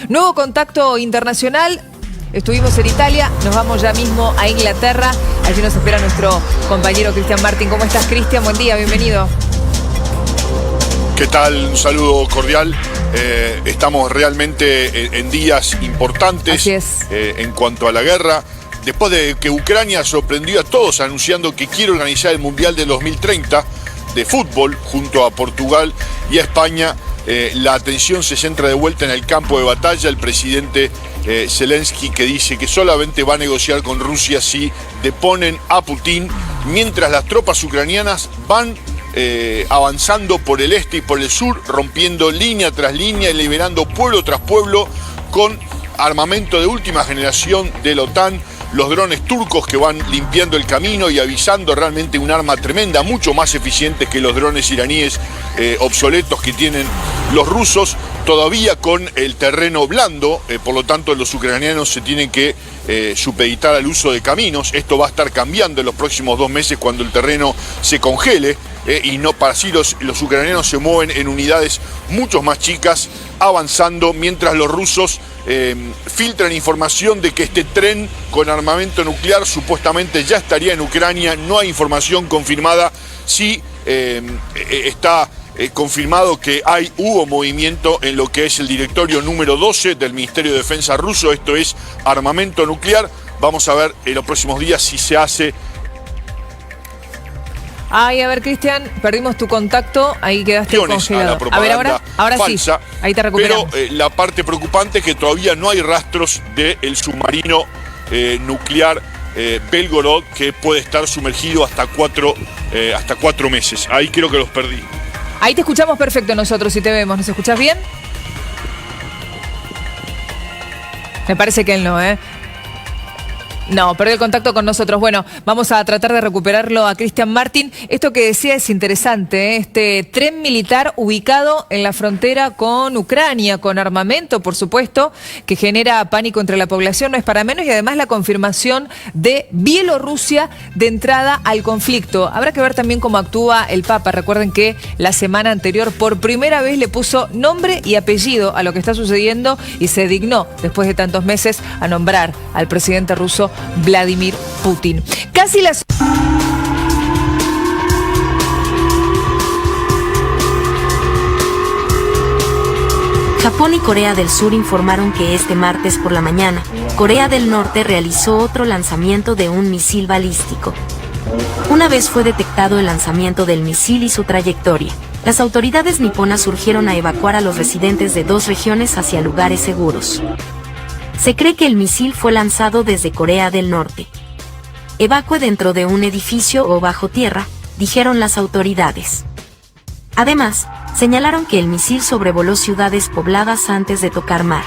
Nuevo contacto internacional. Estuvimos en Italia, nos vamos ya mismo a Inglaterra. Allí nos espera nuestro compañero Cristian Martin. ¿Cómo estás, Cristian? Buen día, bienvenido. ¿Qué tal? Un saludo cordial. Estamos realmente en días importantes. Así es. En cuanto a la guerra. Después de que Ucrania sorprendió a todos anunciando que quiere organizar el Mundial de 2030 de fútbol junto a Portugal y a España, la atención se centra de vuelta en el campo de batalla. El presidente Zelensky, que dice que solamente va a negociar con Rusia si deponen a Putin, mientras las tropas ucranianas van avanzando por el este y por el sur, rompiendo línea tras línea y liberando pueblo tras pueblo con armamento de última generación de la OTAN. Los drones turcos que van limpiando el camino y avisando, realmente un arma tremenda, mucho más eficiente que los drones iraníes obsoletos que tienen los rusos, todavía con el terreno blando, por lo tanto los ucranianos se tienen que supeditar al uso de caminos. Esto va a estar cambiando en los próximos 2 meses cuando el terreno se congele, y no para así los ucranianos se mueven en unidades mucho más chicas, avanzando, mientras los rusos filtran información de que este tren con armamento nuclear supuestamente ya estaría en Ucrania. No hay información confirmada. Sí está confirmado que hubo movimiento en lo que es el directorio número 12 del Ministerio de Defensa ruso. Esto es armamento nuclear. Vamos a ver en los próximos días si se hace. Ay, a ver, Cristian, perdimos tu contacto, ahí quedaste congelado. A ver, ahora falsa, sí, ahí te recuperamos. Pero la parte preocupante es que todavía no hay rastros del submarino nuclear Belgorod, que puede estar sumergido hasta 4 meses. Ahí creo que los perdí. Ahí te escuchamos perfecto nosotros y te vemos. ¿Nos escuchás bien? Me parece que él no, ¿eh? No, perdió el contacto con nosotros. Bueno, vamos a tratar de recuperarlo a Cristian Martin. Esto que decía es interesante, ¿eh? Este tren militar ubicado en la frontera con Ucrania, con armamento, por supuesto, que genera pánico entre la población, no es para menos, y además la confirmación de Bielorrusia de entrada al conflicto. Habrá que ver también cómo actúa el Papa. Recuerden que la semana anterior por primera vez le puso nombre y apellido a lo que está sucediendo y se dignó, después de tantos meses, a nombrar al presidente ruso Vladimir Putin. Casi las... Japón y Corea del Sur informaron que este martes por la mañana, Corea del Norte realizó otro lanzamiento de un misil balístico. Una vez fue detectado el lanzamiento del misil y su trayectoria, las autoridades niponas urgieron a evacuar a los residentes de 2 regiones hacia lugares seguros. Se cree que el misil fue lanzado desde Corea del Norte. Evacue dentro de un edificio o bajo tierra, dijeron las autoridades. Además, señalaron que el misil sobrevoló ciudades pobladas antes de tocar mar.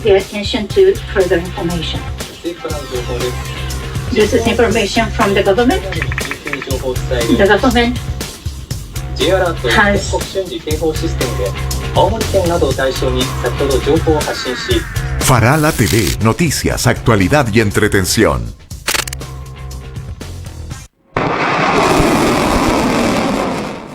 Pay attention to further information. This is information from the government. The government has Farala TV, noticias, actualidad y entretención.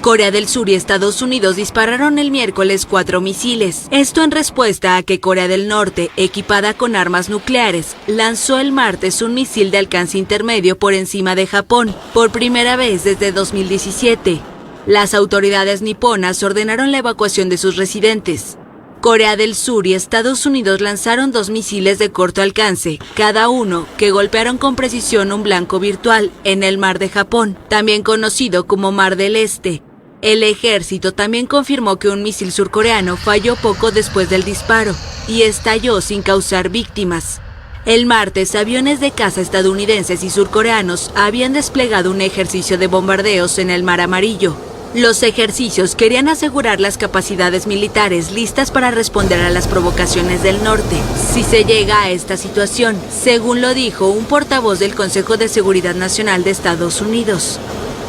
Corea del Sur y Estados Unidos dispararon el miércoles 4 misiles. Esto en respuesta a que Corea del Norte, equipada con armas nucleares, lanzó el martes un misil de alcance intermedio por encima de Japón, por primera vez desde 2017. Las autoridades niponas ordenaron la evacuación de sus residentes. Corea del Sur y Estados Unidos lanzaron 2 misiles de corto alcance, cada uno, que golpearon con precisión un blanco virtual en el Mar de Japón, también conocido como Mar del Este. El ejército también confirmó que un misil surcoreano falló poco después del disparo y estalló sin causar víctimas. El martes, aviones de caza estadounidenses y surcoreanos habían desplegado un ejercicio de bombardeos en el Mar Amarillo. Los ejercicios querían asegurar las capacidades militares listas para responder a las provocaciones del norte, si se llega a esta situación, según lo dijo un portavoz del Consejo de Seguridad Nacional de Estados Unidos.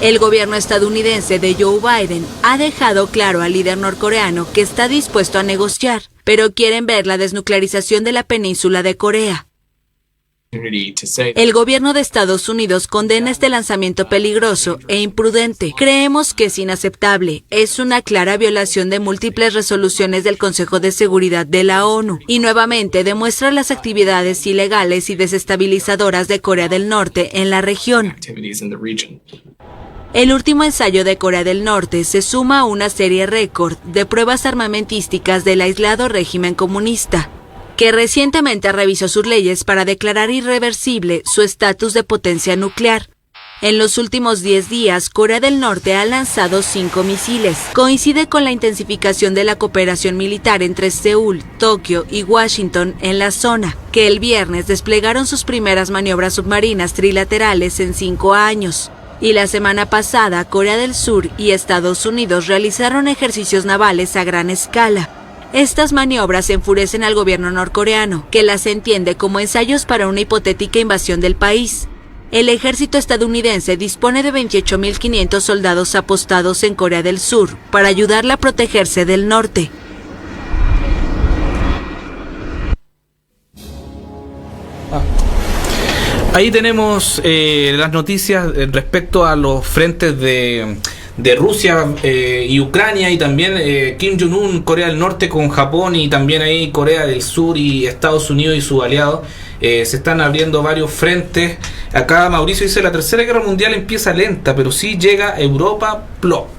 El gobierno estadounidense de Joe Biden ha dejado claro al líder norcoreano que está dispuesto a negociar, pero quieren ver la desnuclearización de la península de Corea. El gobierno de Estados Unidos condena este lanzamiento peligroso e imprudente. Creemos que es inaceptable. Es una clara violación de múltiples resoluciones del Consejo de Seguridad de la ONU y nuevamente demuestra las actividades ilegales y desestabilizadoras de Corea del Norte en la región. El último ensayo de Corea del Norte se suma a una serie récord de pruebas armamentísticas del aislado régimen comunista, que recientemente revisó sus leyes para declarar irreversible su estatus de potencia nuclear. En los últimos 10 días, Corea del Norte ha lanzado 5 misiles. Coincide con la intensificación de la cooperación militar entre Seúl, Tokio y Washington en la zona, que el viernes desplegaron sus primeras maniobras submarinas trilaterales en 5 años. Y la semana pasada, Corea del Sur y Estados Unidos realizaron ejercicios navales a gran escala. Estas maniobras enfurecen al gobierno norcoreano, que las entiende como ensayos para una hipotética invasión del país. El ejército estadounidense dispone de 28.500 soldados apostados en Corea del Sur para ayudarla a protegerse del norte. Ahí tenemos las noticias respecto a los frentes de Rusia y Ucrania, y también Kim Jong-un, Corea del Norte con Japón, y también ahí Corea del Sur y Estados Unidos y sus aliados. Se están abriendo varios frentes. Acá Mauricio dice: la tercera guerra mundial empieza lenta, pero sí llega a Europa, plop.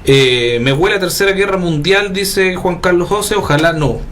Me huele a tercera guerra mundial, dice Juan Carlos José, ojalá no.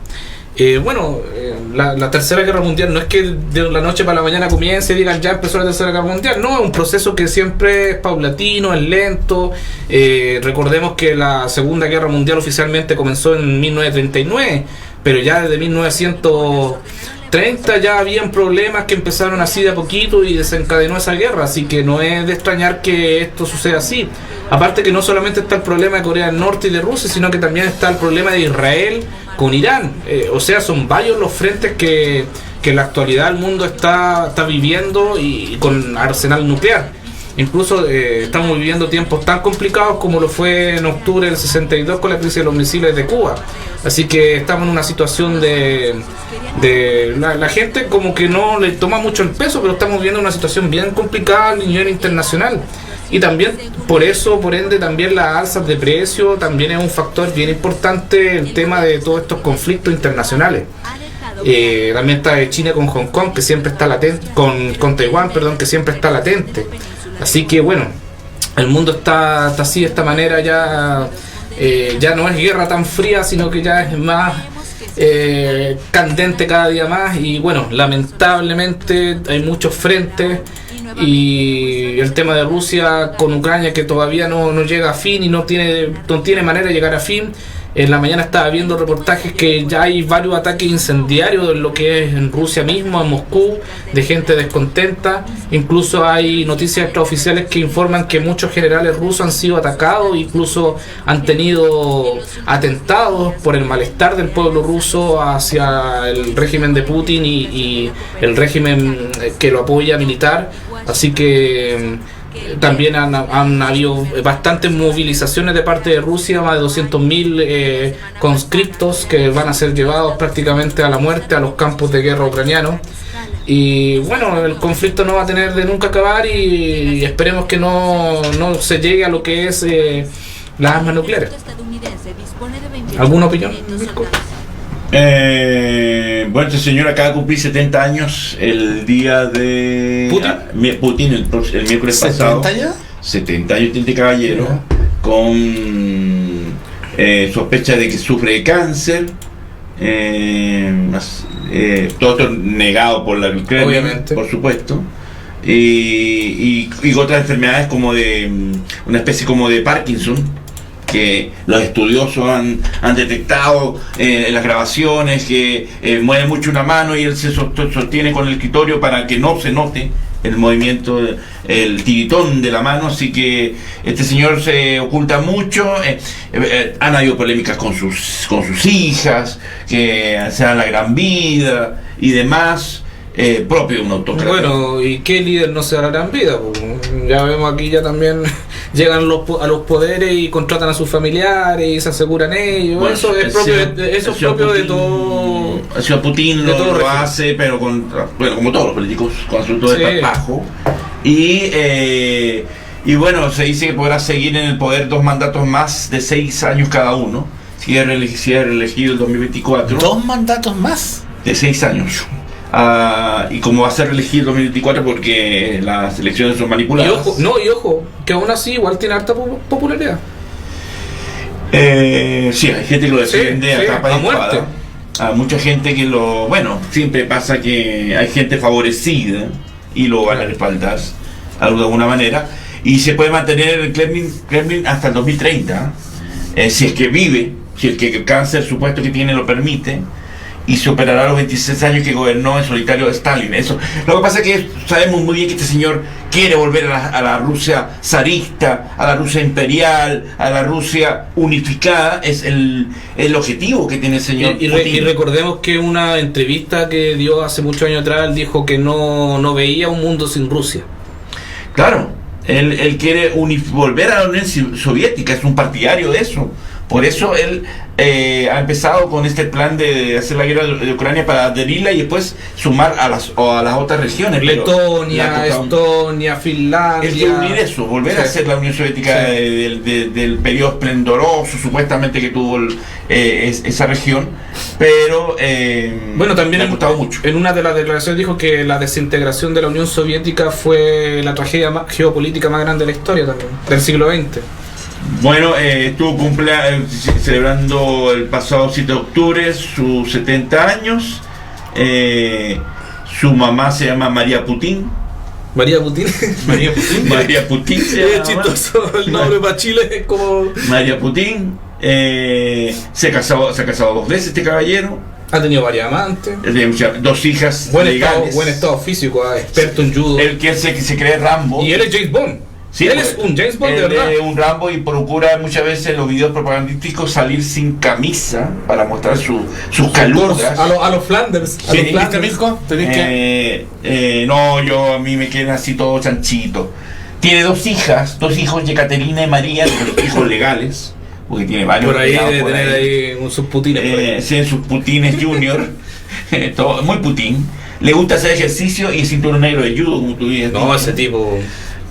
La tercera guerra mundial no es que de la noche para la mañana comience y digan ya empezó la tercera guerra mundial. No, es un proceso que siempre es paulatino, es lento. Recordemos que la segunda guerra mundial oficialmente comenzó en 1939, pero ya desde 1930 ya habían problemas que empezaron así de a poquito y desencadenó esa guerra, así que no es de extrañar que esto suceda así. Aparte que no solamente está el problema de Corea del Norte y de Rusia, sino que también está el problema de Israel con Irán. O sea, son varios los frentes que en la actualidad el mundo está viviendo, y con arsenal nuclear. Incluso estamos viviendo tiempos tan complicados como lo fue en octubre del 62 con la crisis de los misiles de Cuba. Así que estamos en una situación de la gente como que no le toma mucho el peso, pero estamos viviendo una situación bien complicada a nivel internacional. Y también por ende también las alzas de precio también es un factor bien importante, el tema de todos estos conflictos internacionales. También está China con Hong Kong, que siempre está latente, con Taiwán, perdón, que siempre está latente. Así que bueno, el mundo está así de esta manera, ya no es guerra tan fría, sino que ya es más candente cada día más. Y bueno, lamentablemente hay muchos frentes, y el tema de Rusia con Ucrania que todavía no llega a fin y no tiene manera de llegar a fin. En la mañana estaba viendo reportajes que ya hay varios ataques incendiarios en lo que es en Rusia mismo, en Moscú, de gente descontenta. Incluso hay noticias extraoficiales que informan que muchos generales rusos han sido atacados, incluso han tenido atentados por el malestar del pueblo ruso hacia el régimen de Putin y el régimen que lo apoya militar. Así que también han habido bastantes movilizaciones de parte de Rusia, más de 200.000 conscriptos que van a ser llevados prácticamente a la muerte a los campos de guerra ucranianos. Y bueno, el conflicto no va a tener de nunca acabar, y esperemos que no se llegue a lo que es las armas nucleares. ¿Alguna opinión? Bueno, este señor acaba de cumplir 70 años el día de Putin el miércoles pasado. ¿70 ya? 70 años tiene este caballero, con sospecha de que sufre de cáncer. Todo esto negado por la Kremlin, obviamente, por supuesto. Y otras enfermedades como de una especie como de Parkinson, que los estudiosos han detectado en las grabaciones, que mueve mucho una mano y él se sostiene con el escritorio para que no se note el movimiento, el tiritón de la mano. Así que este señor se oculta mucho. Han habido polémicas con sus hijas, que se dan la gran vida y demás. Propio de un autócrata. Bueno, ¿y qué líder no se da la gran vida? Ya vemos aquí ya también llegan a los poderes y contratan a sus familiares y se aseguran ellos. Bueno, eso es propio de todo. El señor Putin lo hace, pero como todos los políticos, con asuntos de desparpajo. Y bueno, se dice que podrá seguir en el poder 2 mandatos más de 6 años cada uno, si es reelegido el 2024. ¿2 mandatos más? De 6 años. Y como va a ser reelegido el 2024 porque las elecciones son manipuladas. Y ojo, que aún así igual tiene harta popularidad. Sí, hay gente que lo defiende a capa a y muerte. espada. Hay mucha gente que bueno, siempre pasa que hay gente favorecida y lo van a respaldar de alguna manera. Y se puede mantener el Kremlin hasta el 2030, si es que vive, si el que el cáncer supuesto que tiene lo permite, y superará los 26 años que gobernó en solitario Stalin. Eso. Lo que pasa es que sabemos muy bien que este señor quiere volver a la Rusia zarista, a la Rusia imperial, a la Rusia unificada. Es el objetivo que tiene el señor Putin. Y recordemos que una entrevista que dio hace muchos años atrás, él dijo que no veía un mundo sin Rusia. Claro. Él quiere volver a la Unión Soviética, es un partidario de eso. Por eso él ha empezado con este plan de hacer la guerra de Ucrania para adherirla y después sumar a las otras regiones. Letonia, Estonia, Finlandia. Es de unir eso, volver a hacer la Unión Soviética del periodo esplendoroso supuestamente que tuvo esa región. Pero bueno, también me ha gustado mucho. En una de las declaraciones dijo que la desintegración de la Unión Soviética fue la tragedia geopolítica más grande de la historia también, del siglo XX. Bueno, estuvo celebrando el pasado 7 de octubre sus 70 años. Su mamá se llama María Putin. María Putin. María Putin. María Putin. Es chistoso el nombre para Chile, es como. María Putin. Se ha casado 2 veces este caballero. Ha tenido varias amantes. 2 hijas legales. Buen estado físico, experto en judo. Él que se cree Rambo. Y él es James Bond. Sí, él es un James Bond de verdad. Él es un Rambo y procura muchas veces en los videos propagandísticos salir sin camisa para mostrar sus calugas. A los Flanders. ¿Sí? ¿Viste, Mirko? No, a mí me quedan así todo chanchito. Tiene 2 hijos, Yekaterina y María, los hijos legales, porque tiene varios. Por ahí debe tener ahí un subputines. Sí, subputines junior. Todo, muy Putin. Le gusta hacer ejercicio y cinturón negro de judo, como tú dices. No, ese tipo.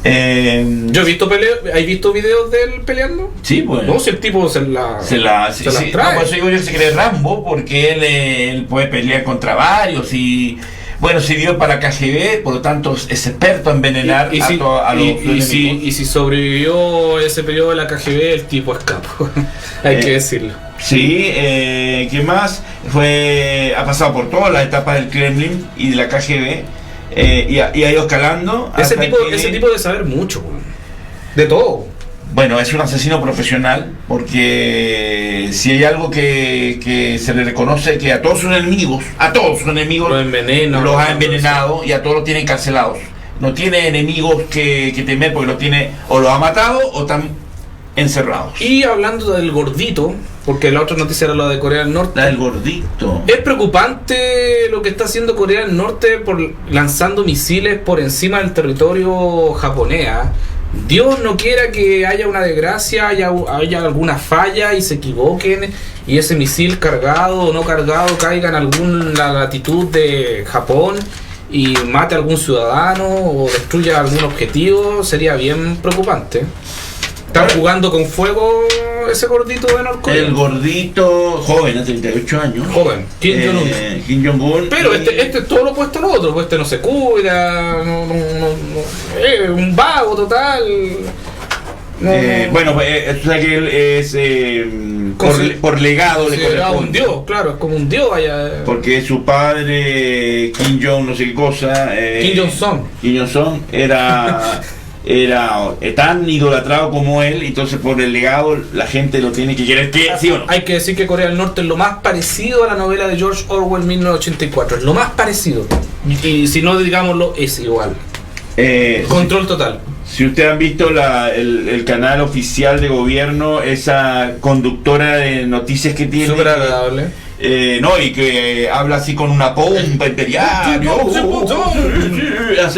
Yo he visto ¿has visto videos de él peleando? Sí, pues. No, si el tipo se las trae. No, por eso digo yo que se cree Rambo, porque él puede pelear contra varios y bueno, sirvió para KGB, por lo tanto es experto en envenenar a los enemigos. Y si sobrevivió ese periodo de la KGB, el tipo escapó. Hay que decirlo. Sí, ¿qué más? Ha pasado por todas las etapas del Kremlin y de la KGB. Y ha ido escalando. Ese tipo de saber mucho, de todo. Bueno, es un asesino profesional, porque si hay algo que se le reconoce, que a todos sus enemigos los ha envenenado y a todos los tienen cancelados. No tiene enemigos que temer porque los tiene o los ha matado o están encerrados. Y hablando del gordito, porque la otra noticia era la de Corea del Norte. La del gordito. Es preocupante lo que está haciendo Corea del Norte por lanzando misiles por encima del territorio japonés. Dios no quiera que haya una desgracia, haya alguna falla y se equivoquen y ese misil cargado o no cargado caiga en alguna latitud de Japón y mate a algún ciudadano o destruya algún objetivo. Sería bien preocupante. Están jugando con fuego ese gordito de Norcorea. El gordito joven, de 38 años. Joven, Kim Jong-un. Kim Jong-un. Pero este es todo lo opuesto al otro. Este no se cuida, es un vago total. Bueno, o sea que él es por legado le corresponde. Un dios, claro, es como un dios allá. Porque su padre, Kim Jong no sé qué cosa, Kim Jong-son era tan idolatrado como él, entonces por el legado la gente lo tiene que querer. ¿Sí o no? Hay que decir que Corea del Norte es lo más parecido a la novela de George Orwell 1984, es lo más parecido. Y si no, digámoslo, es igual. Control total. Si ustedes han visto el canal oficial de gobierno, esa conductora de noticias que tiene, súper agradable. Y que habla así con una pompa imperial.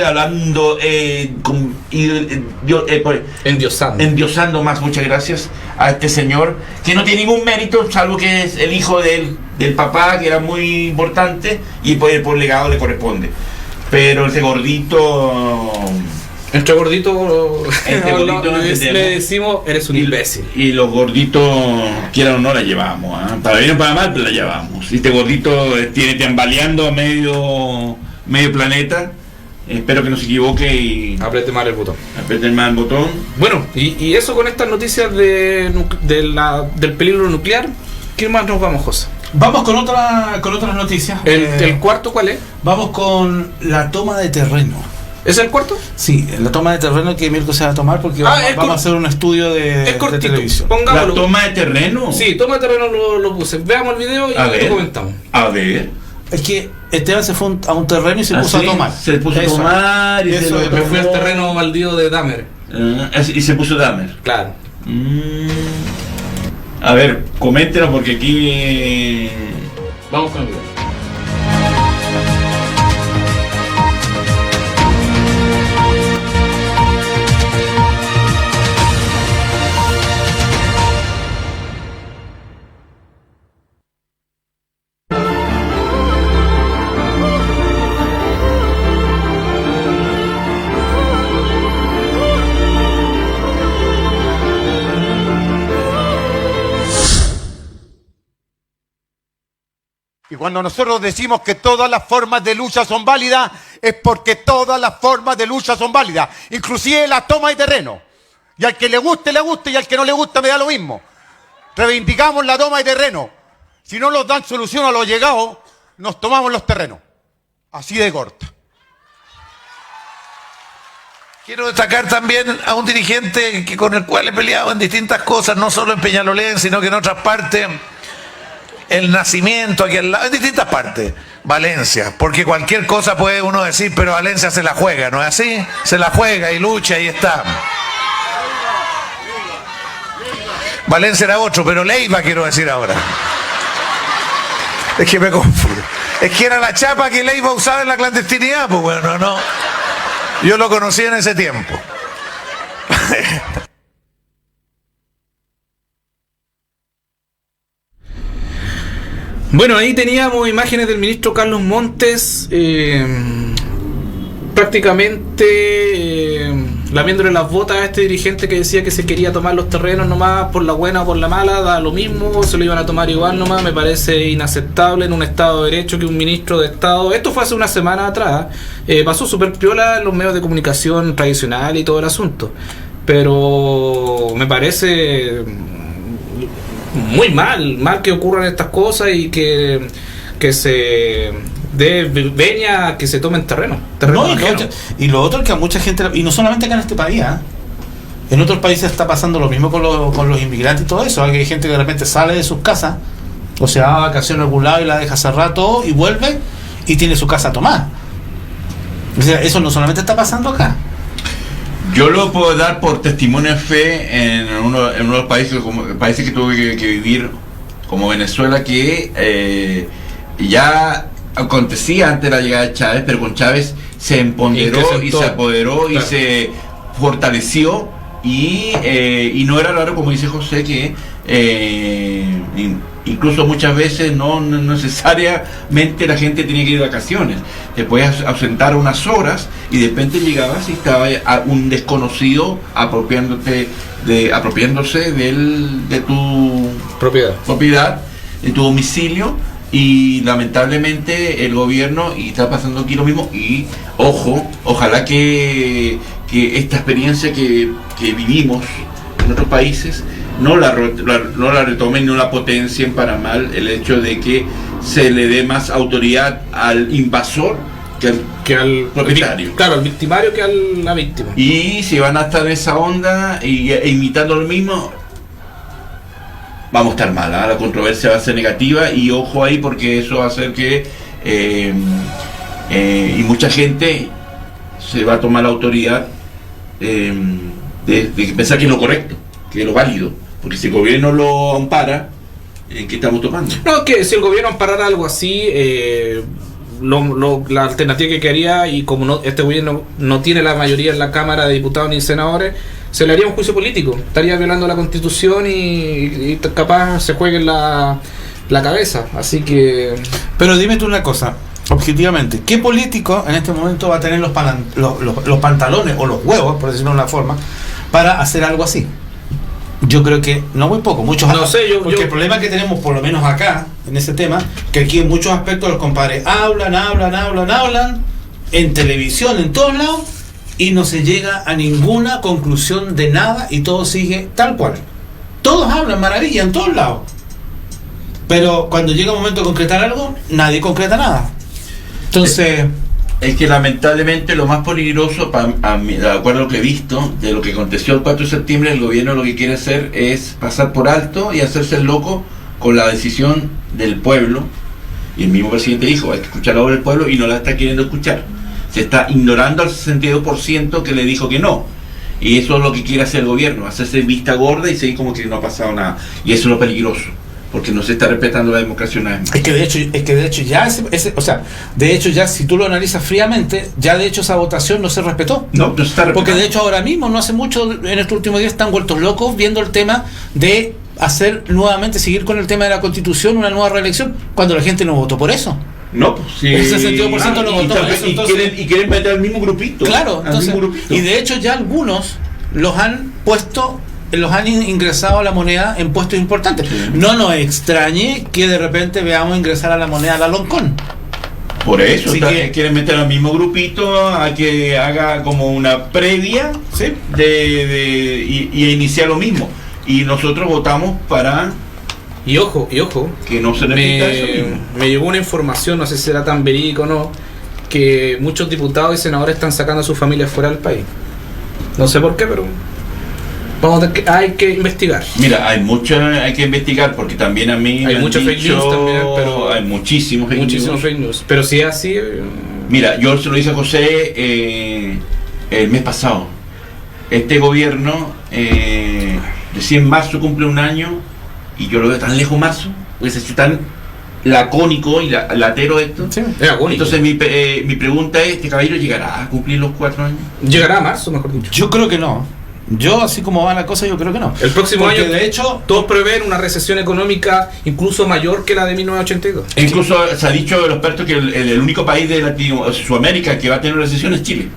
hablando, endiosando más, muchas gracias, a este señor, que no tiene ningún mérito, salvo que es el hijo del papá, que era muy importante, y por legado le corresponde. Pero ese gordito... Entre gordito le decimos, eres un imbécil. Y los gorditos, quieran o no, la llevamos, ¿eh? Para bien o para mal, pero la llevamos. Y este gordito tiene tambaleando a medio planeta. Espero que no se equivoque y apriete mal el botón. Bueno, y eso con estas noticias del peligro nuclear. ¿Qué más nos vamos, José? Vamos con otras noticias. ¿El cuarto cuál es? Vamos con la toma de terreno. ¿Es el cuarto? Sí, la toma de terreno que Mirko se va a tomar porque vamos a hacer un estudio de televisión. Pongámoslo. ¿La toma de terreno? Sí, toma de terreno lo puse. Veamos el video y lo comentamos. A ver. Es que Esteban se fue a un terreno y se puso a tomar. Se puso a tomar y me fui al terreno baldío de Dahmer. Y se puso Dahmer. Claro. A ver, coméntenos porque aquí... Vamos con el video. Y cuando nosotros decimos que todas las formas de lucha son válidas, es porque todas las formas de lucha son válidas, inclusive la toma de terreno. Y al que le guste, y al que no le gusta, me da lo mismo. Reivindicamos la toma de terreno. Si no nos dan solución a los llegados, nos tomamos los terrenos. Así de corto. Quiero destacar también a un dirigente con el cual he peleado en distintas cosas, no solo en Peñalolén, sino que en otras partes. El nacimiento aquí al lado, en distintas partes, Valencia, porque cualquier cosa puede uno decir, pero Valencia se la juega, ¿no es así? Se la juega y lucha y está. Valencia era otro, pero Leiva quiero decir ahora. Es que me confundo. Es que era la chapa que Leiva usaba en la clandestinidad, pues bueno, no. Yo lo conocí en ese tiempo. Bueno, ahí teníamos imágenes del ministro Carlos Montes prácticamente lamiéndole las botas a este dirigente que decía que se quería tomar los terrenos nomás por la buena o por la mala, da lo mismo, se lo iban a tomar igual nomás. Me parece inaceptable en un Estado de Derecho que un ministro de Estado, esto fue hace una semana atrás, pasó súper piola en los medios de comunicación tradicional y todo el asunto, pero me parece muy mal que ocurran estas cosas y que se dé veña que se tomen terreno no, y lo otro es que a mucha gente, y no solamente acá en este país, en otros países está pasando lo mismo con los inmigrantes y todo eso. Hay gente que de repente sale de sus casas o se va a vacaciones a algún lado y la deja cerrada todo y vuelve y tiene su casa tomada. O sea, eso no solamente está pasando acá. Yo lo puedo dar por testimonio de fe en uno de los países que tuve que vivir, como Venezuela, que ya acontecía antes de la llegada de Chávez, pero con Chávez se empoderó y se apoderó, claro, y se fortaleció y no era raro, como dice José, que incluso muchas veces no necesariamente la gente tenía que ir de vacaciones, te podías ausentar unas horas y de repente llegabas y estaba un desconocido apropiándose de tu propiedad, de tu domicilio. Y lamentablemente el gobierno, y está pasando aquí lo mismo, y ojalá que esta experiencia que vivimos en otros países no la retomen, no la potencien para mal, el hecho de que se le dé más autoridad al invasor que al propietario. Claro, al victimario que a la víctima. Y si van a estar en esa onda e imitando lo mismo, vamos a estar mal, la controversia va a ser negativa y ojo ahí, porque eso va a hacer que y mucha gente se va a tomar la autoridad de pensar que es lo correcto, que es lo válido, porque si el gobierno lo ampara, ¿qué estamos tomando? No, que si el gobierno amparara algo así, la alternativa que quería, y como este gobierno no tiene la mayoría en la Cámara de Diputados ni senadores, se le haría un juicio político, estaría violando la Constitución y capaz se juegue en la cabeza, así que... Pero dime tú una cosa, objetivamente, ¿qué político en este momento va a tener los pantalones o los huevos, por decirlo de una forma, para hacer algo así? Yo creo que no muy poco, muchos. No sé, porque el problema que tenemos, por lo menos acá, en ese tema, que aquí en muchos aspectos los compadres hablan en televisión, en todos lados, y no se llega a ninguna conclusión de nada y todo sigue tal cual. Todos hablan maravilla en todos lados, pero cuando llega un momento de concretar algo, nadie concreta nada. Entonces... Es que lamentablemente lo más peligroso, de acuerdo a lo que he visto, de lo que aconteció el 4 de septiembre, el gobierno lo que quiere hacer es pasar por alto y hacerse el loco con la decisión del pueblo. Y el mismo presidente dijo, hay que escuchar ahora el pueblo, y no la está queriendo escuchar. Se está ignorando al 62% que le dijo que no. Y eso es lo que quiere hacer el gobierno, hacerse vista gorda y seguir como que no ha pasado nada. Y eso es lo peligroso, porque no se está respetando la democracia una vez más. Es que de hecho ya de hecho ya, si tú lo analizas fríamente, ya de hecho esa votación no se respetó. No se está respetando. Porque de hecho ahora mismo, no hace mucho, en estos últimos días están vueltos locos viendo el tema de hacer nuevamente, seguir con el tema de la Constitución, una nueva reelección, cuando la gente no votó por eso. No, pues sí. El 62% no votó por eso. Y quieren meter al mismo grupito. Claro, entonces, y de hecho ya algunos los han ingresado a la moneda en puestos importantes. Sí. No nos extrañe que de repente veamos ingresar a la moneda a la Loncón. Por eso quieren meter al mismo grupito a que haga como una previa, ¿sí? y iniciar lo mismo. Y nosotros votamos para... Y ojo, que no se repita eso mismo. Me llegó una información, no sé si será tan verídico o no, que muchos diputados y senadores están sacando a sus familias fuera del país. No sé por qué, pero... hay que investigar. Mira, hay que investigar, porque también a mí hay muchos fake news también, pero hay muchísimos fake news. Pero si es así, mira, yo se lo dije a José el mes pasado. Este gobierno recién marzo cumple un año, y yo lo veo tan lejos marzo, porque es tan lacónico y latero esto. Sí, es agónico. Entonces mi pregunta es, ¿este caballero llegará a cumplir los 4 años? Llegará a marzo, mejor dicho. Yo creo que no. Yo, así como va la cosa, yo creo que no. El próximo porque año, de hecho, todos prevén una recesión económica incluso mayor que la de 1982. Incluso se ha dicho de los expertos que el único país de Sudamérica que va a tener recesión es Chile.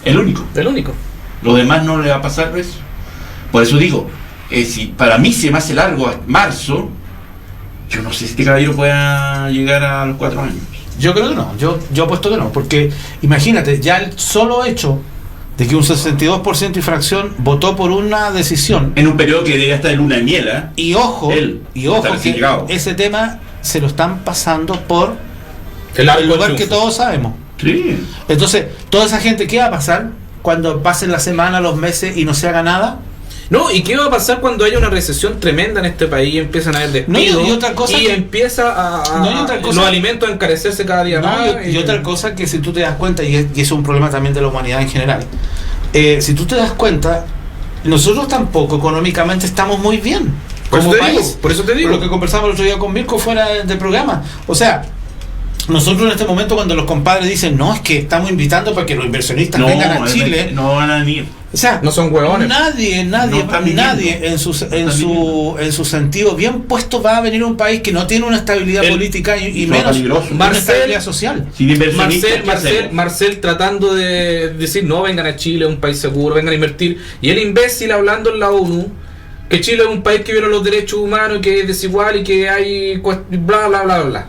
El único. Los demás no le va a pasar eso. Por eso digo, si para mí se me hace largo a marzo, yo no sé si este caballero pueda llegar a los 4 años. Yo creo que no. Yo apuesto que no. Porque imagínate, ya el solo hecho de que un 62% y fracción votó por una decisión en un periodo que debería estar de luna de miel, ¿eh? Y ojo que ese tema se lo están pasando por el lugar que todos sabemos. Sí. Entonces, toda esa gente, ¿qué va a pasar cuando pasen la semana, los meses y no se haga nada? No, ¿y qué va a pasar cuando haya una recesión tremenda en este país y empiezan a haber despidos? Y otra cosa empieza los alimentos a encarecerse cada día más. Y otra cosa que, si tú te das cuenta, y es un problema también de la humanidad en general, si tú te das cuenta, nosotros tampoco económicamente estamos muy bien como país. Por eso te digo. Lo que conversamos el otro día con Mirko fuera del programa. O sea, nosotros en este momento, cuando los compadres dicen, no, es que estamos invitando para que los inversionistas vengan a Chile, no van a venir. O sea, no son huevones. Nadie en su sentido bien puesto va a venir a un país que no tiene una estabilidad política y menos una estabilidad social. Marcel tratando de decir, no, vengan a Chile, es un país seguro, vengan a invertir. Y el imbécil hablando en la ONU que Chile es un país que viola los derechos humanos, que es desigual y que hay bla bla bla bla.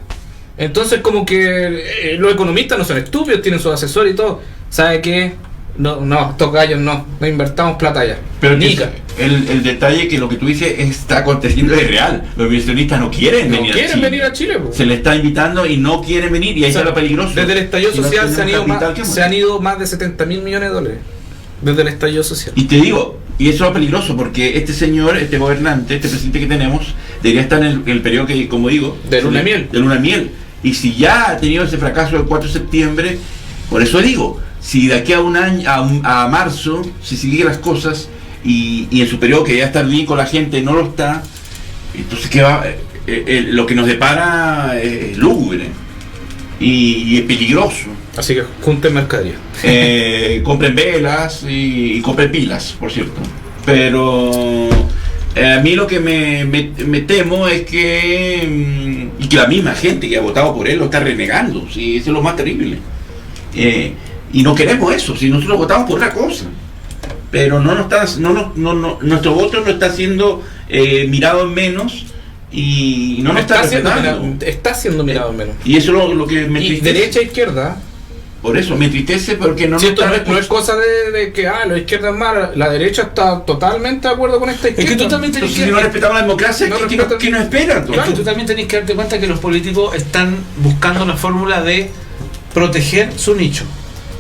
Entonces, como que los economistas no son estúpidos, tienen sus asesores y todo. ¿Sabe qué? No, estos gallos no invertamos plata allá. Pero el detalle que lo que tú dices está aconteciendo es real. Los inversionistas no quieren venir a Chile. Se les está invitando y no quieren venir, y ahí está lo peligroso. Desde el estallido social se han ido más de 70.000 millones de dólares. Desde el estallido social. Y te digo, y eso es peligroso, porque este señor, este gobernante, este presidente que tenemos, debería estar en el periodo que, como digo, de luna de miel. Y si ya ha tenido ese fracaso del 4 de septiembre, por eso digo, si de aquí a un año, a marzo, si siguen las cosas y en su periodo que ya está bien con la gente no lo está, entonces ¿qué va? Lo que nos depara es lúgubre. y es peligroso. Así que junten mercadería. Compren velas y compren pilas, por cierto. Pero a mí lo que me temo es que y que la misma gente que ha votado por él lo está renegando. ¿Sí? Eso es lo más terrible. Y no queremos eso, si nosotros votamos por otra cosa. Pero nuestro voto no está siendo mirado en menos y no nos está siendo mirado en menos. Y eso es lo que me entristece. Derecha e izquierda. Por eso me entristece porque no es cosa de que la izquierda es mala, la derecha está totalmente de acuerdo con esta izquierda. Es que tú también tenés si no respetamos la democracia, ¿qué nos espera? Es que tú también tenés que darte cuenta que los políticos están buscando la fórmula de proteger su nicho.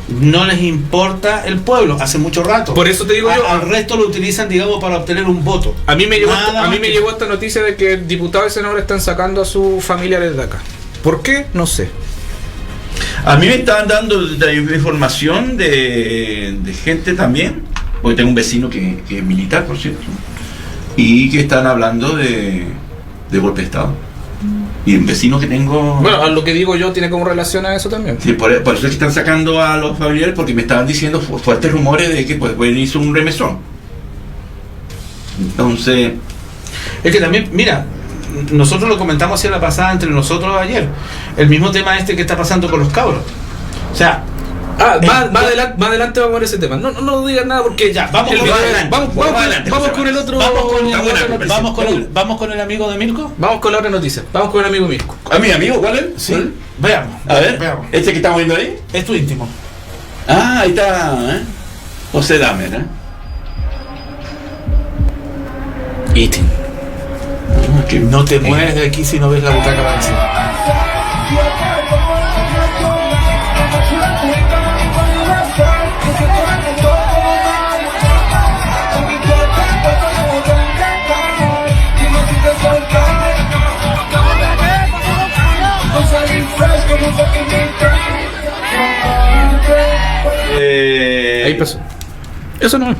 No les importa el pueblo, hace mucho rato. Por eso te digo yo. Al resto lo utilizan, digamos, para obtener un voto. A mí me llegó esta noticia de que diputados y senadores están sacando a sus familiares de acá. ¿Por qué? No sé. A mí me estaban dando información de gente también, porque tengo un vecino que es militar, por cierto, y que están hablando de golpe de Estado. Y un vecino que tengo... Bueno, a lo que digo yo tiene como relación a eso también. Sí, por eso es que están sacando a los familiares, porque me estaban diciendo fuertes rumores de que pueden irse un remesón. Entonces... Es que también, mira, nosotros lo comentamos hacia la pasada entre nosotros ayer. El mismo tema que está pasando con los cabros. O sea... más adelante vamos a ver ese tema. No digas nada porque ya. Vamos con el otro. Vamos con el amigo de Mirko. Vamos con la otra noticia. Vamos con el amigo Mirko. ¿A mi amigo? ¿Cuál es? Sí. Veamos. A ver. Veamos. ¿Este que estamos viendo ahí? Es tu íntimo. Ah, ahí está. José Dahmer. Íntimo. No te mueves de aquí si no ves la butaca para encima. Ahí pasó. Eso no es.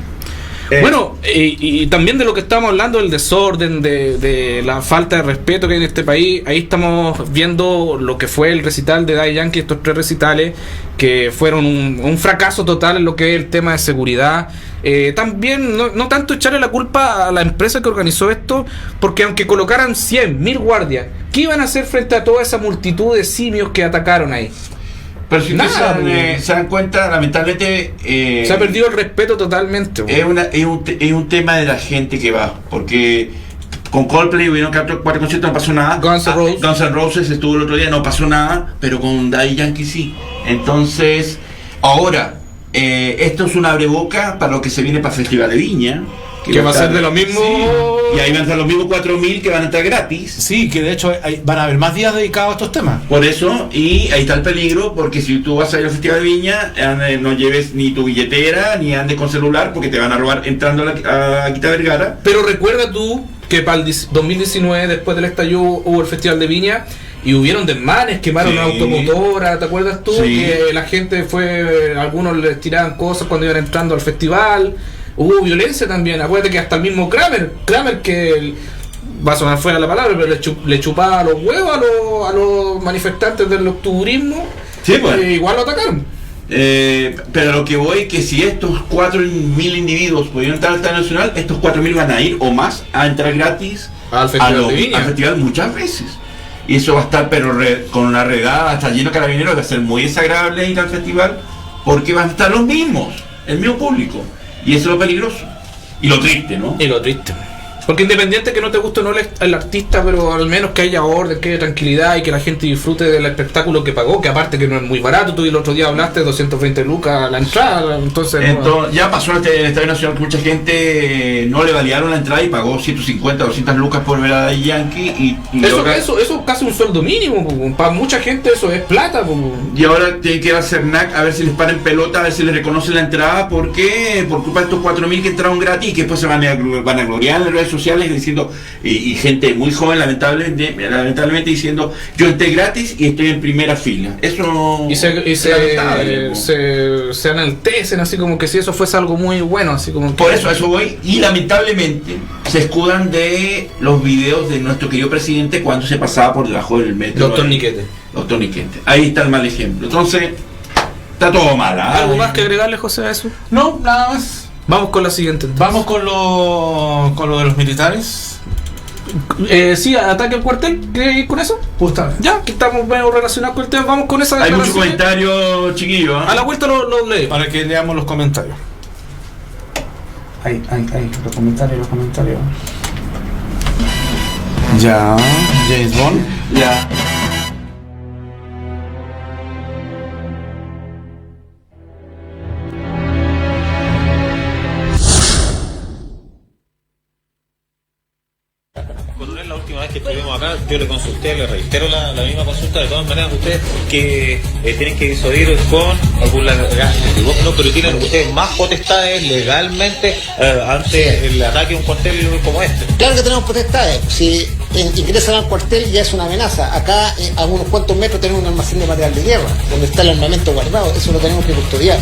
Bueno, y también de lo que estamos hablando, del desorden, de la falta de respeto que hay en este país. Ahí estamos viendo lo que fue el recital de Daddy Yankee, estos 3 recitales que fueron un fracaso total en lo que es el tema de seguridad. También no tanto echarle la culpa a la empresa que organizó esto, porque aunque colocaran 100.000 guardias, ¿qué iban a hacer frente a toda esa multitud de simios que atacaron ahí? Pero si ustedes se dan cuenta, lamentablemente se ha perdido el respeto totalmente. Es un tema de la gente que va, porque con Coldplay hubieron 4 conciertos, no pasó nada. Guns N' Roses estuvo el otro día, no pasó nada, pero con Daddy Yankee sí. Entonces, ahora, esto es un abreboca para lo que se viene para el Festival de Viña. Que va a ser de lo mismo. Sí. Y ahí van a ser los mismos 4.000 que van a entrar gratis. Sí, que de hecho van a haber más días dedicados a estos temas. Por eso, y ahí está el peligro, porque si tú vas a ir al Festival de Viña, no lleves ni tu billetera, ni andes con celular, porque te van a robar entrando a Quinta Vergara. Pero recuerda tú que para el 2019, después del estallido, hubo el Festival de Viña, y hubieron desmanes, quemaron una automotora, ¿te acuerdas tú? Sí. Que la gente algunos les tiraban cosas cuando iban entrando al festival. Hubo violencia también, acuérdate que hasta el mismo Kramer que va a sonar fuera la palabra, pero le chupaba los huevos a los manifestantes del octubrismo. Sí, pues. Igual lo atacaron. Pero lo que voy es que si estos 4.000 individuos pudieron entrar al Estadio Nacional, estos 4.000 van a ir o más a entrar gratis al Festival de Viña. Al festival muchas veces. Y eso va a estar, pero con una redada, hasta lleno de carabineros, va a ser muy desagradable ir al festival, porque van a estar los mismos, el mismo público. Y eso es lo peligroso. Y lo triste, ¿no? Y lo triste. Porque independiente que no te guste o no el artista, pero al menos que haya orden, que haya tranquilidad y que la gente disfrute del espectáculo que pagó, que aparte que no es muy barato. Tú el otro día hablaste de 220 lucas la entrada, entonces ya pasó en el Estadio Nacional que mucha gente no le validaron la entrada y pagó 150, 200 lucas por ver a Daddy Yankee eso es casi un sueldo mínimo, para mucha gente eso es plata. Y ahora tienen que ir a CERNAC a ver si les paran pelota, a ver si les reconocen la entrada, porque por culpa de estos 4.000 que entraron gratis y que después se van a gloriar en las redes sociales diciendo, y gente muy joven lamentablemente diciendo, yo entré gratis y estoy en primera fila. Eso y se enaltecen así como que si eso fuese algo muy bueno, así como por eso a eso voy, y lamentablemente se escudan de los videos de nuestro querido presidente cuando se pasaba por debajo del metro. Los torniquetes. Los torniquetes. Ahí está el mal ejemplo. Entonces, está todo mal. ¿Algo más que agregarle, José, a eso? No, nada más. Vamos con la siguiente. Entonces. Vamos con lo de los militares. Sí, ataque al cuartel. ¿Quieres ir con eso? Justamente. Ya, que estamos medio relacionados con el tema. Vamos con esa Hay muchos declaración. comentarios, chiquillos. A la vuelta lo leemos. Para que leamos los comentarios. Ahí, los comentarios. Ya, James Bond. Ya. La última vez que estuvimos acá, yo le consulté, le reitero la misma consulta. De todas maneras, ustedes que tienen que disuadir con algún pero tienen ustedes más potestades legalmente ante el ataque a un cuartel como este. Claro que tenemos potestades. Si ingresan al cuartel ya es una amenaza. Acá a unos cuantos metros tenemos un almacén de material de guerra, donde está el armamento guardado. Eso lo tenemos que custodiar.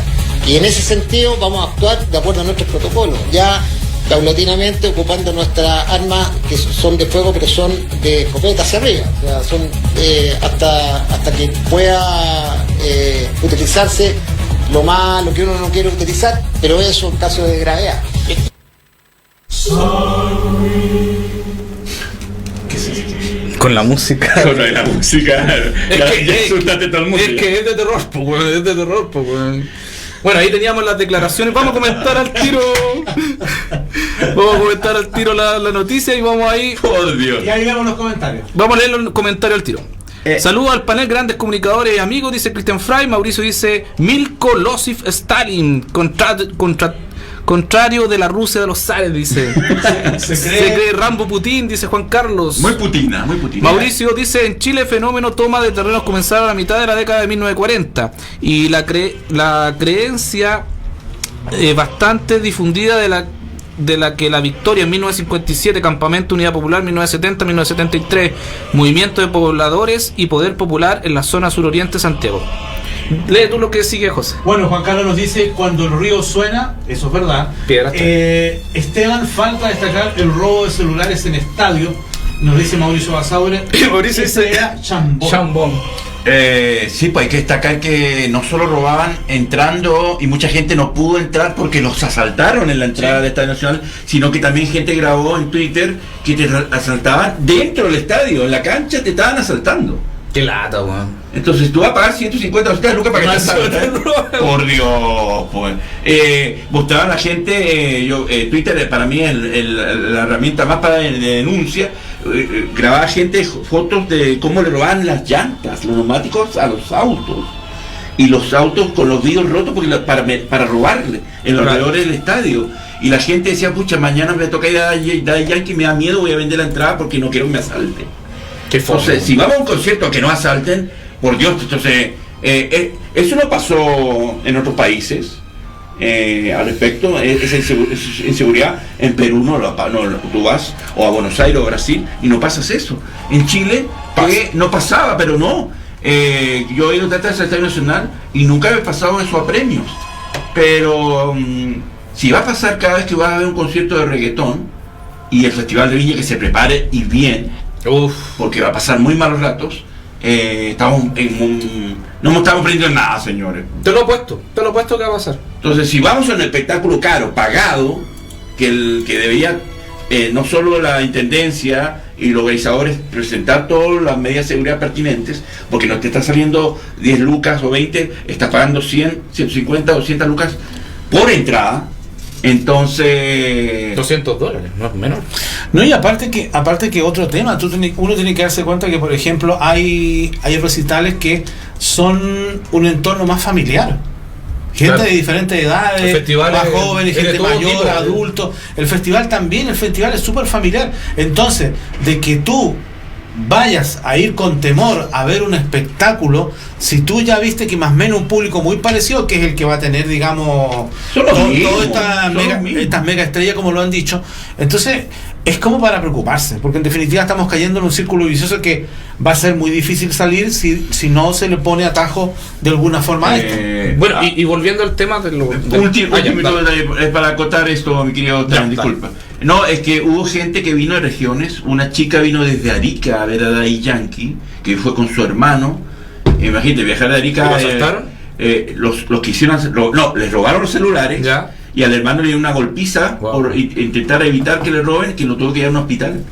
Y en ese sentido vamos a actuar de acuerdo a nuestros protocolos. Ya paulatinamente ocupando nuestras armas que son de fuego, pero son de escopeta hacia arriba, o sea, son hasta que pueda utilizarse lo que uno no quiere utilizar, pero eso en caso de gravedad. Con la música. Con la música. Es que es de terror, pues. Bueno, ahí teníamos las declaraciones. Vamos a comentar al tiro. La noticia y vamos ahí. Por Dios. Y ahí vemos los comentarios. Vamos a leer los comentarios al tiro. Saludos al panel, grandes comunicadores y amigos, dice Christian Fry. Mauricio dice Milko Losif Stalin, contrario de la Rusia de los zares, dice. Se cree Rambo Putin, dice Juan Carlos. Muy putina. Mauricio dice, en Chile fenómeno toma de terrenos comenzaron a la mitad de la década de 1940 y la creencia bastante difundida de la que la victoria en 1957, Campamento Unidad Popular 1970-1973, movimiento de pobladores y poder popular en la zona suroriente de Santiago. Lee tú lo que sigue, José. Bueno, Juan Carlos nos dice, cuando el río suena, eso es verdad. Esteban, falta destacar el robo de celulares en estadio, nos dice Mauricio Basaure. Mauricio dice Chambón. Sí, pues hay que destacar que no solo robaban entrando y mucha gente no pudo entrar porque los asaltaron en la entrada del Estadio Nacional, sino que también gente grabó en Twitter que te asaltaban dentro del estadio, en la cancha te estaban asaltando. Qué lata, weón. Entonces tú vas a pagar 150 o 200 lucas para que te asalten. Por Dios, pues. Mostraban a la gente, Twitter para mí es la herramienta más para de denuncia. Grababa gente fotos de cómo le robaban las llantas, los neumáticos a los autos. Y los autos con los vidrios rotos porque para robarle en los alrededores del estadio. Y la gente decía, pucha, mañana me toca ir a Yankee, me da miedo, voy a vender la entrada porque no quiero que me asalten. Entonces, si vamos a un concierto a que no asalten, por Dios, entonces, eso no pasó en otros países al respecto, esa inseguridad. En Perú tú vas, o a Buenos Aires o a Brasil, y no pasas eso. En Chile, no pasaba, pero no. Yo he ido a tratar del Estadio Nacional y nunca me he pasado eso a premios. Pero si va a pasar cada vez que vas a ver un concierto de reggaetón y el Festival de Viña, que se prepare y bien. Porque va a pasar muy malos ratos. Estamos no estamos aprendiendo nada, señores. Te lo he puesto que va a pasar. Entonces, si vamos a un espectáculo caro, pagado, que debería no solo la intendencia y los organizadores presentar todas las medidas de seguridad pertinentes, porque no te está saliendo 10 lucas o 20, estás pagando 100, 150, 200 lucas por entrada. Entonces $200, no es menor. No, y aparte que otro tema, uno tiene que darse cuenta que, por ejemplo, hay recitales que son un entorno más familiar. Gente de diferentes edades, más jóvenes, gente mayor, adultos. El festival es súper familiar. Entonces, de que tú vayas a ir con temor a ver un espectáculo, si tú ya viste que más o menos un público muy parecido, que es el que va a tener, digamos, estas mega estrellas, como lo han dicho, entonces es como para preocuparse, porque en definitiva estamos cayendo en un círculo vicioso que va a ser muy difícil salir si no se le pone atajo de alguna forma a esto. Bueno, y volviendo al tema de lo... Último detalle, para acotar esto, mi querido Tran, disculpa. No, es que hubo gente que vino de regiones. Una chica vino desde Arica a ver a Daddy Yankee, que fue con su hermano. Imagínate, viajar de Arica. ¿Lo asaltaron? Los que hicieron. No, les robaron los celulares. Ya. Y al hermano le dio una golpiza por intentar evitar que le roben, que lo tuvo que llevar a un hospital.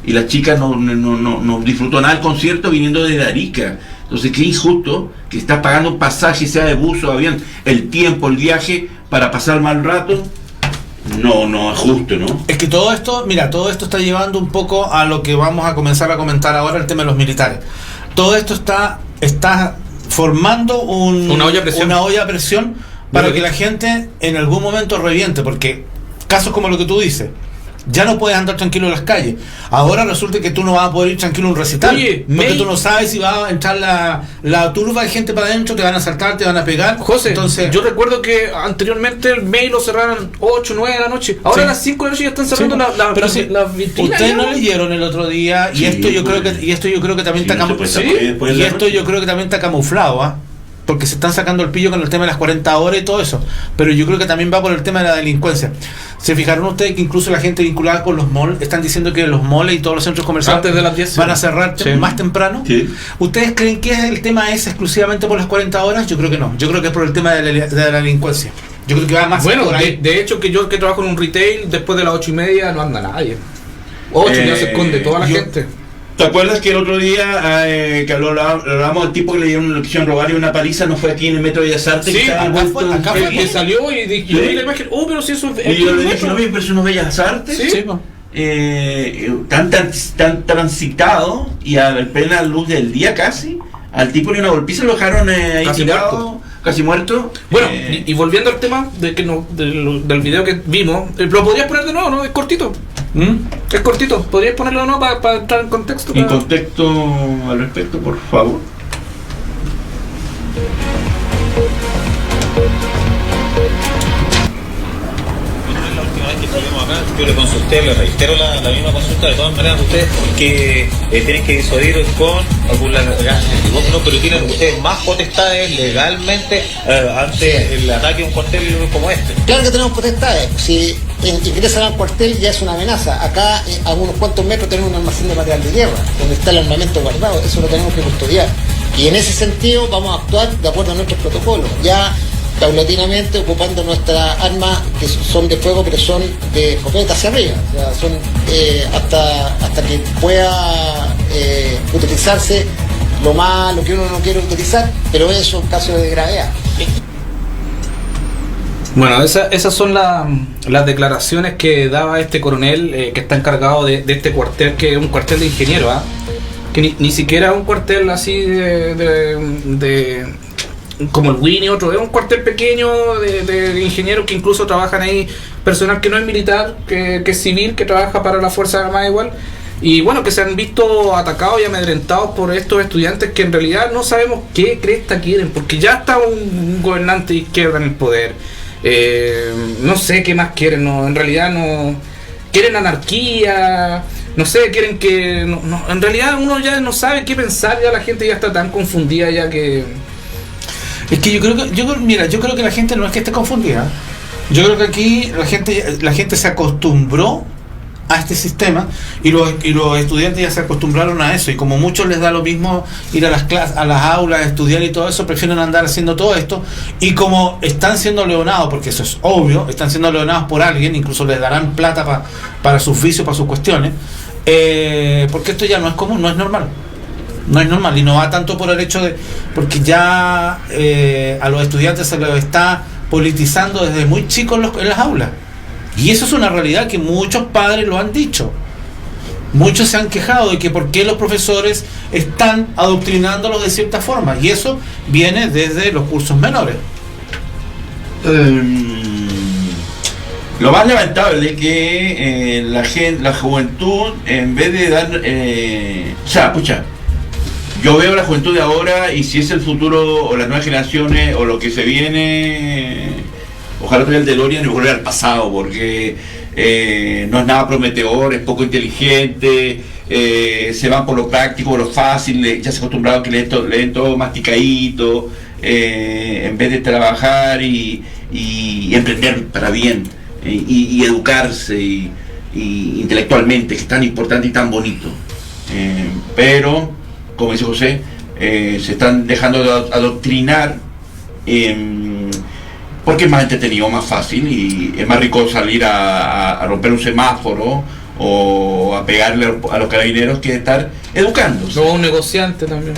Y la chica no disfrutó nada del concierto viniendo desde Arica. Entonces, qué injusto que estás pagando un pasaje, sea de bus o avión, el tiempo, el viaje, para pasar mal rato. No es justo, ¿no? Es que todo esto, mira, todo esto está llevando un poco a lo que vamos a comenzar a comentar ahora, el tema de los militares. Todo esto está formando una olla a presión para que la gente en algún momento reviente, porque casos como lo que tú dices, ya no puedes andar tranquilo en las calles. Ahora resulta que tú no vas a poder ir tranquilo a un recital. Oye, porque tú no sabes si va a entrar la turba de gente para adentro, te van a asaltar, te van a pegar. José, entonces, yo recuerdo que anteriormente el mail lo cerraron 8, 9 de la noche. Ahora a las 5 de la noche ya están cerrando las vitrinas. Ustedes no leyeron el otro día, y esto yo creo que también está camuflado, ¿ah? Porque se están sacando el pillo con el tema de las 40 horas y todo eso, pero yo creo que también va por el tema de la delincuencia. ¿Se fijaron ustedes que incluso la gente vinculada con los malls están diciendo que los malls y todos los centros comerciales antes de las 10 van a cerrar más temprano? Sí. ¿Ustedes creen que el tema es exclusivamente por las 40 horas? Yo creo que no, yo creo que es por el tema de la delincuencia. Yo creo que va más por ahí. De hecho, que yo que trabajo en un retail, después de las 8:30 no anda nadie. 8 ya se esconde toda la gente. ¿Te acuerdas que el otro día que hablábamos del tipo que le dieron una lección robar y una paliza, no fue aquí en el metro de Bellas Artes? Sí, acá fue que salió y vi la imagen, pero si eso es... Y yo le dije, ¿no me impresionó Bellas Artes? Sí. Tan transitado y a plena luz del día casi, al tipo le dio una golpiza, lo dejaron ahí casi tirado, casi muerto. Bueno, y volviendo al tema del video que vimos, ¿lo podrías poner de nuevo? ¿No? Es cortito. Es cortito, ¿podrías ponerlo de nuevo para entrar en contexto? En contexto al respecto, por favor. Yo le consulté, le reitero la misma consulta. De todas maneras, ustedes que tienen que disuadir con algún pero tienen ustedes más potestades legalmente ante el ataque a un cuartel como este. Claro que tenemos potestades. Si ingresan al cuartel ya es una amenaza. Acá a unos cuantos metros tenemos un almacén de material de guerra donde está el armamento guardado. Eso lo tenemos que custodiar. Y en ese sentido vamos a actuar de acuerdo a nuestros protocolos. Ya paulatinamente ocupando nuestras armas que son de fuego, pero son de escopeta hacia arriba, o sea, son hasta que pueda utilizarse lo que uno no quiere utilizar, pero eso es un caso de gravedad. Bueno, esas son las declaraciones que daba este coronel que está encargado de este cuartel, que es un cuartel de ingenieros, que ni siquiera es un cuartel así de como el Winnie, otro, es un cuartel pequeño de ingenieros que incluso trabajan ahí, personal que no es militar, que es civil, que trabaja para la Fuerza Armada igual, y bueno, que se han visto atacados y amedrentados por estos estudiantes que en realidad no sabemos qué cresta quieren, porque ya está un gobernante de izquierda en el poder, no sé qué más quieren, no, en realidad no quieren anarquía, no sé, quieren que en realidad uno ya no sabe qué pensar, ya la gente ya está tan confundida ya que... Es que yo creo que la gente no es que esté confundida. Yo creo que aquí la gente se acostumbró a este sistema y los estudiantes ya se acostumbraron a eso, y como muchos les da lo mismo ir a las clases, a las aulas, estudiar y todo eso, prefieren andar haciendo todo esto, y como están siendo leonados, porque eso es obvio, están siendo leonados por alguien, incluso les darán plata para sus vicios, para sus cuestiones, porque esto ya no es común, no es normal. No es normal, y no va tanto por el hecho de... Porque ya a los estudiantes se les está politizando desde muy chicos en las aulas. Y eso es una realidad que muchos padres lo han dicho. Muchos se han quejado de que por qué los profesores están adoctrinándolos de cierta forma. Y eso viene desde los cursos menores. Lo más lamentable es que la juventud, en vez de dar... yo veo la juventud de ahora, y si es el futuro o las nuevas generaciones o lo que se viene, ojalá tuviera el DeLorean y volver al pasado, porque no es nada prometedor, es poco inteligente, se van por lo práctico, por lo fácil, ya se acostumbraron que leen todo masticadito, en vez de trabajar y emprender para bien, y educarse, y intelectualmente, que es tan importante y tan bonito. Pero, como dice José, se están dejando de adoctrinar porque es más entretenido, más fácil, y es más rico salir a romper un semáforo o a pegarle a los carabineros que estar educando. Luego un negociante también.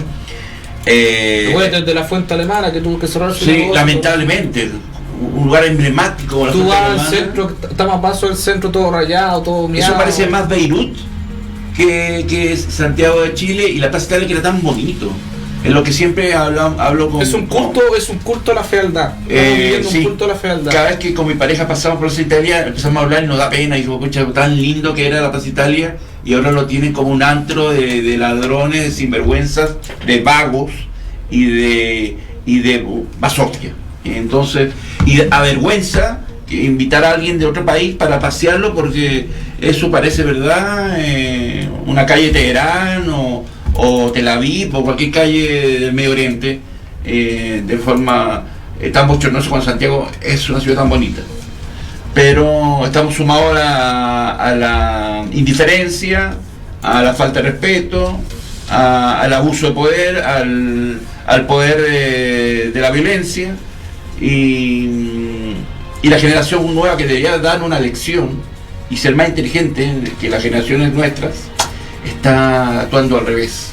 Desde la fuente alemana que tuvo que cerrar su negocio. Lamentablemente, un lugar emblemático. Tú vas al centro, está más paso del centro, todo rayado, todo miado. Eso parece más Beirut que Santiago de Chile, y la Plaza Italia, que era tan bonito. Es lo que siempre hablo con... Es un culto a la fealdad. Sí. Un culto a la fealdad. Cada vez que con mi pareja pasamos por Plaza Italia, empezamos a hablar y nos da pena, y digo, pucha, tan lindo que era la Plaza Italia, y ahora lo tienen como un antro de ladrones, de sinvergüenzas, de vagos y de basofia. Entonces, y avergüenza invitar a alguien de otro país para pasearlo, porque eso parece, ¿verdad?, una calle Teherán o Tel Aviv o cualquier calle del Medio Oriente, de forma tan bochornosa cuando Santiago es una ciudad tan bonita. Pero estamos sumados a la indiferencia, a la falta de respeto, al abuso de poder, al poder de la violencia, y la generación nueva, que debería dar una lección y ser más inteligente que las generaciones nuestras, está actuando al revés,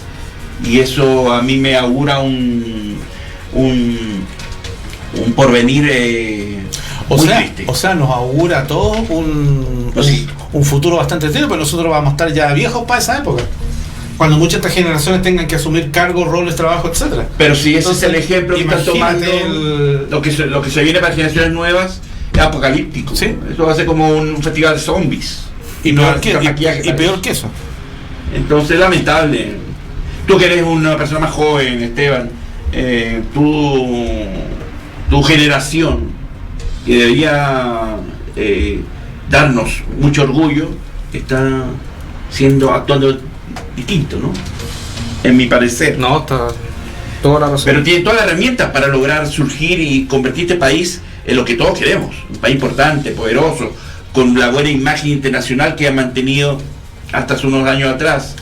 y eso a mí me augura un porvenir muy triste. O sea, nos augura a todos un futuro bastante triste, pero nosotros vamos a estar ya viejos para esa época, cuando muchas de estas generaciones tengan que asumir cargos, roles, trabajo, etcétera. Pero si ese es el ejemplo que están tomando, lo que se viene para generaciones nuevas es apocalíptico. ¿Sí? Eso va a ser como un festival de zombies. Y peor que eso. Entonces, lamentable. Tú que eres una persona más joven, Esteban, tu generación, que debería darnos mucho orgullo, está actuando distinto, ¿no? En mi parecer. No, está toda la razón. Pero tiene todas las herramientas para lograr surgir y convertir este país en lo que todos queremos, un país importante, poderoso, con la buena imagen internacional que ha mantenido hasta hace unos años atrás.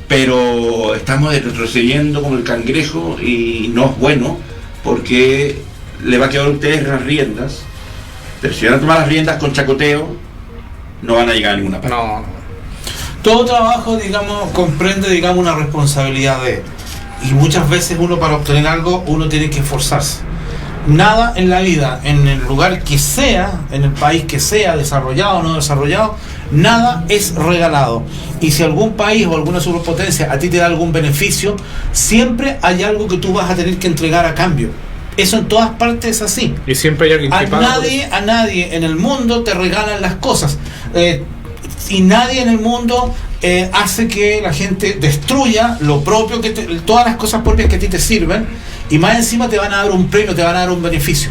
Pero estamos retrocediendo como el cangrejo, y no es bueno, porque le va a quedar a ustedes las riendas. Pero si van a tomar las riendas con chacoteo, no van a llegar a ninguna parte. No. Todo trabajo, digamos, comprende, digamos, una responsabilidad y muchas veces uno, para obtener algo, uno tiene que esforzarse. Nada en la vida, en el lugar que sea, en el país que sea, desarrollado o no desarrollado, nada es regalado. Y si algún país o alguna superpotencia a ti te da algún beneficio, siempre hay algo que tú vas a tener que entregar a cambio. Eso en todas partes es así. Y siempre hay alguien que paga por eso. A nadie en el mundo te regalan las cosas. Y nadie en el mundo hace que la gente destruya lo propio, todas las cosas propias que a ti te sirven, y más encima te van a dar un premio, te van a dar un beneficio.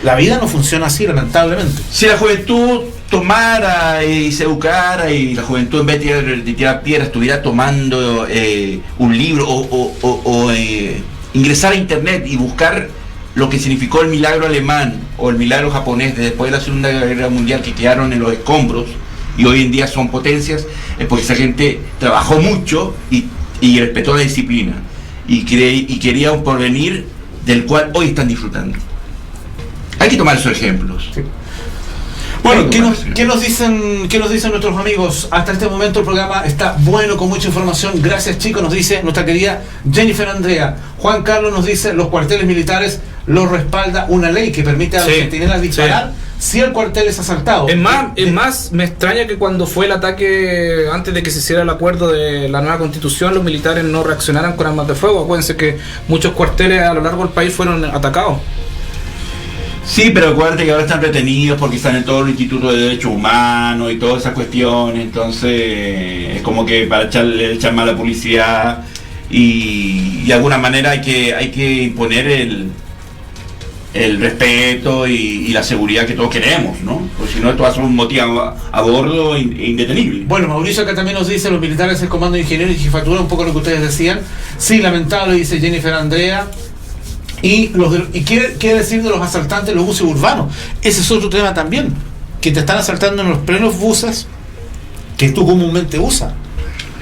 La vida no funciona así, lamentablemente. Si la juventud tomara y se educara, y la juventud, en vez de tirar piedras, estuviera tomando un libro o ingresar a internet y buscar lo que significó el milagro alemán o el milagro japonés después de la Segunda Guerra Mundial, que quedaron en los escombros y hoy en día son potencias, es porque esa gente trabajó mucho y respetó la disciplina y quería un porvenir del cual hoy están disfrutando. Hay que tomar esos ejemplos. Sí. Bueno, ¿qué nos dicen nuestros amigos? Hasta este momento el programa está bueno, con mucha información. Gracias, chicos, nos dice nuestra querida Jennifer Andrea. Juan Carlos nos dice: los cuarteles militares los respalda una ley que permite a los centinelas disparar si el cuartel es asaltado. Es más, me extraña que cuando fue el ataque, antes de que se hiciera el acuerdo de la nueva constitución, los militares no reaccionaran con armas de fuego. Acuérdense que muchos cuarteles a lo largo del país fueron atacados. Sí, pero acuérdate que ahora están retenidos porque están en todo el Instituto de Derechos Humanos y todas esas cuestiones. Entonces es como que para echar mal a la publicidad, y de alguna manera hay que imponer el respeto y la seguridad que todos queremos, ¿no? Porque si no, esto va a ser un motivo a bordo indetenible. Bueno, Mauricio acá también nos dice: los militares, el comando de ingenieros y jefatura, un poco lo que ustedes decían. Sí, lamentable, dice Jennifer Andrea. Y quiere decir de los asaltantes, los buses urbanos. Ese es otro tema también, que te están asaltando en los plenos buses que tú comúnmente usas.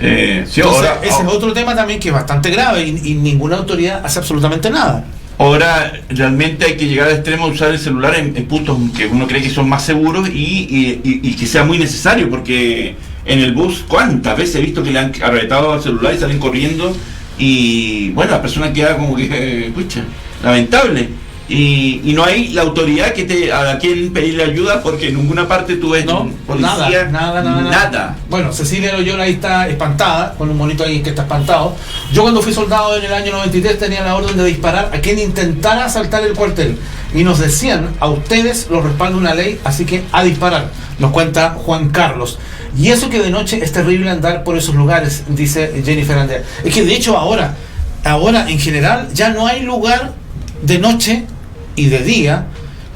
Sí, Entonces, ahora, ese es otro tema también que es bastante grave y ninguna autoridad hace absolutamente nada. ahora realmente hay que llegar al extremo de usar el celular en puntos que uno cree que son más seguros y que sea muy necesario, porque en el bus, ¿cuántas veces he visto que le han arrebatado al celular y salen corriendo? Y bueno, la persona queda como que, pucha, lamentable. Y no hay la autoridad a quien pedirle ayuda, porque en ninguna parte tú ves policía, nada. Bueno, Cecilia Loyola ahí está espantada, con un monito ahí que está espantado. Yo cuando fui soldado en el año 93 tenía la orden de disparar a quien intentara asaltar el cuartel. Y nos decían, a ustedes los respalda una ley, así que a disparar, nos cuenta Juan Carlos. Y eso que de noche es terrible andar por esos lugares, dice Jennifer Andrea. Es que de hecho ahora en general ya no hay lugar de noche y de día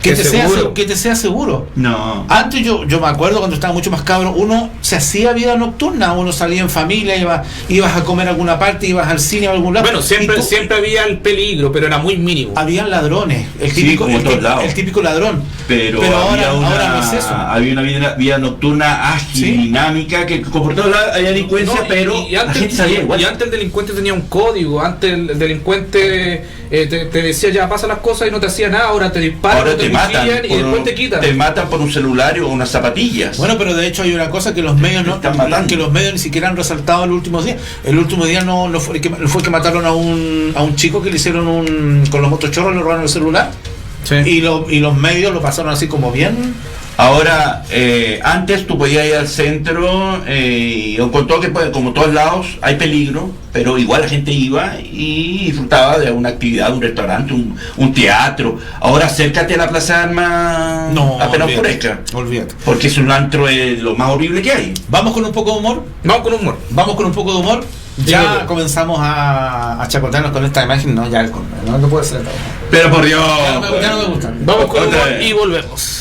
que te sea seguro. No. Antes yo me acuerdo cuando estaba mucho más cabro, uno se hacía vida nocturna, uno salía en familia, ibas a comer a alguna parte, ibas al cine a algún lado. Bueno, siempre había el peligro, pero era muy mínimo. Habían ladrones, el típico ladrón. Pero ahora no es eso. Había una vida nocturna ágil, dinámica, que por todos lados había delincuencia, pero la gente salía igual. Y antes el delincuente tenía un código, antes el delincuente te decía ya pasa las cosas y no te hacía nada, ahora te disparan, ahora te matan y después te quitan. Te matan por un celular o unas zapatillas. Bueno, pero de hecho hay una cosa que los medios ni siquiera han resaltado en los últimos días. El último día no fue que mataron a un chico que le hicieron con los motochorros, le robaron el celular. Sí. Y los medios lo pasaron así como bien. Ahora, antes tú podías ir al centro con todo que como todos lados hay peligro, pero igual la gente iba y disfrutaba de una actividad, un restaurante, un teatro. Ahora acércate a la Plaza de Armas apenas oscurezca. Olvídate. Porque es un antro lo más horrible que hay. ¿Vamos con un poco de humor? Vamos con humor. Vamos con un poco de humor. Ya comenzamos a chacotearnos con esta imagen, no puede ser. Pero por Dios. Ya no me gusta. Vamos con humor y volvemos.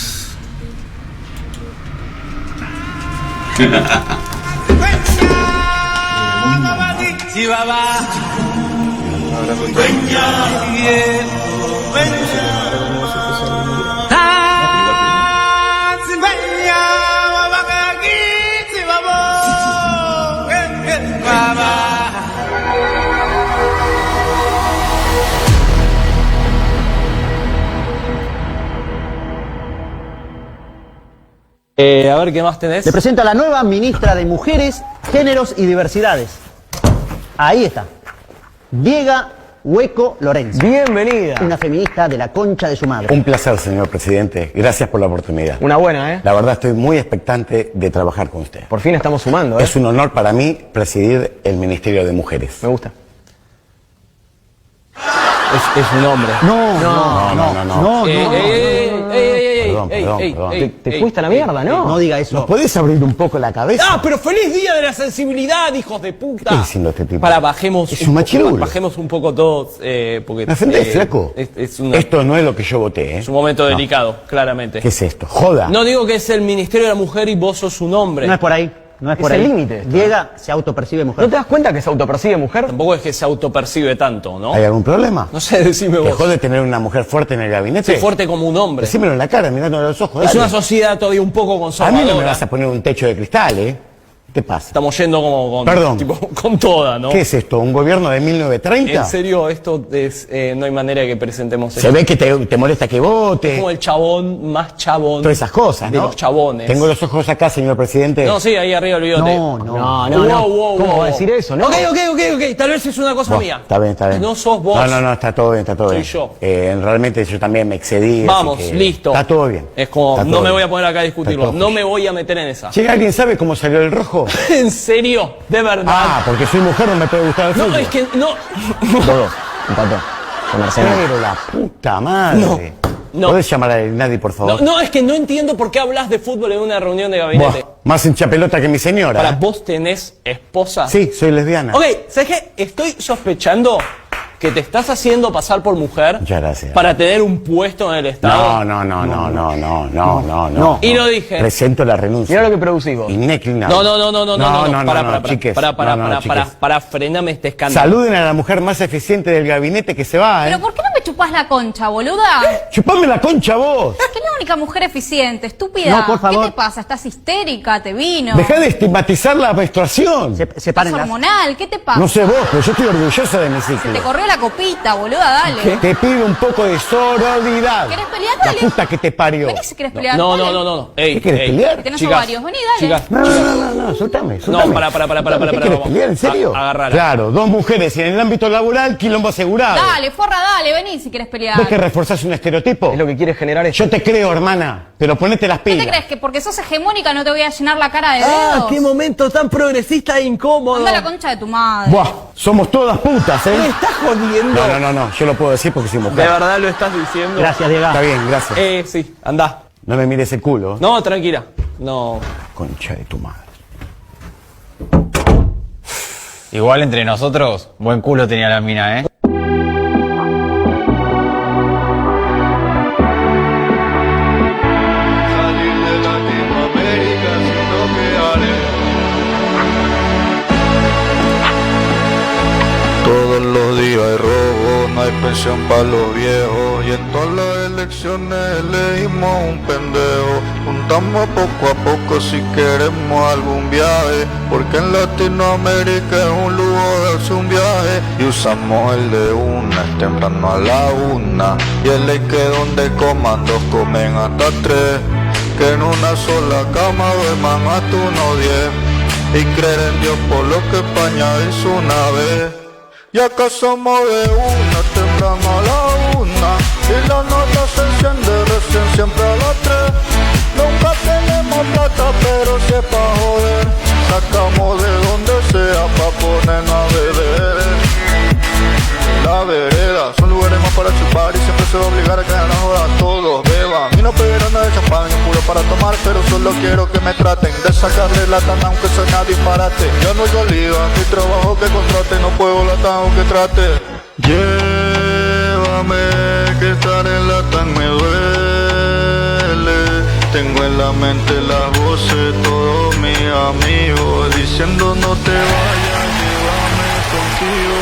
A ver, ¿qué más tenés? Le presento a la nueva ministra de Mujeres, Géneros y Diversidades. Ahí está. Diega Hueco Lorenzo. Bienvenida. Una feminista de la concha de su madre. Un placer, señor presidente. Gracias por la oportunidad. Una buena, ¿eh? La verdad estoy muy expectante de trabajar con usted. Por fin estamos sumando, ¿eh? Es un honor para mí presidir el Ministerio de Mujeres. Me gusta. Es un hombre. No. Perdón. Te fuiste a la mierda, ¿no? No diga eso. ¿Nos podés abrir un poco la cabeza? ¡Ah, pero feliz día de la sensibilidad, hijos de puta! ¿Qué está diciendo este tipo? Bajemos. Es un machirulo. Bajemos un poco todos, porque... ¿Me ofendés, flaco? Esto no es lo que yo voté, ¿eh? Es un momento delicado, claramente. ¿Qué es esto? Joda. No digo que es el Ministerio de la Mujer y vos sos un hombre. No es por ahí. No es por ahí. el límite. Diega se autopercibe mujer. ¿No te das cuenta que se autopercibe mujer? Tampoco es que se autopercibe tanto, ¿no? ¿Hay algún problema? No sé, decime vos. ¿Dejó de tener una mujer fuerte en el gabinete? Sí, fuerte como un hombre. Decímelo en la cara, mirándole a los ojos. Es dale. una sociedad todavía un poco conservadora. A mí no me vas a poner un techo de cristal, ¿eh? ¿Qué pasa? Estamos yendo como con toda, ¿no? ¿Qué es esto? ¿Un gobierno de 1930? En serio, esto es, no hay manera de que presentemos Se ve que te molesta que vote. Es como el chabón más chabón. Todas esas cosas, de ¿no? los chabones. Tengo los ojos acá, señor presidente. No, sí, ahí arriba el bigote. No. Wow. ¿Cómo va a decir eso? No. Ok. Tal vez es una cosa mía. Está bien. No sos vos. No, está todo bien, Soy yo. Realmente yo también me excedí. Vamos, listo. Está todo bien. Es como, Está no todo me bien. voy a poner acá a discutirlo. No me voy a meter en esa. Che, ¿alguien sabe cómo salió el rojo? ¿En serio? De verdad. Ah, porque soy mujer no me puede gustar el fútbol. No, es que no. Todo. Empató. Pero la puta madre. No. ¿Podés llamar a nadie, por favor? No, es que no entiendo por qué hablas de fútbol en una reunión de gabinete. Más hincha pelota que mi señora. ¿Vos tenés esposa? Sí, soy lesbiana. Ok, ¿sabes qué? Estoy sospechando que te estás haciendo pasar por mujer. Muchas gracias. Para tener un puesto en el Estado. No. Y lo dije. Presento la renuncia. Mira lo que producís vos. Inclinable. Para, frename este escándalo. Saluden a la mujer más eficiente del gabinete que se va, ¿eh? Pero ¿por qué no me me chupás la concha, boluda? Chupame la concha vos. Es que es la única mujer eficiente, estúpida. No, por favor. ¿Qué te pasa? ¿Estás histérica? ¿Te vino? Dejá de estigmatizar la menstruación. ¿Es hormonal? ¿Qué te pasa? No sé vos, pero yo estoy orgullosa de mi ciclo. Te corrió la copita, boluda, dale. Te pido un poco de sororidad. ¿Querés pelear? La Dale. puta que te parió. Vení si querés pelear. No, dale. no, no, no, no. Ey, ¿Qué querés ey. pelear? Tenés Chicas, ovarios, vení, dale. chicas, No, soltame. No, para. ¿Qué querés pelear? ¿En serio? Agarrala. Claro, 2 mujeres y en el ámbito laboral, quilombo asegurado. Dale, forra, dale, vení si querés pelear. ¿Ves que reforzás un estereotipo? Es lo que quieres generar esto. Yo te creo, hermana, pero ponete las ¿Qué pilas. te crees? ¿Que porque sos hegemónica no te voy a llenar la cara de dedos? ¡Qué momento tan progresista e incómodo! Anda la concha de tu madre. Buah, somos todas putas, ¿eh? ¿Me estás jodiendo? No, yo lo puedo decir porque soy mujer. ¿De verdad lo estás diciendo? Gracias, Diego. Está bien, gracias. Sí, andá. No me mires el culo. No, tranquila. No. Concha de tu madre. Igual entre nosotros, buen culo tenía la mina, ¿eh? Todos los días hay robo, no hay pensión para los viejos. Y en todas las elecciones elegimos un pendejo. Juntamos poco a poco si queremos algún viaje, porque en Latinoamérica es un lujo darse un viaje. Y usamos el de una, es temprano a la 1. Y el ley que donde coman 2 comen hasta 3. Que en una sola cama duerman hasta 1 o 10. Y creer en Dios por lo que España hizo una vez. Y acá somos de una, temprano a la 1. Y la nota se enciende recién siempre a las 3. Nunca tenemos plata, pero si es pa' joder, sacamos de donde sea pa' ponernos a beber. La vereda son lugares más para chupar y siempre se va a obligar a que en la joda todos beban. Y no pedirán nada de champán, es puro para tomar, pero solo quiero que me traten de sacarle la tana aunque suena disparate. Ya no soy oliva, mi trabajo que contrate, no puedo la tan aunque trate. Llévame, que estar en la tan me duele. Tengo en la mente las voces, todos mis amigos diciendo no te vayas, llévame contigo.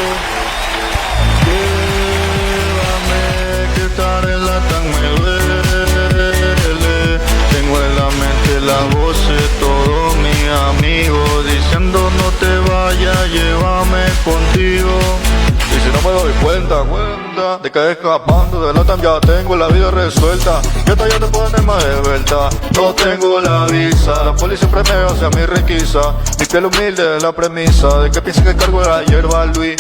Estar en la tan me duele. Tengo en la mente las voces, todos mis amigos diciendo no te vayas, llévame contigo. Y si no me doy cuenta de que escapando de la tan ya tengo la vida resuelta. Que esta ya te pone más de vuelta. No tengo la visa, la policía siempre me hace a mi requisa. Mi piel humilde es la premisa de que piense que cargo la hierba Luis.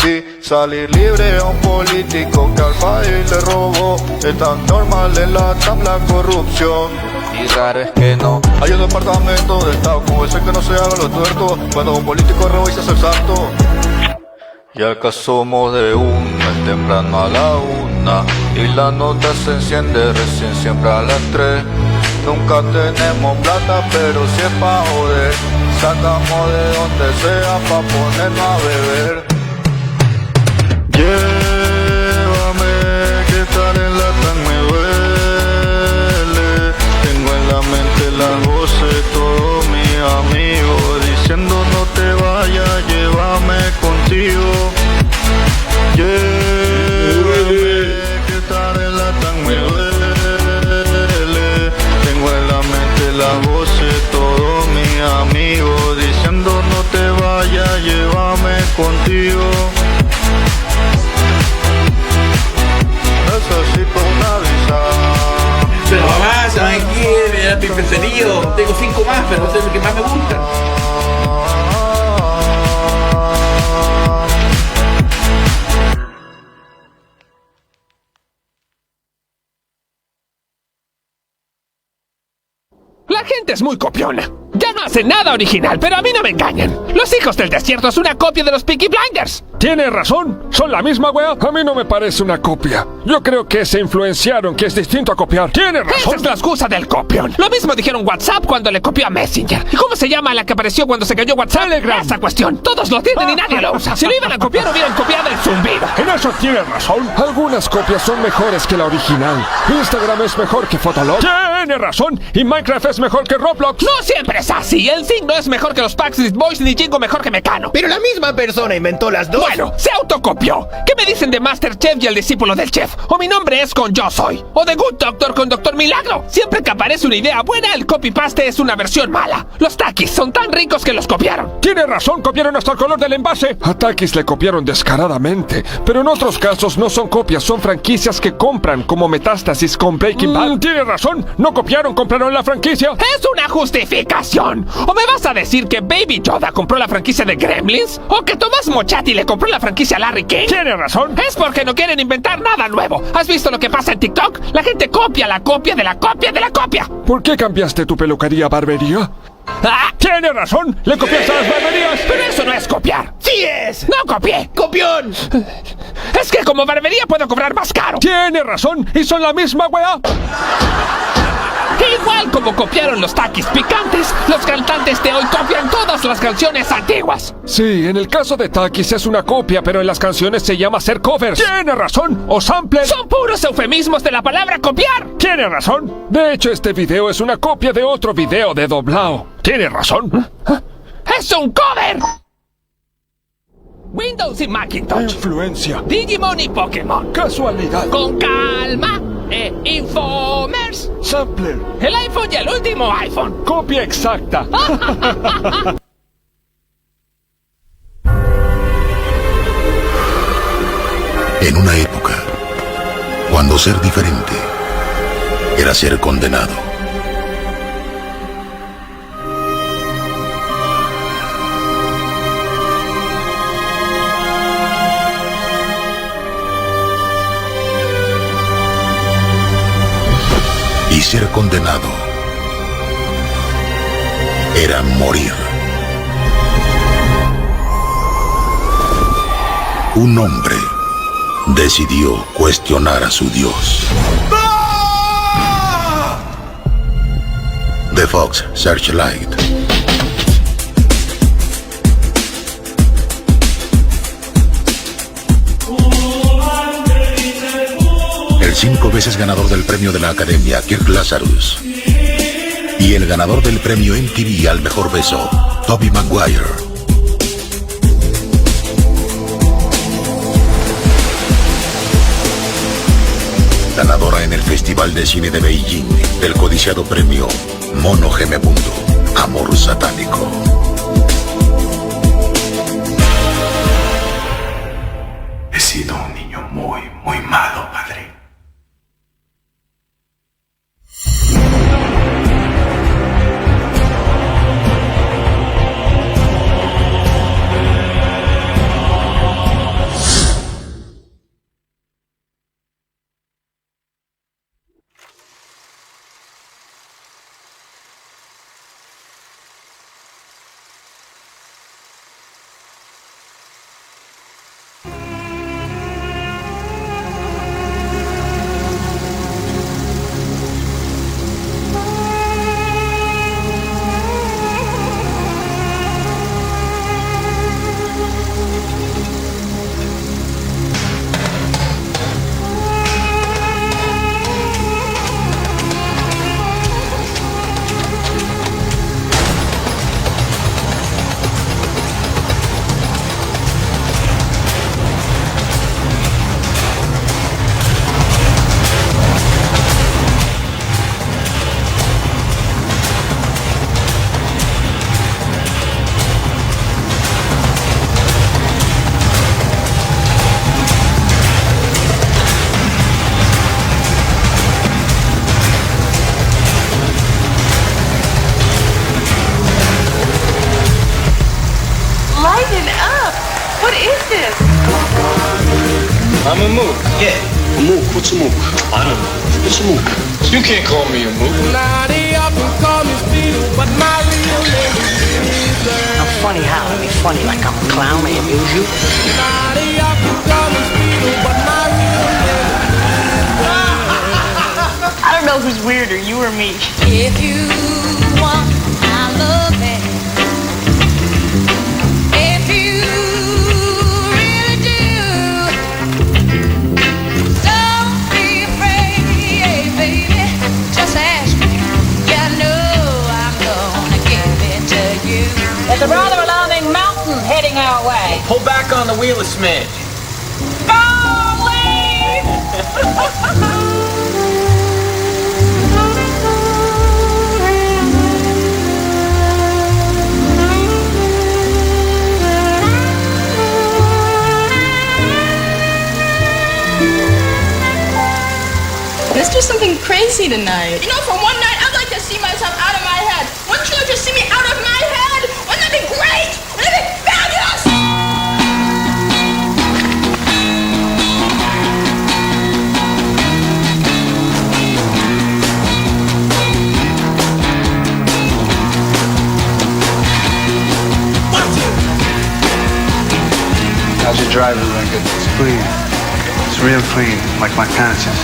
Y salir libre a un político que al país le robó. Es tan normal en la TAM la corrupción. Y raro es que no hay un departamento de Estado como ese que no se haga los tuertos cuando un político roba y se hace el santo. Y acá somos de una, es temprano a la 1. Y la nota se enciende recién siempre a las 3. Nunca tenemos plata, pero si es pa' joder, sacamos de donde sea pa' ponernos a beber. Llévame, que estar en la tan me duele. Tengo en la mente las voces, todos mis amigos diciendo no te vayas, llévame contigo. Llévame, que estar en la tan me duele. Tengo en la mente las voces, todos mis amigos diciendo no te vayas, llévame contigo. Necesito una visa. Pero mamá, ¿saben qué? Me da mi preferido. Tengo 5 más, pero ese es el que más me gusta. La gente es muy copiona. Ya no hace nada original, pero a mí no me engañan. Los Hijos del Desierto es una copia de los Peaky Blinders. Tienes razón, son la misma wea. A mí no me parece una copia. Yo creo que se influenciaron, que es distinto a copiar. Tienes razón. Esa es la excusa del copión. Lo mismo dijeron WhatsApp cuando le copió a Messenger. ¿Y cómo se llama la que apareció cuando se cayó WhatsApp? Telegram. Esa cuestión. Todos lo tienen y nadie lo usa. Si lo iban a copiar, hubieran copiado el zumbido. En eso tienes razón. Algunas copias son mejores que la original. Instagram es mejor que Fotolog. Tienes razón. Y Minecraft es mejor que Roblox. No siempre. es así. El Thing no es mejor que los Backstreet Boys ni Jingo mejor que Mecano. Pero la misma persona inventó las dos. Bueno, se autocopió. ¿Qué me dicen de Masterchef y el discípulo del chef? O Mi nombre es con Yo Soy. O The Good Doctor con Doctor Milagro. Siempre que aparece una idea buena, el copy-paste es una versión mala. Los Takis son tan ricos que los copiaron. Tiene razón, copiaron hasta el color del envase. A Takis le copiaron descaradamente. Pero en otros casos no son copias, son franquicias que compran, como Metástasis con Breaking Bad. Tiene razón, no copiaron, compraron la franquicia. Es una justificación. ¿O me vas a decir que Baby Yoda compró la franquicia de Gremlins? ¿O que Tomás Mochati le compró la franquicia a Larry King? Tiene razón. Es porque no quieren inventar nada nuevo. ¿Has visto lo que pasa en TikTok? La gente copia la copia de la copia de la copia. ¿Por qué cambiaste tu peluquería a barbería? ¡Ah! Tiene razón, le copiaste a las barberías. Pero eso no es copiar. ¡Sí es! ¡No copié! ¡Copión! Es que como barbería puedo cobrar más caro. Tiene razón, y son la misma weá. Igual como copiaron los Takis picantes, los cantantes de hoy copian todas las canciones antiguas. Sí, en el caso de Takis es una copia, pero en las canciones se llama hacer covers. Tiene razón, o sample. Son puros eufemismos de la palabra copiar. Tiene razón. De hecho, este video es una copia de otro video de doblao. Tiene razón. ¡Es un cover! Windows y Macintosh. Influencia. Digimon y Pokémon. Casualidad. Con calma. Infomers. Sampler. El iPhone y el último iPhone. Copia exacta. En una época, cuando ser diferente era ser condenado. Y ser condenado era morir. Un hombre decidió cuestionar a su Dios. The Fox Searchlight. El 5 veces ganador del premio de la Academia, Kirk Lazarus. Y el ganador del premio MTV al mejor beso, Tobey Maguire. Ganadora en el Festival de Cine de Beijing del codiciado premio Mono Gememundo, Amor Satánico. He sido un niño muy malo, padre. I'm a mook. Yeah. A mook? What's a mook? I don't know. What's a mook? You can't call me a mook. I'm funny how? I mean funny like I'm a clown, I amuse you? I don't know who's weirder, you or me. If you want my loving, if you really do, don't be afraid, baby. Just ask me. You know I'm gonna give No way. Pull back on the wheel a smidge. Let's do something crazy tonight. You know, for one night, I'd like to see myself out of my head. Wouldn't you like to see me out of my head? Wouldn't that be great? Wouldn't that be fabulous? How's your driving record? It's clean. It's real clean, like my conscience.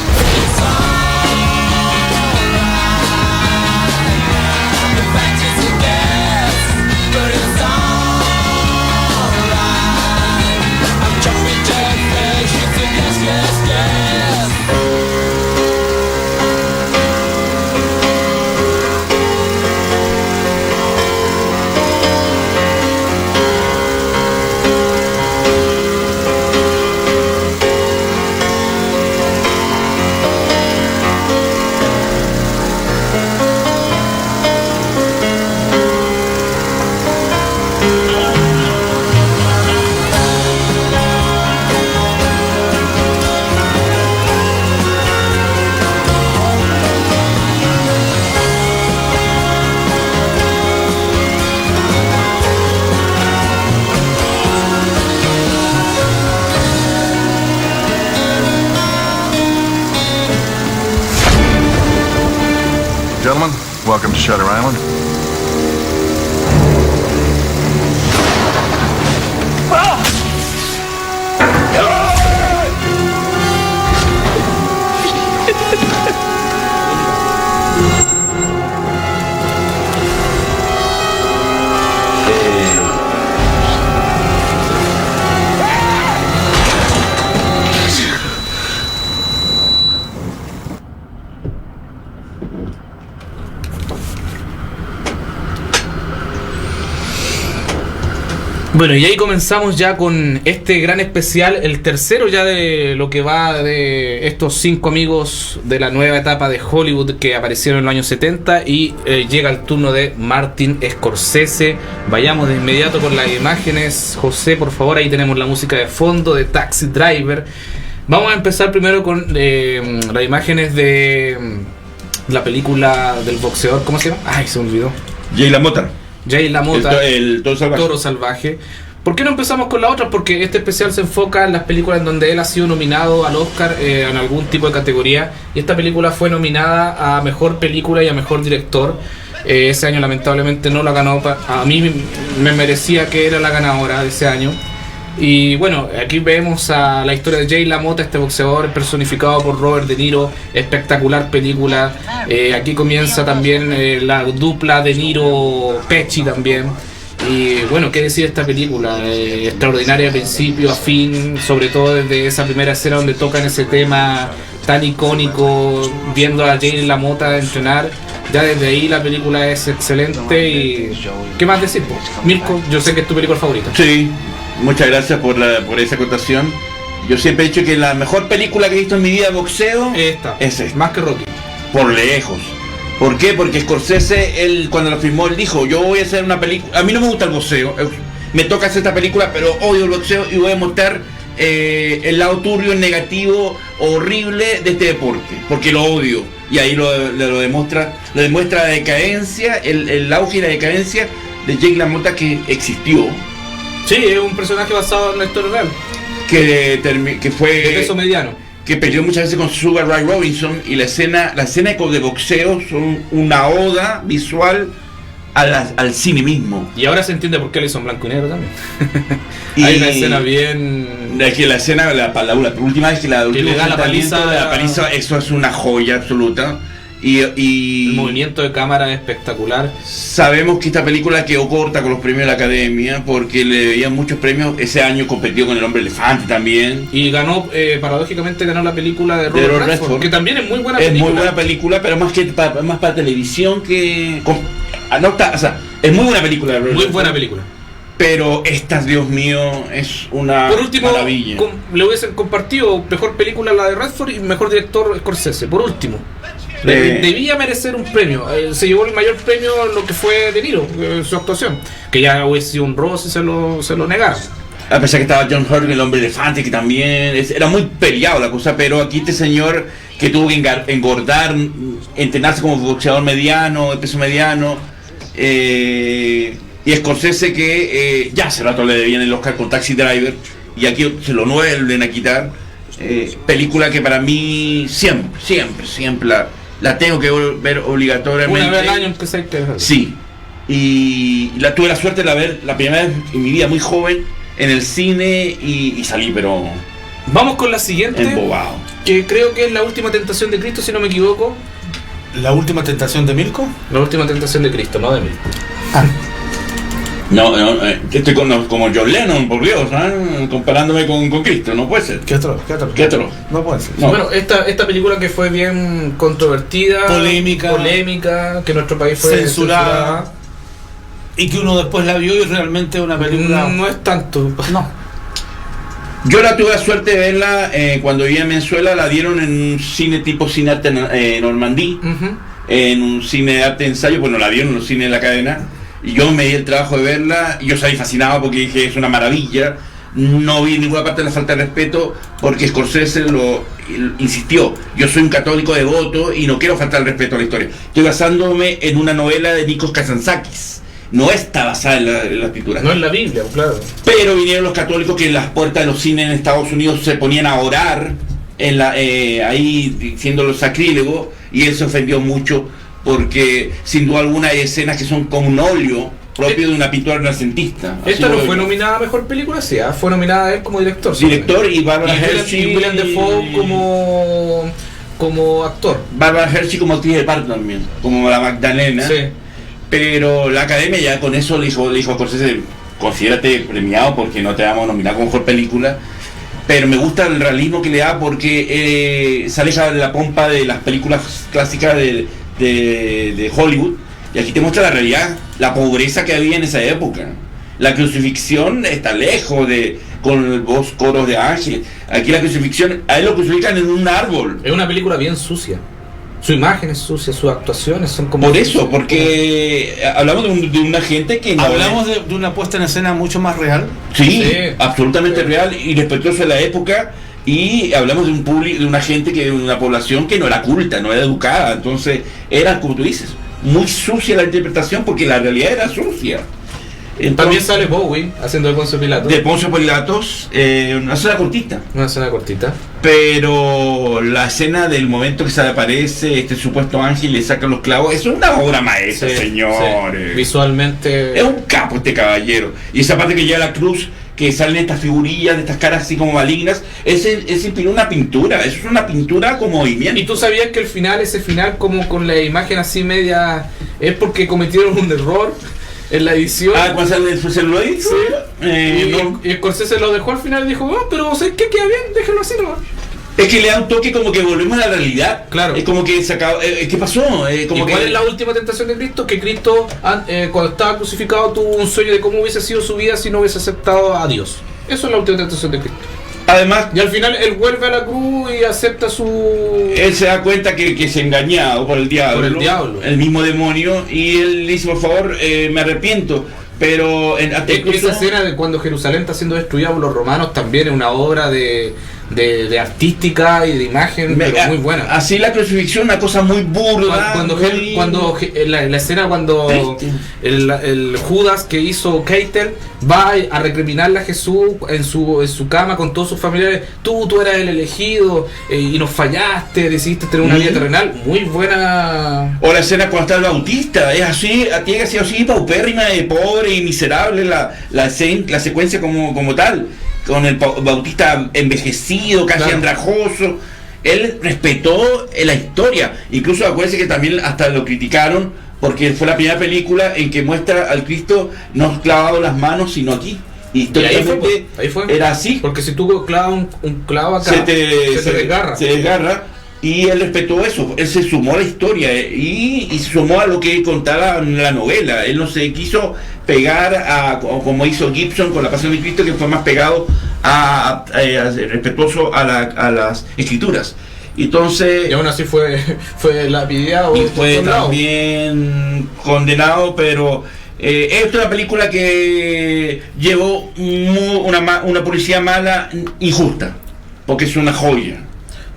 Gentlemen, welcome to Shutter Island. Bueno, y ahí comenzamos ya con este gran especial, el tercero ya de lo que va de estos 5 amigos de la nueva etapa de Hollywood que aparecieron en los años 70 y llega el turno de Martin Scorsese. Vayamos de inmediato con las imágenes. José, por favor, ahí tenemos la música de fondo de Taxi Driver. Vamos a empezar primero con las imágenes de la película del boxeador, ¿cómo se llama? Ay, se me olvidó. Jay LaMotta. Jay LaMotta, el Toro Salvaje. ¿Por qué no empezamos con la otra? Porque este especial se enfoca en las películas en donde él ha sido nominado al Oscar en algún tipo de categoría. Y esta película fue nominada a Mejor Película y a Mejor Director. Ese año lamentablemente no la ganó. A mí me merecía que era la ganadora de ese año. Y bueno, aquí vemos a la historia de Jay LaMotta, este boxeador personificado por Robert De Niro. Espectacular película. Aquí comienza también la dupla De Niro-Pesci también. Y bueno, qué decir de esta película, extraordinaria de principio a fin, sobre todo desde esa primera escena donde tocan ese tema tan icónico, viendo a Jay LaMotta entrenar. Ya desde ahí la película es excelente. Y ¿qué más decir? Mirko, yo sé que es tu película favorita. Sí, muchas gracias por esa acotación. Yo siempre he dicho que la mejor película que he visto en mi vida de boxeo es esta. Más que Rocky. Por lejos. ¿Por qué? Porque Scorsese, él cuando lo filmó, él dijo, yo voy a hacer una película, a mí no me gusta el boxeo, me toca hacer esta película, pero odio el boxeo y voy a mostrar el lado turbio, el negativo, horrible de este deporte, porque lo odio. Y ahí lo demuestra la decadencia, el auge y la decadencia de Jay LaMotta que existió. Sí, es un personaje basado en la historia real. Que fue de peso mediano. Que peleó muchas veces con Sugar Ray Robinson, y la escena de boxeo son una oda visual al cine mismo. Y ahora se entiende por qué le hizo en blanco y negro también. Hay una escena bien... Que la escena, la última vez que le da la paliza, eso es una joya absoluta. Y el movimiento de cámara es espectacular. Sabemos que esta película quedó corta con los premios de la Academia porque le debían muchos premios. Ese año competió con El Hombre Elefante también. Y ganó, paradójicamente ganó la película de Robert Redford, que también es muy buena película. Es muy buena película, pero más para televisión que... es muy buena película. Muy buena película. Pero esta, Dios mío, es una Por último, maravilla. le hubiesen compartido mejor película la de Redford y mejor director Scorsese. Por último, debía merecer un premio. Se llevó el mayor premio lo que fue De Niro, su actuación, que ya hubiese sido un robo si se lo negaron. A pesar que estaba John Hurt, el hombre elefante, que también era muy peleado la cosa, pero aquí este señor que tuvo que engordar, entrenarse como boxeador mediano, de peso mediano, y Scorsese que ya hace rato le debían el Oscar con Taxi Driver, y aquí se lo vuelven a quitar. Película que para mí siempre la tengo que ver obligatoriamente. Una vez al año que se Sí, y tuve la suerte de ver la primera vez en mi vida muy joven en el cine y salí, pero vamos con la siguiente, embobado. Que creo que es La Última Tentación de Cristo, si no me equivoco. ¿La Última Tentación de Mirko? La Última Tentación de Cristo, no de Mirko. No, estoy como John Lennon, por Dios, comparándome con Cristo, no puede ser. ¿Qué otro? No puede ser. No. Bueno, esta película que fue bien controvertida, polémica, que en nuestro país fue censurada. Y que uno después la vio y realmente una película... No es tanto. No. Yo tuve la suerte de verla cuando vivía en Venezuela, la dieron en un cine tipo Cine Arte Normandí, en un cine de arte de ensayo, pues no la dieron en los cines de la cadena, y yo me di el trabajo de verla, y yo salí fascinado porque dije, es una maravilla. No vi en ninguna parte de la falta de respeto, porque Scorsese lo insistió. Yo soy un católico devoto y no quiero faltar el respeto a la historia. Estoy basándome en una novela de Nikos Kazantzakis. No está basada en la escritura. No en la Biblia, claro. Pero vinieron los católicos que en las puertas de los cines en Estados Unidos se ponían a orar ahí diciéndolo sacrílego, y él se ofendió mucho porque sin duda alguna hay escenas que son como un óleo propio de una pintura renacentista. Esta no fue nominada a mejor película, sí, fue nominada a él como director. Director y Barbara Hershey y William Dafoe como actor. Barbara Hershey como actriz de parto también, como la Magdalena. Sí. Pero la academia ya con eso le dijo a Scorsese, considérate premiado porque no te vamos a nominar como mejor película. Pero me gusta el realismo que le da porque se aleja de la pompa de las películas clásicas de Hollywood, y aquí te muestra la realidad, la pobreza que había en esa época. La crucifixión está lejos con los coros de ángeles. Aquí la crucifixión, a él lo crucifican en un árbol. Es una película bien sucia. Su imagen es sucia, sus actuaciones son como... Por eso, porque hablamos de una gente que... Hablamos de una puesta en escena mucho más real. Sí, absolutamente real y respetuosa de la época. Y hablamos de un público, de una gente de una población que no era culta, no era educada. Entonces era, como tú dices, muy sucia la interpretación porque la realidad era sucia. Entonces, también sale Bowie haciendo de Poncio Pilatos. De Poncio Pilatos, una escena cortita. Una escena cortita. Pero la escena del momento que se aparece este supuesto ángel y le sacan los clavos, eso es una obra maestra, señores. Sí. Visualmente. Es un capo este caballero. Y esa parte que lleva la cruz, que salen estas figurillas, de estas caras así como malignas, ese inspiró una pintura, eso es una pintura con movimiento. ¿Y tú sabías que ese final como con la imagen así media, es porque cometieron un error en la edición? ¿Cuál sale de su celular? Sí. Y Scorsese lo dejó al final y dijo, pero ¿sabes qué? Queda bien, déjalo así nomás. Es que le da un toque como que volvemos a la realidad. Claro. Es como que se acaba. ¿Qué pasó? ¿Cuál es la última tentación de Cristo? Que Cristo, cuando estaba crucificado, tuvo un sueño de cómo hubiese sido su vida si no hubiese aceptado a Dios. Eso es la última tentación de Cristo. Además, y al final él vuelve a la cruz y acepta su... Él se da cuenta que es engañado por el diablo. El mismo demonio. Y él dice, por favor, me arrepiento. Pero esa escena de cuando Jerusalén está siendo destruida por los romanos también es una obra de artística y de imagen, pero muy buena. Así la crucifixión, una cosa muy burda. Cuando la escena cuando el Judas que hizo Keitel va a recriminarle a Jesús en su cama con todos sus familiares, tú eras el elegido y nos fallaste, decidiste tener una vida terrenal, muy buena. O la escena cuando está el Bautista, es así, tiene que ser así paupérrima, de pobre y miserable la secuencia como tal, con el Bautista envejecido, casi andrajoso. Él respetó la historia. Incluso acuérdense que también hasta lo criticaron porque fue la primera película en que muestra al Cristo no clavado las manos, sino aquí. Y ahí fue. Era así. Porque si tú clavas un clavo acá, se te desgarra. Se desgarra. Y él respetó eso, él se sumó a la historia y se sumó a lo que contaba la novela. Él no se quiso pegar como hizo Gibson con La Pasión de Cristo, que fue más pegado respetuoso a las escrituras. Entonces, y aún así fue lapidado y fue también condenado, pero es una película que llevó una publicidad mala, injusta, porque es una joya.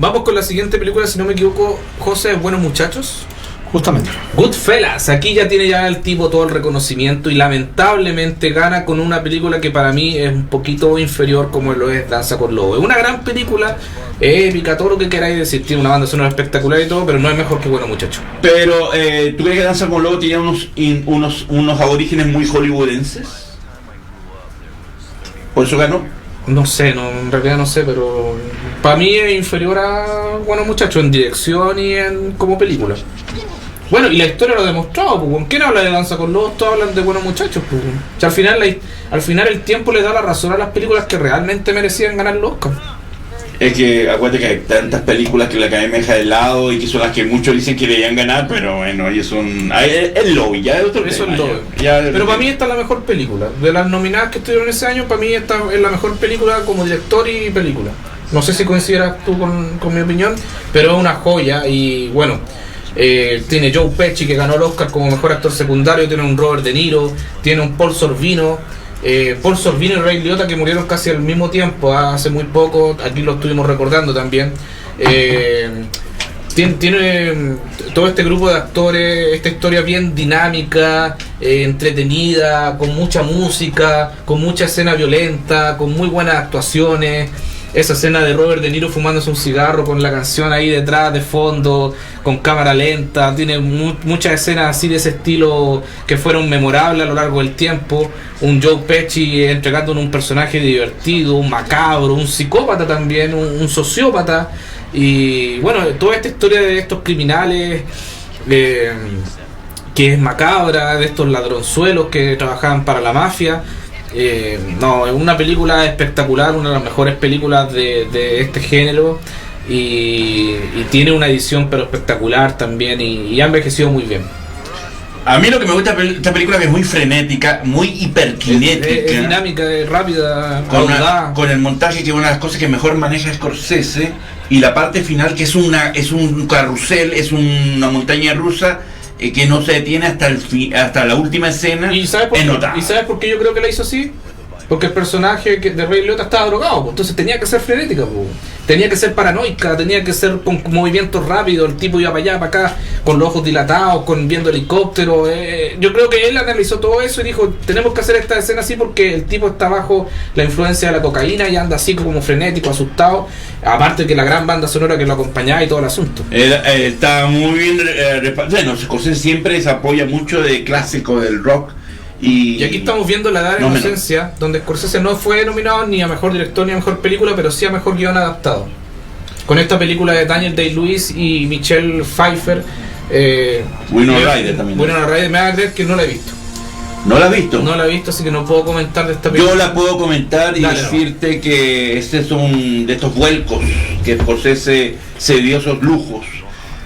Vamos con la siguiente película, si no me equivoco, José, Buenos Muchachos. Justamente. Goodfellas, aquí ya tiene el tipo todo el reconocimiento y lamentablemente gana con una película que para mí es un poquito inferior como lo es Danza con Lobos. Es una gran película, épica, todo lo que queráis decir, tiene una banda sonora espectacular y todo, pero no es mejor que Buenos Muchachos. Pero, ¿tú crees que Danza con Lobos tenía unos aborígenes muy hollywoodenses? ¿Por eso ganó? No sé, en realidad no sé, pero para mí es inferior a Buenos Muchachos en dirección y como película. Bueno, y la historia lo ha demostrado, pues. ¿Quién habla de Danza con Lobos? Todos hablan de Buenos Muchachos, pues. O sea, al final el tiempo le da la razón a las películas que realmente merecían ganar el Oscar. Es que acuérdate que hay tantas películas que la academia deja de lado y que son las que muchos dicen que deberían ganar, pero bueno, ellos son el lobby, ya es otro eso tema. Es lobby. Pero para mí esta es la mejor película. De las nominadas que estuvieron ese año, para mí esta es la mejor película como director y película. No sé si coincidas tú con mi opinión, pero es una joya y bueno. Tiene Joe Pesci, que ganó el Oscar como mejor actor secundario, tiene un Robert De Niro, tiene un Paul Sorvino y Ray Liotta, que murieron casi al mismo tiempo, hace muy poco, aquí lo estuvimos recordando también. Tiene todo este grupo de actores, esta historia bien dinámica, entretenida, con mucha música, con mucha escena violenta, con muy buenas actuaciones. Esa escena de Robert De Niro fumándose un cigarro con la canción ahí detrás de fondo, con cámara lenta, tiene muchas escenas así de ese estilo que fueron memorables a lo largo del tiempo. Un Joe Pesci entregándole un personaje divertido, un macabro, un psicópata también, un sociópata. Y bueno, toda esta historia de estos criminales que es macabra, de estos ladronzuelos que trabajaban para la mafia. No, es una película espectacular, una de las mejores películas de este género y tiene una edición pero espectacular también y ha envejecido muy bien. A mí lo que me gusta de esta película es que es muy frenética, muy hiperkinética, es dinámica, es rápida, con el montaje, que es una de las cosas que mejor maneja Scorsese, y la parte final que es un carrusel, es una montaña rusa que no se detiene hasta la última escena. ¿Y sabes por qué yo creo que la hizo así? Porque el personaje de Ray Liotta estaba drogado, pues, entonces tenía que ser frenética, pues. Tenía que ser paranoica, tenía que ser con movimientos rápidos, el tipo iba para allá, para acá, con los ojos dilatados, viendo helicópteros. Yo creo que él analizó todo eso y dijo, tenemos que hacer esta escena así porque el tipo está bajo la influencia de la cocaína y anda así como frenético, asustado, aparte que la gran banda sonora que lo acompañaba y todo el asunto. Está muy bien, bueno, Scorsese siempre se apoya mucho de clásicos del rock. Y aquí estamos viendo La Edad de la Inocencia, donde Scorsese no fue nominado ni a mejor director ni a mejor película, pero sí a mejor guión adaptado. Con esta película de Daniel Day-Lewis y Michelle Pfeiffer. Winona Ryder también. Winona Ryder, me va a creer que no la he visto. ¿No la has visto? No la he visto, así que no puedo comentar de esta película. Yo la puedo comentar y decirte que este es un de estos vuelcos que Scorsese se dio esos lujos,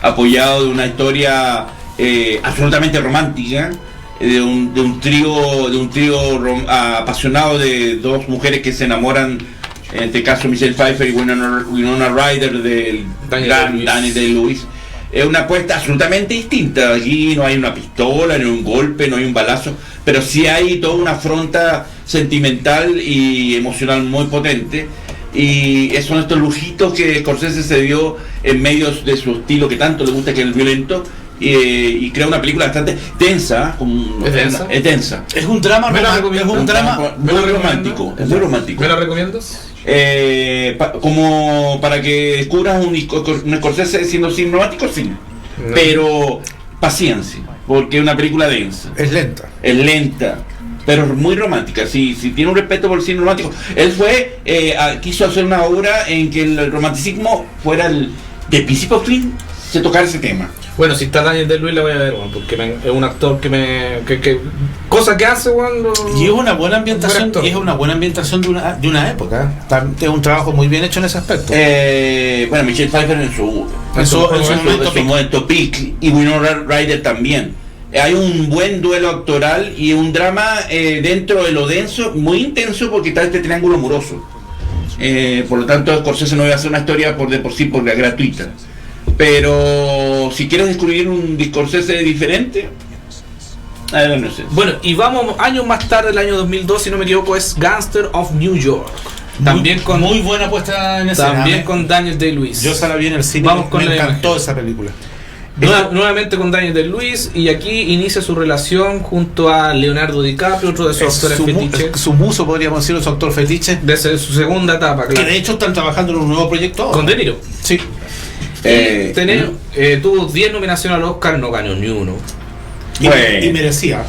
apoyado de una historia absolutamente romántica. De un trío apasionado de dos mujeres que se enamoran, en este caso Michelle Pfeiffer y Winona Ryder, del gran Daniel Day-Lewis. Es una apuesta absolutamente distinta. Aquí no hay una pistola, no hay un golpe, no hay un balazo, pero sí hay toda una afronta sentimental y emocional muy potente. Y son estos lujitos que Scorsese se dio en medio de su estilo que tanto le gusta, que es el violento. Y crea una película bastante densa. Es densa. Es un drama muy romántico. Es muy romántico. ¿Me la recomiendas? Como para que descubras un Scorsese siendo cine romántico, sí. No. Pero paciencia, porque es una película densa. Es lenta. Es lenta, pero muy romántica. Si tiene un respeto por el cine romántico. Él quiso hacer una obra en que el romanticismo fuera de principio a fin tocar ese tema. Bueno, si está Daniel Day-Lewis la voy a ver, weón, porque es un actor que cosa que hace, weón. Y es una buena ambientación, de una época. Es un trabajo muy bien hecho en ese aspecto. Bueno, Michelle Pfeiffer en su momento peak, y Winona Ryder también. Hay un buen duelo actoral y un drama dentro de lo denso, muy intenso, porque está este triángulo amoroso. Por lo tanto, Scorsese no iba a hacer una historia por sí porque gratuita. Pero si quieres descubrir un Scorsese diferente, no sé. Bueno, y vamos años más tarde, el año 2002, si no me equivoco, es Gangster of New York. También con muy buena puesta en escena. También con Daniel Day-Lewis. Yo esa la vi en el cine. Vamos con me encantó esa película. Nuevamente con Daniel Day-Lewis, y aquí inicia su relación junto a Leonardo DiCaprio, otro de sus actores fetiche. Su muso, podríamos decirlo, su actor fetiche. De su segunda etapa, claro. Que de hecho están trabajando en un nuevo proyecto. Con De Niro. Sí. Tuvo 10 nominaciones al Oscar, no ganó ni uno. Y merecía.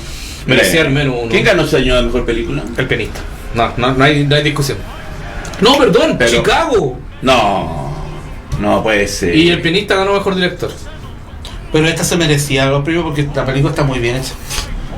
Merecía al menos uno. ¿Quién ganó ese año de mejor película? El pianista. No hay discusión. No, perdón, pero Chicago. No puede ser. Y el pianista ganó mejor director. Pero esta se merecía los premios porque la película está muy bien hecha.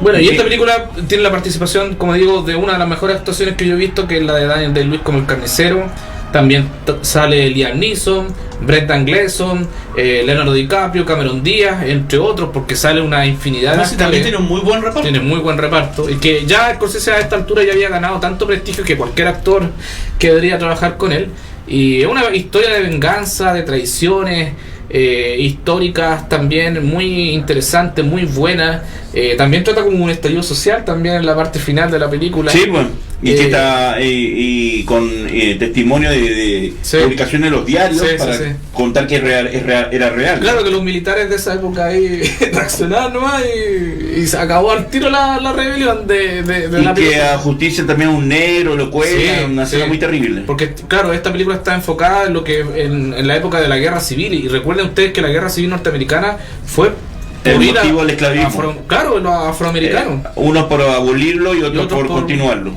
Bueno, y esta película tiene la participación, como digo, de una de las mejores actuaciones que yo he visto, que es la de Daniel Day-Lewis como el carnicero. También sale Liam Neeson, Brendan Gleeson, Leonardo DiCaprio, Cameron Díaz, entre otros, porque sale una infinidad de actores. También tiene un muy buen reparto. Tiene muy buen reparto. Y que ya Scorsese a esta altura ya había ganado tanto prestigio que cualquier actor que debería trabajar con él. Y es una historia de venganza, de traiciones históricas también, muy interesante, muy buena. También trata como un estallido social también en la parte final de la película. Sí, bueno. Y que está con testimonio de publicaciones en los diarios para contar que era real. Claro, que los militares de esa época ahí reaccionaron nomás y se acabó al tiro la rebelión de la película. Y que a justicia también un negro lo cuelga, una escena muy terrible. Porque claro, esta película está enfocada en lo que en la época de la guerra civil, y recuerden ustedes que la guerra civil norteamericana fue el motivo del esclavismo. Claro, los afroamericanos. Uno por abolirlo y otro por continuarlo.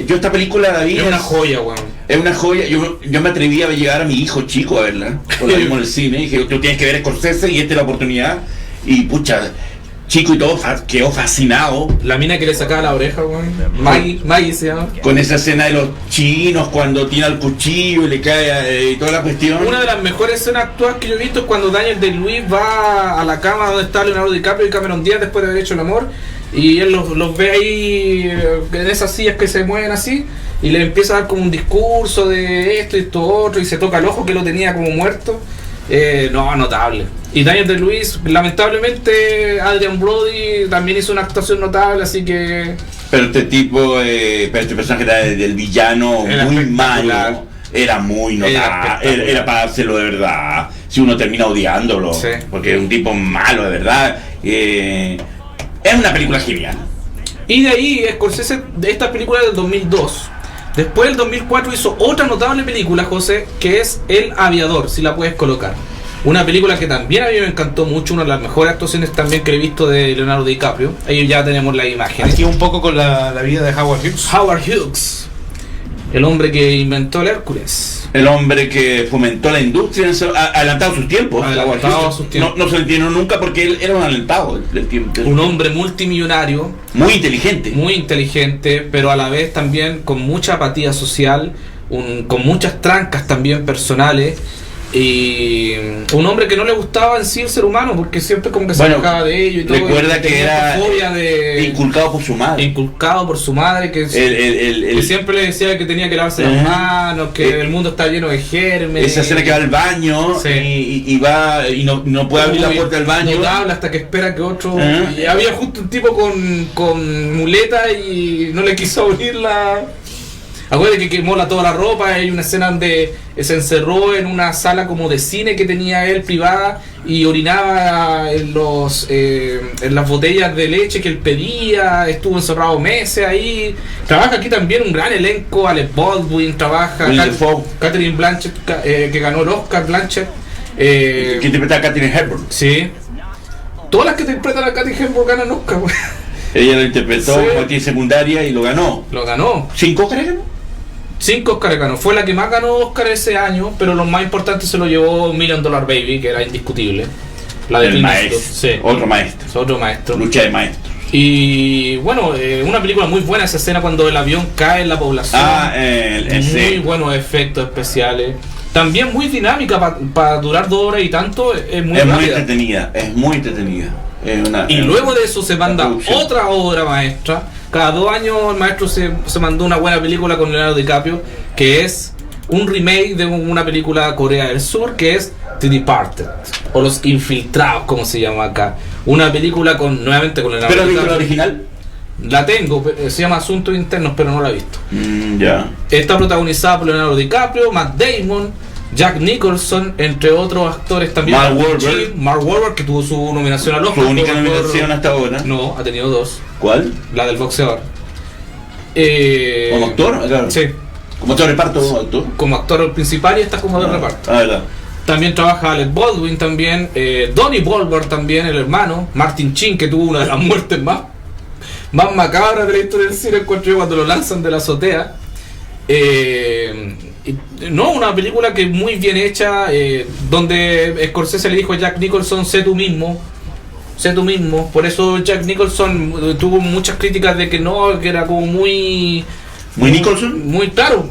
Yo esta película la vi. Es una joya, weón. Es una joya. Yo me atreví a llevar a mi hijo chico a verla. La vimos en el cine. Y dije, tú tienes que ver Scorsese y esta es la oportunidad. Y pucha, chico y todo quedó fascinado. La mina que le sacaba la oreja, weón. Maggie se llama. Con esa escena de los chinos cuando tira el cuchillo y le cae y toda la cuestión. Una de las mejores escenas actuales que yo he visto es cuando Daniel Day-Lewis va a la cama donde está Leonardo DiCaprio y Cameron Díaz después de haber hecho el amor. Y él los ve ahí en esas sillas que se mueven así, y le empieza a dar como un discurso de esto y esto otro, y se toca el ojo que lo tenía como muerto. Notable. Y Daniel Day-Lewis, lamentablemente, Adrian Brody también hizo una actuación notable, así que... Pero este personaje del villano era muy malo, era muy notable, era para dárselo de verdad, si uno termina odiándolo, porque es un tipo malo de verdad. Es una película genial. Y de ahí Scorsese, de esta película del 2002. Después del 2004 hizo otra notable película, José, que es El Aviador, si la puedes colocar. Una película que también a mí me encantó mucho, una de las mejores actuaciones también que he visto de Leonardo DiCaprio. Ahí ya tenemos la imagen. Aquí un poco con la vida de Howard Hughes. Howard Hughes, el hombre que inventó el Hércules. El hombre que fomentó la industria, adelantado sus tiempos. No se lo entiendo nunca porque él era un adelantado del tiempo. Un hombre multimillonario. Muy inteligente. Muy inteligente, pero a la vez también con mucha apatía social, con muchas trancas también personales. Y un hombre que no le gustaba en sí el ser humano, porque siempre como que se alejaba de ello y todo. Recuerda que era inculcado por su madre. Inculcado por su madre, que siempre le decía que tenía que lavarse las manos, que el mundo está lleno de gérmenes. Esa escena que va al baño y va y no puede abrir la puerta del baño. No habla hasta que espera que otro. Y había justo un tipo con muleta y no le quiso abrirla. Acuérdate que quemó toda la ropa. Hay una escena donde se encerró en una sala como de cine que tenía él privada y orinaba en las botellas de leche que él pedía. Estuvo encerrado meses ahí. Trabaja aquí también un gran elenco. Alec Baldwin trabaja, Catherine Blanchett, que ganó el Oscar. Blanchett, que interpreta a Katharine Hepburn. Sí. Todas las que interpretan a Katharine Hepburn ganan Oscar. Ella lo interpretó como actriz secundaria y lo ganó. 5 creo. 5 Oscar ganó. Fue la que más ganó Oscar ese año, pero lo más importante se lo llevó $1 Million Baby, que era indiscutible. La de el maestro. Sí. Otro maestro. Otro maestro. Lucha de maestros. Y bueno, una película muy buena esa escena cuando el avión cae en la población. Muy buenos efectos especiales. También muy dinámica para durar 2 horas y tanto. Es muy entretenida. Es muy entretenida. Y luego de eso se manda otra obra maestra. Cada 2 años el maestro se mandó una buena película con Leonardo DiCaprio, que es un remake de una película Corea del Sur, que es The Departed, o Los Infiltrados, como se llama acá. Una película nuevamente con Leonardo DiCaprio. ¿Pero la original? La tengo, se llama Asuntos Internos, pero no la he visto. Ya. Está protagonizada por Leonardo DiCaprio, Matt Damon, Jack Nicholson, entre otros actores también. Mark Wahlberg, que tuvo su nominación al Oscar. ¿Su única nominación hasta ahora? No, ha tenido 2. ¿Cuál? La del boxeador. ¿Como actor? Claro. Sí. ¿Como actor de reparto? Como actor principal y está como de reparto. Verdad. También trabaja Alec Baldwin también, Donnie Wahlberg también, el hermano, Martin Sheen, que tuvo una de las muertes más macabras de la historia del cine, encuentro yo, cuando lo lanzan de la azotea. Una película que muy bien hecha, donde Scorsese le dijo a Jack Nicholson, sé tú mismo. Por eso Jack Nicholson tuvo muchas críticas de que era como muy Nicholson, muy claro,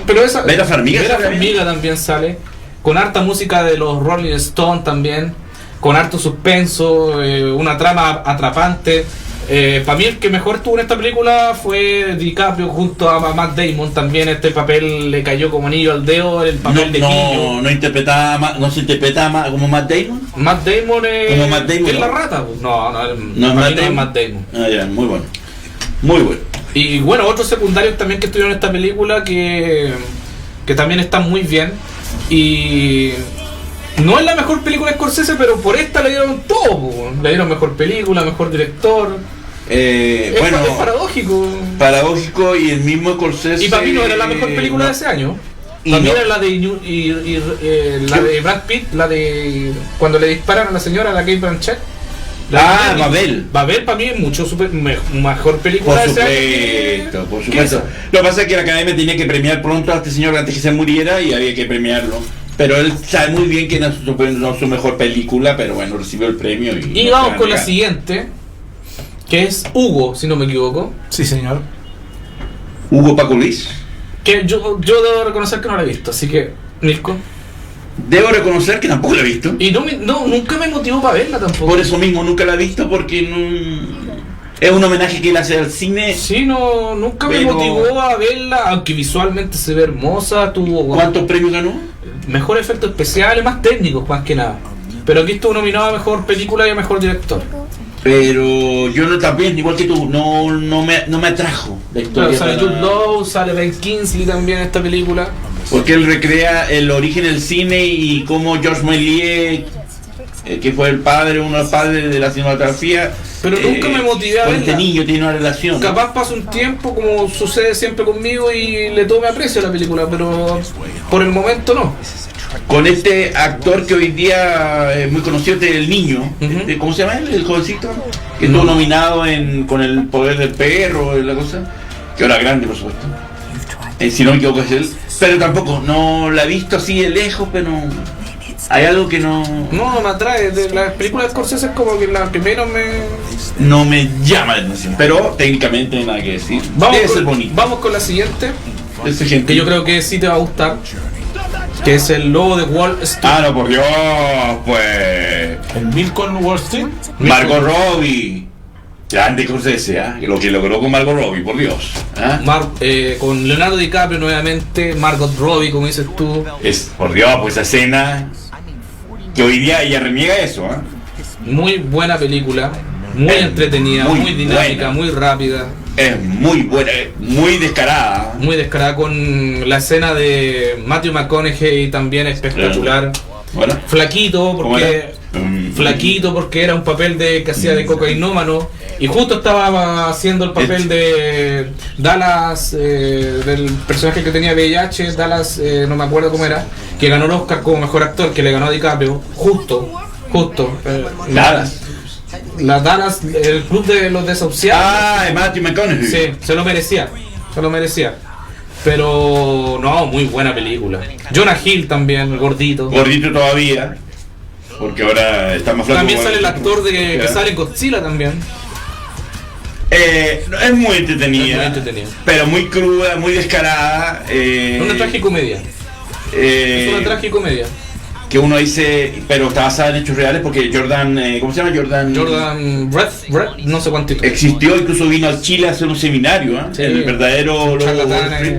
pero esa Vera Farmiga también sale, con harta música de los Rolling Stones también, con harto suspenso, una trama atrapante. Para mí el que mejor estuvo en esta película fue DiCaprio junto a Matt Damon. También este papel le cayó como anillo al dedo, el papel de Quillo. No se interpretaba como Matt Damon. Matt Damon es la rata. No es Matt Damon. Ya, muy bueno. Muy bueno. Y bueno, otros secundarios también que estuvieron en esta película que también están muy bien. Y no es la mejor película de Scorsese, pero por esta le dieron todo. Le dieron mejor película, mejor director. Es paradójico y el mismo Scorsese. Y para mí no era la mejor película de ese año. También era la de Brad Pitt, la de cuando le disparan a la señora, la Kate Blanchett. Babel. Babel para mí es mucho mejor película de ese año. Por supuesto. Lo que pasa es que la Academia tenía que premiar pronto a este señor antes que se muriera y había que premiarlo. Pero él sabe muy bien que no es su mejor película, pero bueno, recibió el premio. Y vamos con la siguiente, que es Hugo, si no me equivoco. Sí, señor. Hugo Paco Luis. Que yo debo reconocer que no la he visto, así que, Mirko. Debo reconocer que tampoco la he visto. Y nunca me motivó para verla tampoco. Por eso mismo nunca la he visto, porque es un homenaje que él hace al cine. Sí, nunca me motivó a verla, aunque visualmente se ve hermosa. ¿Cuántos premios ganó? Mejor efectos especiales, más técnicos, más que nada. Pero aquí estuvo nominado a mejor película y a mejor director. Pero yo también, igual que tú, no me atrajo la historia. Claro, sale Jude Law, sale Ben Kingsley también en esta película. Porque él recrea el origen del cine y cómo Georges Méliès, que fue uno de los padres de la cinematografía, pero nunca me motivé a verla. Este niño tiene una relación. Capaz pasa un tiempo, como sucede siempre conmigo, y le tome aprecio a la película, pero por el momento no. Con este actor que hoy día es muy conocido, el niño, ¿cómo se llama él? El jovencito, que estuvo nominado con El Poder del Perro, la cosa, que ahora grande, por supuesto. Si no me equivoco es él, pero tampoco, no la he visto así de lejos, pero hay algo que no me atrae. De las películas de Scorsese es como que la que menos no me llama la atención, pero técnicamente nada que decir. Debe ser bonito. Vamos con la siguiente, que yo creo que sí te va a gustar, que es El Lobo de Wall Street. No, por Dios, pues el Milton Wall Street. Margot Robbie, grande Scorsese, lo que logró con Margot Robbie, por Dios. Con Leonardo DiCaprio nuevamente, Margot Robbie, como dices tú. Por Dios, pues esa escena que hoy día ella reniega eso. Muy buena película, muy entretenida, muy dinámica, buena, muy rápida. Es muy buena, muy descarada. Muy descarada, con la escena de Matthew McConaughey también espectacular. Bueno. Flaquito porque era un papel que hacía de cocainómano, y justo estaba haciendo el papel de Dallas, del personaje que tenía VIH, Dallas, no me acuerdo cómo era, que ganó el Oscar como mejor actor, que le ganó a DiCaprio, justo Dallas. La Dallas, el club de los desahuciados. De Matthew McConaughey. Sí, se lo merecía. Pero no, muy buena película. Jonah Hill también, gordito. Gordito todavía, porque ahora está más flaco. También sale el actor que sale en Godzilla también. Es muy entretenida, pero muy cruda, muy descarada. Una tragicomedia. Es una tragicomedia. Que uno dice, pero está basada en hechos reales porque Jordan, ¿cómo se llama? Jordan Brett, no sé cuánto. Existió, incluso vino a Chile a hacer un seminario, sí, el verdadero lobo de Wall Street.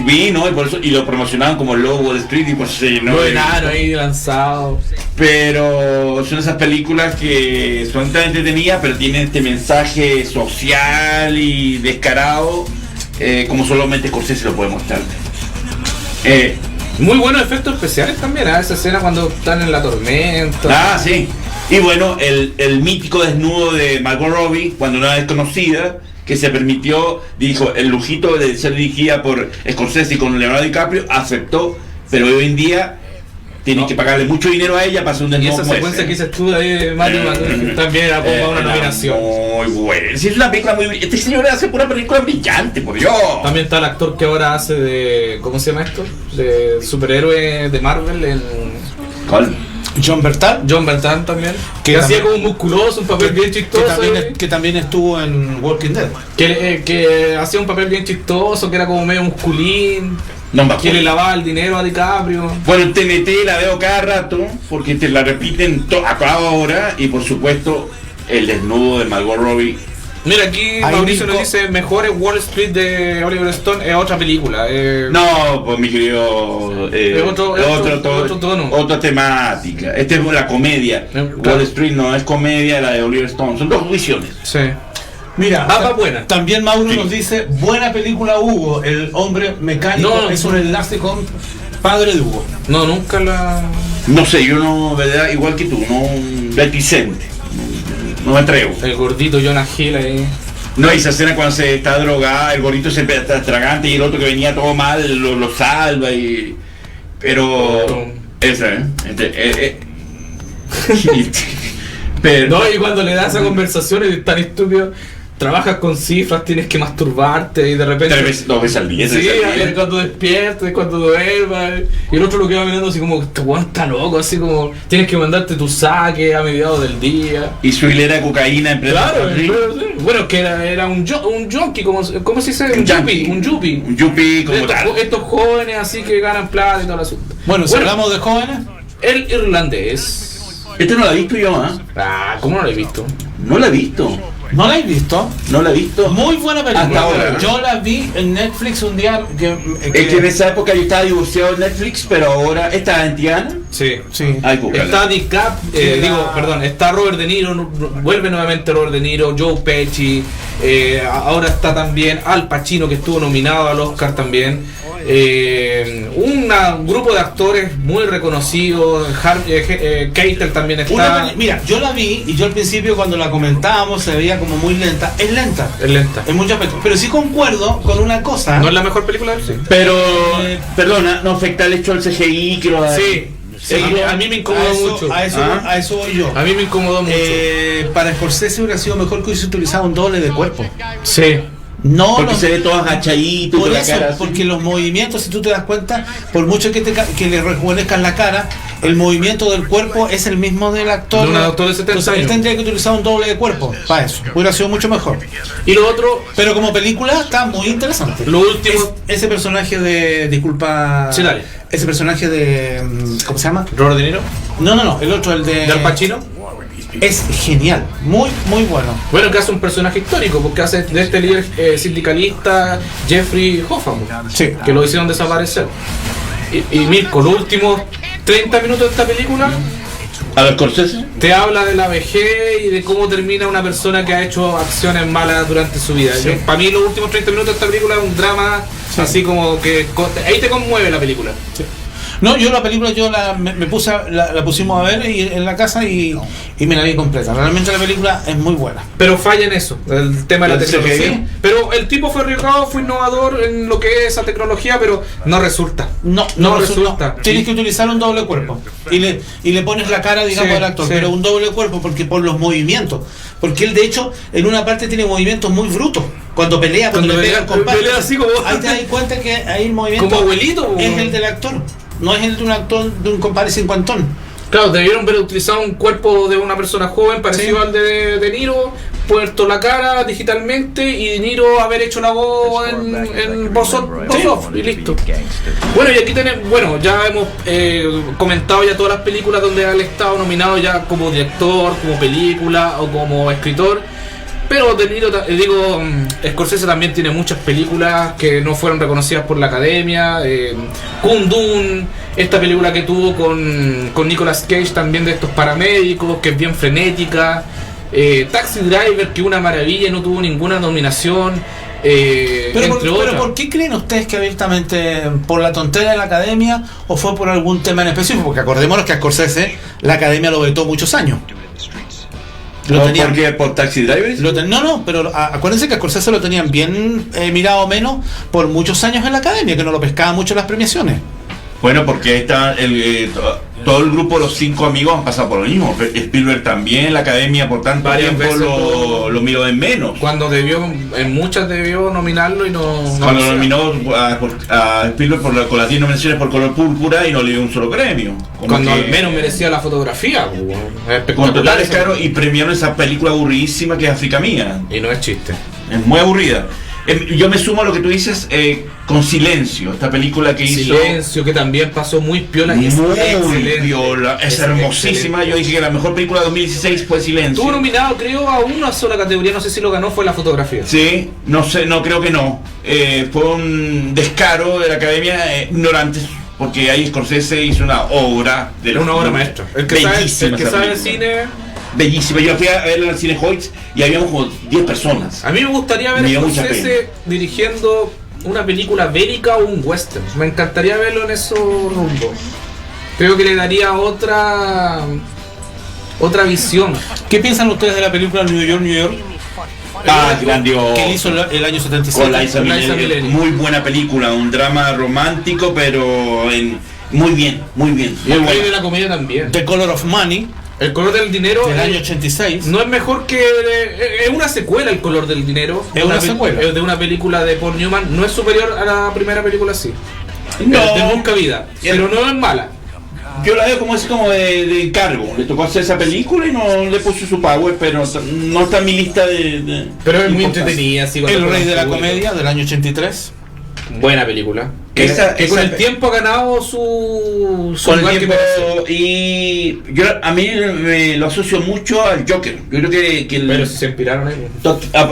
Vino y por eso, y lo promocionaban como el lobo de Wall Street y pues se llenó. Lo enano ahí lanzado. Pero son esas películas que son tan entretenidas, pero tienen este mensaje social y descarado, como solamente Scorsese lo puede mostrar. Muy buenos efectos especiales también, esa escena cuando están en la tormenta. Ah, sí. Y bueno, el mítico desnudo de Margot Robbie, cuando una desconocida, que se permitió, dijo, el lujito de ser dirigida por Scorsese y con Leonardo DiCaprio, aceptó, pero hoy en día tienen que pagarle mucho dinero a ella para hacer un desnudo. Y esa secuencia que hice tú de Mario también era como una nominación. Muy bueno. Sí, es una película muy... Este señor hace una película brillante, por Dios. También está el actor que ahora hace de... ¿Cómo se llama esto? De superhéroe de Marvel en... ¿Cuál? John Bertal también. Que hacía como un musculoso, un papel bien chistoso. Que también estuvo en Walking Dead. Que hacía un papel bien chistoso, que era como medio musculín. Que le lavaba el dinero a DiCaprio. Bueno, en TNT la veo cada rato, porque te la repiten a cada hora. Y por supuesto, el desnudo de Margot Robbie. Mira, aquí Mauricio nos dice mejores Wall Street de Oliver Stone es otra película. No, pues mi querido, otro tono. Otra temática. Esta es la comedia. Claro. Wall Street no es comedia, la de Oliver Stone. Son dos visiones. Sí. Mira, buena. También Mauro nos dice, buena película Hugo, el hombre mecánico, es un enlace con padre de Hugo. No, nunca la... No sé, yo no, verdad, igual que tú, no, reticente. No me atrevo. El gordito Jonah Hill ahí. No, esa escena cuando se está drogada, el gordito se está tragante y el otro que venía todo mal lo salva y... Pero... Esa, pero... No, y cuando le da esa conversación es tan estúpido. Trabajas con cifras, tienes que masturbarte y de repente... 2 veces al día. Sí, cuando despiertas, cuando duermas. Y el otro lo que va mirando así como, este weón está loco, así como... Tienes que mandarte tu saque a mediados del día. Y su hilera de cocaína en pleno... Claro, sí. Bueno, que era un junkie, ¿cómo se dice? Un yuppie. Un yuppie como tal. Estos jóvenes así que ganan plata y todo el asunto. Bueno, si hablamos de jóvenes... El irlandés... Este no lo he visto yo, ¿eh? ¿Cómo no lo he visto? No lo he visto. ¿No la he visto? No la he visto. Muy buena película. Hasta ahora. Yo la vi en Netflix un día Es que en esa época yo estaba divorciado de Netflix, pero ahora ¿está en Tiana? Sí. Ay, está está Robert De Niro, vuelve nuevamente Robert De Niro, Joe Pesci, ahora está también Al Pacino, que estuvo nominado al Oscar también. Un grupo de actores muy reconocidos. Keitel también está. Mira, yo la vi y yo al principio cuando la comentábamos se veía como muy lenta. Es lenta en muchos aspectos, pero sí concuerdo con una cosa. No es la mejor película, sí. Pero perdona, no afecta el hecho del CGI que lo da. Sí. A mí me incomodó mucho. A eso voy yo. A mí me incomodó mucho. Para Scorsese hubiera sido mejor que hubiese utilizado un doble de cuerpo. Sí. No, porque se ve todo agachadito. Por eso, porque los movimientos, si tú te das cuenta, por mucho que le rejuvenezcan la cara, el movimiento del cuerpo es el mismo del actor. De un actor de 70 años. Él tendría que utilizar un doble de cuerpo para eso. Hubiera sido mucho mejor. Y lo otro, pero como película está muy interesante. Lo último, ese personaje de, disculpa, sí, dale. Ese personaje de, ¿cómo se llama? Robert De Niro. No, el otro, el de Al Pacino. Es genial, muy bueno. Bueno, que hace un personaje histórico, porque hace de este líder sindicalista Jeffrey Hoffman, que lo hicieron desaparecer. Y Mirko, los últimos 30 minutos de esta película, ¿a ver, Scorsese? Te habla de la vejez y de cómo termina una persona que ha hecho acciones malas durante su vida. Sí. Para mí los últimos 30 minutos de esta película es un drama así como que... Ahí te conmueve la película. Sí. No, yo la película me puse la pusimos a ver en la casa y me la vi completa. Realmente la película es muy buena. Pero falla en eso, el tema de la tecnología. Pero el tipo fue arriesgado, fue innovador en lo que es esa tecnología, pero no resulta. No resulta. Tienes que utilizar un doble cuerpo y le pones la cara, digamos, al actor, pero un doble cuerpo porque por los movimientos. Porque él, de hecho, en una parte tiene movimientos muy brutos. Cuando pelea, cuando le pega el compadre. Así como... Ahí te das cuenta que ahí el movimiento como abuelito, es el del actor. No es el de un actor, de un compadre cincuentón. Claro, debieron haber utilizado un cuerpo de una persona joven parecido al de De Niro, puesto la cara digitalmente y De Niro haber hecho la voz en voz off y listo. Bueno, y aquí tenemos, ya hemos comentado ya todas las películas donde han estado nominados ya como director, como película o como escritor. Pero De Niro, Scorsese también tiene muchas películas que no fueron reconocidas por la academia. Kundun, esta película que tuvo con Nicolas Cage también de estos paramédicos, que es bien frenética. Taxi Driver, que es una maravilla y no tuvo ninguna nominación. Pero ¿por qué creen ustedes que abiertamente por la tontera de la academia o fue por algún tema en específico? Porque acordémonos que a Scorsese la academia lo vetó muchos años. ¿Por qué? ¿Por Taxi Driver? Pero acuérdense que a Scorsese lo tenían bien mirado menos por muchos años en la academia, que no lo pescaban mucho las premiaciones. Bueno, porque está todo el grupo, los 5 amigos han pasado por lo mismo. Spielberg también, la academia por tanto tiempo lo miró en menos. Cuando en muchas debió nominarlo y no. Cuando nominó a Spielberg con las 10 nominaciones por Color Púrpura y no le dio un solo premio. Cuando al menos merecía la fotografía. Con totales, claro, y premiaron esa película aburridísima que es África Mía. Y no es chiste. Es muy aburrida. Yo me sumo a lo que tú dices con Silencio, esta película que hizo. Silencio, que también pasó muy piola y es excelente. Piola, es hermosísima. Excelente. Yo dije que la mejor película de 2016 fue Silencio. Estuvo nominado, creo, a una sola categoría, no sé si lo ganó, fue la fotografía. Sí, no sé, no creo que no. Fue un descaro de la academia, ignorantes, porque ahí Scorsese hizo una obra una obra maestra. El que sabe de cine. Bellísima, yo fui a verla al Cine Hoyts y habíamos como 10 personas. A mí me gustaría ver a Scorsese dirigiendo una película bélica o un western. Me encantaría verlo en esos rumbos. Creo que le daría otra visión. ¿Qué piensan ustedes de la película New York, New York? Grandioso. Que hizo el año 77. Con Liza Minnelli. Muy buena película, un drama romántico, pero muy bien. Y el rey de la comedia también. The Color of Money. El color del dinero del año 86 no es mejor que es una secuela. El color del dinero es una secuela de una película de Paul Newman. No es superior a la primera película, sí, de Busca Vida, pero no es mala. Yo la veo como de encargo. Le tocó hacer esa película y no le puso su power, pero no está en mi lista de pero es muy entretenida. Sí, El Rey de la Comedia del año 83. Buena película. Que con el tiempo ha ganado su con el tiempo, y a mí me lo asocio mucho al Joker. Yo creo que pero si se inspiraron ahí.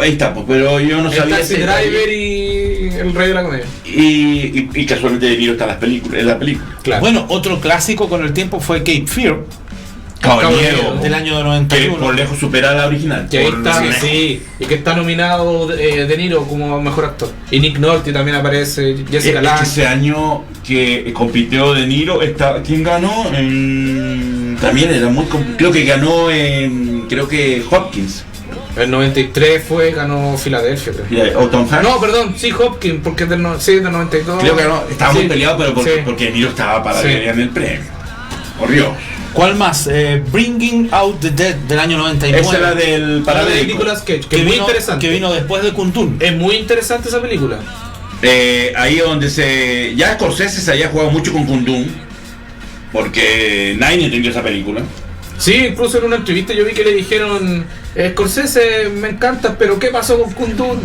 Ahí está, pues, pero yo no sabía. Taxi Driver y El Rey de la Comedia. Y casualmente De Niro está en la película. Claro. Bueno, otro clásico con el tiempo fue Cape Fear. Caballero, del año 91. Que por lejos supera la original. Que ahí está, sí, y que está nominado De Niro como mejor actor. Y Nick Nolte también aparece, Jessica Lange. Ese año que compitió De Niro, ¿quién ganó? También era muy creo que ganó Hopkins. El 93 ganó Filadelfia, creo. ¿O Tom Hanks? No, perdón, sí, Hopkins, porque es del 92. Creo que ganó, estaba muy peleado, pero porque De Niro estaba para que le el premio. Corrió. ¿Cuál más? Bringing Out the Dead del año 99. Esa era del paramédico de Nicolas Cage, que es muy interesante. Que vino después de Kundun. Es muy interesante esa película. Ahí donde ya Scorsese se había jugado mucho con Kundun, porque nadie entendió esa película. Sí, incluso en una entrevista yo vi que le dijeron Scorsese, me encanta, pero ¿qué pasó con Kundun?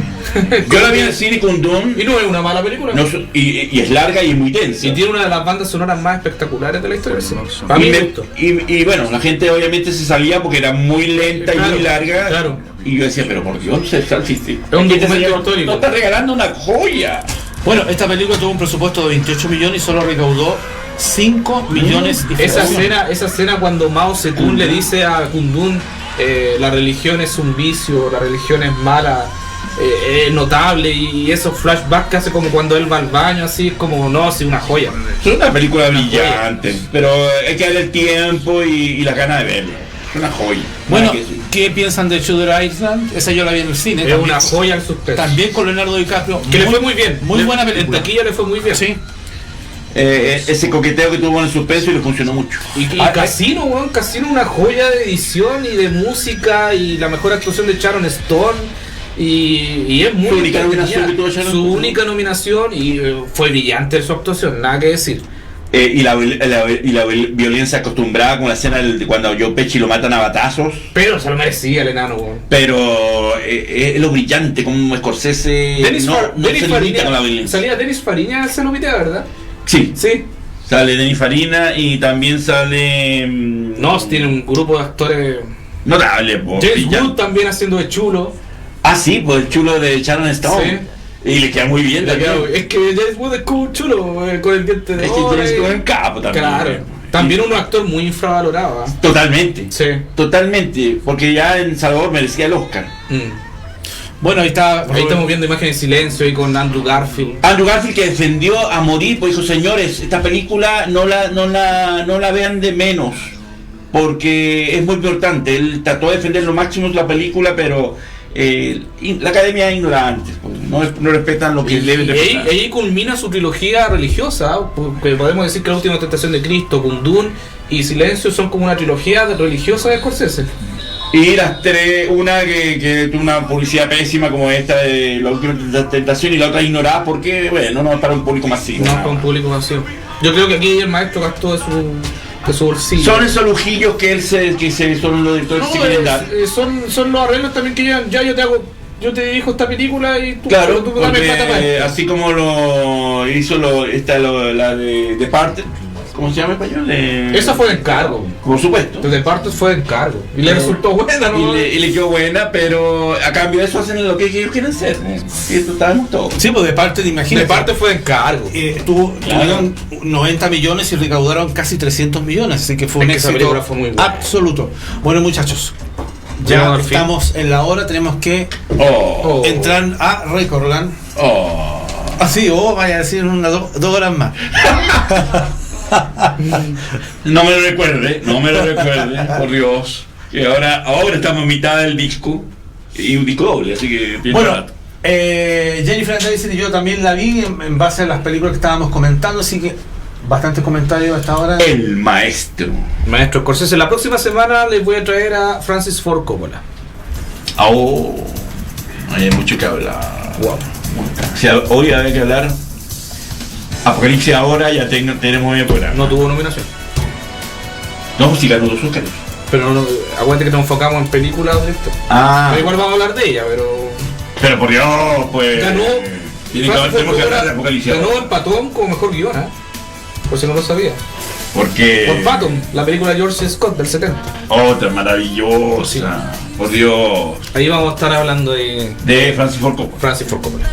Yo la vi en el cine Kundun. Y no es una mala película. No, y es larga y muy tensa. Y tiene una de las bandas sonoras más espectaculares de la historia. Y bueno, la gente obviamente se salía porque era muy lenta y muy larga. Claro. Y yo decía, pero por Dios, es un documento histórico. No está regalando una joya. Bueno, esta película tuvo un presupuesto de 28 millones y solo recaudó 5 millones y esa escena cuando Mao Zedong le dice a Kundun la religión es un vicio, la religión es mala, notable, y esos flashbacks que hace como cuando él va al baño, así es como, no, así una joya. Es una película brillante, pero hay que darle el tiempo y la gana de verla. Es una joya. Bueno, ¿qué piensan de Shooter Island? Esa yo la vi en el cine. Es una joya al suspenso. También con Leonardo DiCaprio. Que le fue muy bien. Muy buena película. En taquilla le fue muy bien. Sí. Ese coqueteo que tuvo en el suspenso y le funcionó mucho. Y Casino, weón, Casino, una joya de edición y de música y la mejor actuación de Sharon Stone. Y es muy Su única nominación que tuvo Sharon Su Stone. única nominación y fue brillante su actuación, nada que decir. Y la violencia acostumbrada con la escena de cuando Joe Pesci lo matan a batazos. Pero se lo merecía el enano, weón. Pero es lo brillante, como Scorsese Dennis se limita con la violencia. Salía Dennis Farina, se lo pitea, ¿verdad? Sí. Sí. Sale Dennis Farina y también sale... Tiene un grupo de actores notable. James Wood también haciendo de chulo. Ah, sí, pues el chulo de Sharon Stone. Sí. Y le queda muy bien. Es que James Wood es como chulo, con el diente de oro. Es que James Wood es capo también. Claro. También un actor muy infravalorado. ¿eh? Totalmente. Sí. Totalmente. Porque ya en Salvador merecía el Oscar. Bueno, ahí estamos viendo imágenes de silencio ahí con Andrew Garfield. Andrew Garfield, que defendió a morir, pues dijo: señores, esta película no la vean de menos, porque es muy importante. Él trató de defender lo máximo de la película, pero la academia es ignorante, no respetan lo que deben respetar. Ahí culmina su trilogía religiosa, porque podemos decir que La Última Tentación de Cristo, Kundun y Silencio son como una trilogía religiosa de Scorsese. Y las tres, una que tuvo una publicidad pésima como esta de La Última Tentación, y la otra ignorada porque, bueno, no es para un público masivo. No es para un público masivo. Yo creo que aquí el maestro gastó de su bolsillo. Son esos lujillos que son los directores que se quieren dar. Son los arreglos también que yo te dirijo esta película y tú, claro, tú dame plata para esto. así como lo hizo la de Departed. ¿Cómo se llama en español? Esa fue de encargo. Por supuesto. The Departed fue de encargo. Y le resultó buena, ¿no? Y le quedó buena, pero a cambio de eso hacen lo que ellos quieren hacer. Y esto estábamos todos. Sí, pues Departed, imagínate. Departed fue de encargo. Tuvieron 90 millones y recaudaron casi 300 millones. Así que fue un éxito fue muy buena. absoluto. Bueno, muchachos, ya estamos en la hora. Tenemos que entrar a Recordland. Así, vaya a decir 2 horas más. No me lo recuerde, por Dios. Que ahora estamos en mitad del disco y un disco doble, así que bueno, Jennifer Aniston y yo también la vi en base a las películas que estábamos comentando, así que bastantes comentarios hasta ahora. El maestro Scorsese. La próxima semana les voy a traer a Francis Ford Coppola. Hay mucho que hablar. Wow. O sea, hoy hay que hablar. Apocalipsis ahora ya tenemos bien programa. No tuvo nominación. No, sí ganó 2 Oscars. Pero no, aguante que nos enfocamos en películas o directo. Pero igual vamos a hablar de ella, pero por Dios, pues. Ganó. Tenemos que hablar de Apocalipsis. Ganó el Patón como mejor guion, por si no lo sabía. Porque. Por Patton, la película de George Scott del 70. Otra maravillosa. Sí. Por Dios. Ahí vamos a estar hablando de Francis Ford Coppola.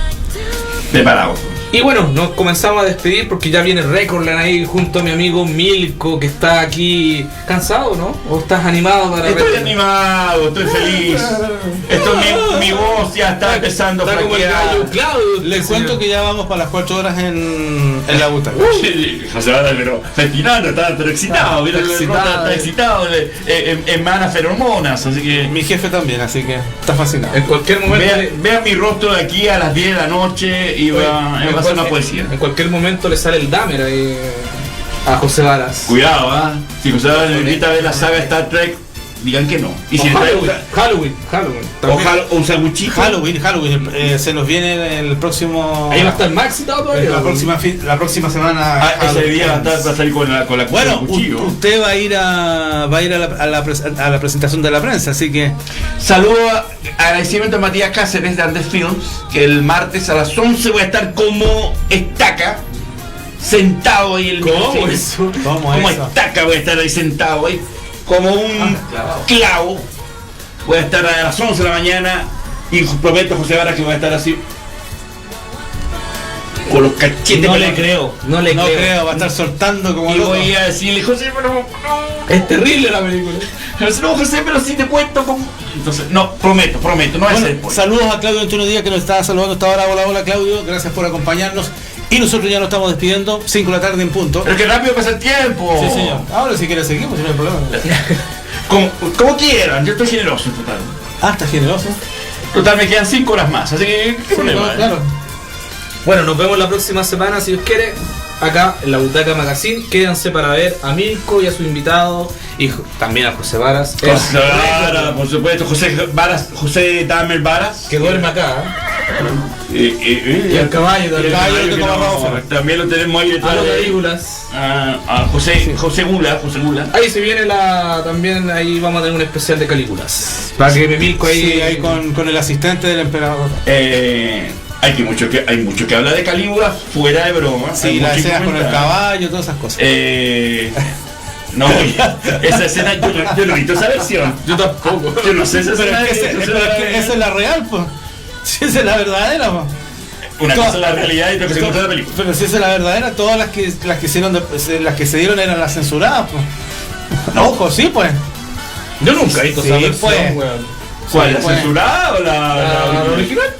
Preparados. Y bueno, nos comenzamos a despedir porque ya viene Recordland ahí junto a mi amigo Milko, que está aquí cansado, ¿no? ¿O estás animado para Estoy animado, estoy feliz. Mi voz ya está empezando a flaquear. Les cuento que ya vamos para las 4 horas en la butaca. Pero festinando, está excitado, mira, está excitado, emana feromonas, así que. Mi jefe también, así que está fascinado. En cualquier momento. Vean mi rostro de aquí a las 10 de la noche y va a ser una poesía. En cualquier momento le sale el Dahmer ahí a José Varas. Cuidado, si José Varas le invita a ver la saga Star Trek, digan que no. Y si Halloween. O un sanguchito. Halloween. Se nos viene el próximo. Ahí va a estar Max y todo todavía. La próxima semana. Ese día va a salir con la bueno, cuchillo. Usted va a ir a la presentación de la prensa, así que. Saludo, agradecimiento a Matías Cáceres de Andes Films, que el martes a las 11 voy a estar como estaca, sentado ahí en el ¿Cómo eso? Como estaca voy a estar ahí sentado ahí. Como un clavo. Voy a estar a las 11 de la mañana y prometo a José Varas que voy a estar así con los cachetes. No le creo, va a estar soltando como y voy a decirle: José, pero es terrible la película. No, José, pero si te cuento con... Entonces, no, prometo, no es el saludos a Claudio 21 Díaz que nos está saludando hasta ahora. Hola Claudio, gracias por acompañarnos. Y nosotros ya nos estamos despidiendo, 5 de la tarde en punto. Pero que rápido pasa el tiempo. Sí, señor. Ahora si quieres seguimos, no hay problema. Como quieran, yo estoy generoso en total. Ah, ¿estás generoso? Total, me quedan 5 horas más, así que qué problema. Claro. Bueno, nos vemos la próxima semana, si Dios quiere, acá en la Butaca Magazine. Quédense para ver a Mirko y a su invitado, y también a José Varas. José Varas, por supuesto, José Tamer Varas. Que duerme acá. Y el caballo también lo tenemos ahí detrás. A los Calígulas. A José Gula. Ahí se viene también ahí vamos a tener un especial de Calígulas. Para que me Mirko ahí. Sí, ahí con el asistente del emperador. Hay mucho que hablar de Calígula fuera de broma. Sí, las escenas con el caballo, todas esas cosas. No, esa escena yo no he visto esa versión. Yo tampoco. Yo no sé esa escena. Esa es la real, pues. Si esa es la verdadera, pues. Una cosa es la realidad y otra cosa es la película. Pero si esa es la verdadera, todas las que se dieron eran las censuradas, pues. No, ojo, sí, pues. Yo nunca he visto esa versión, pues. ¿Cuál? ¿La censurada o la original?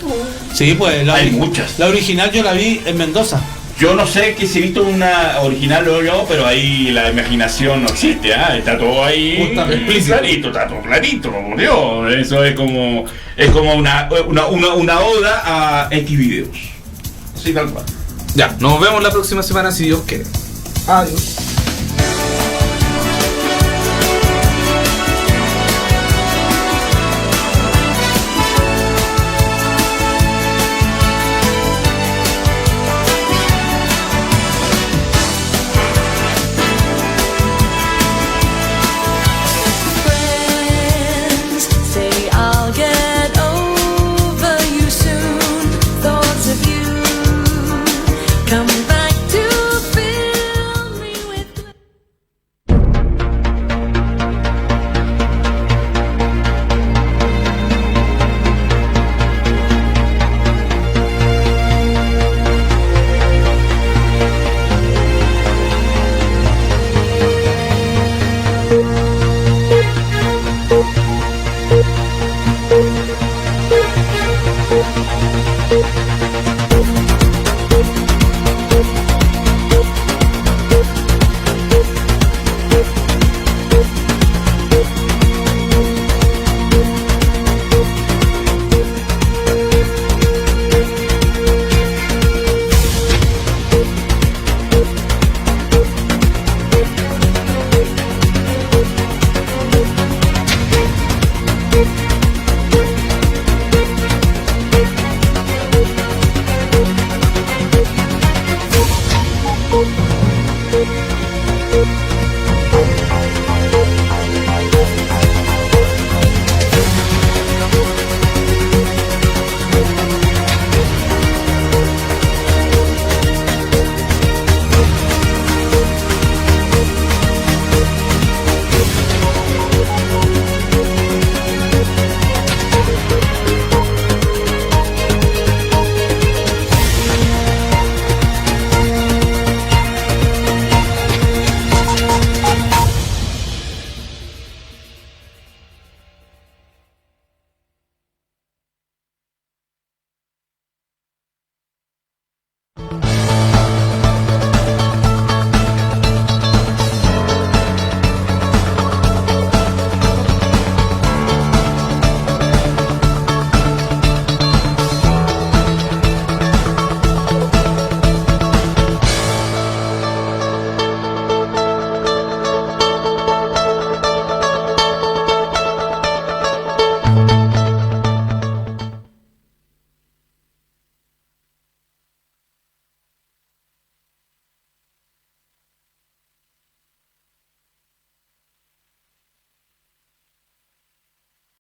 Sí, pues. Hay muchas. La original yo la vi en Mendoza. Yo no sé que si he visto una original o no, pero ahí la imaginación no existe, está todo ahí clarito, está todo clarito, por Dios. Eso es como una oda a X videos. Sí, tal cual. Ya, nos vemos la próxima semana si Dios quiere. Adiós.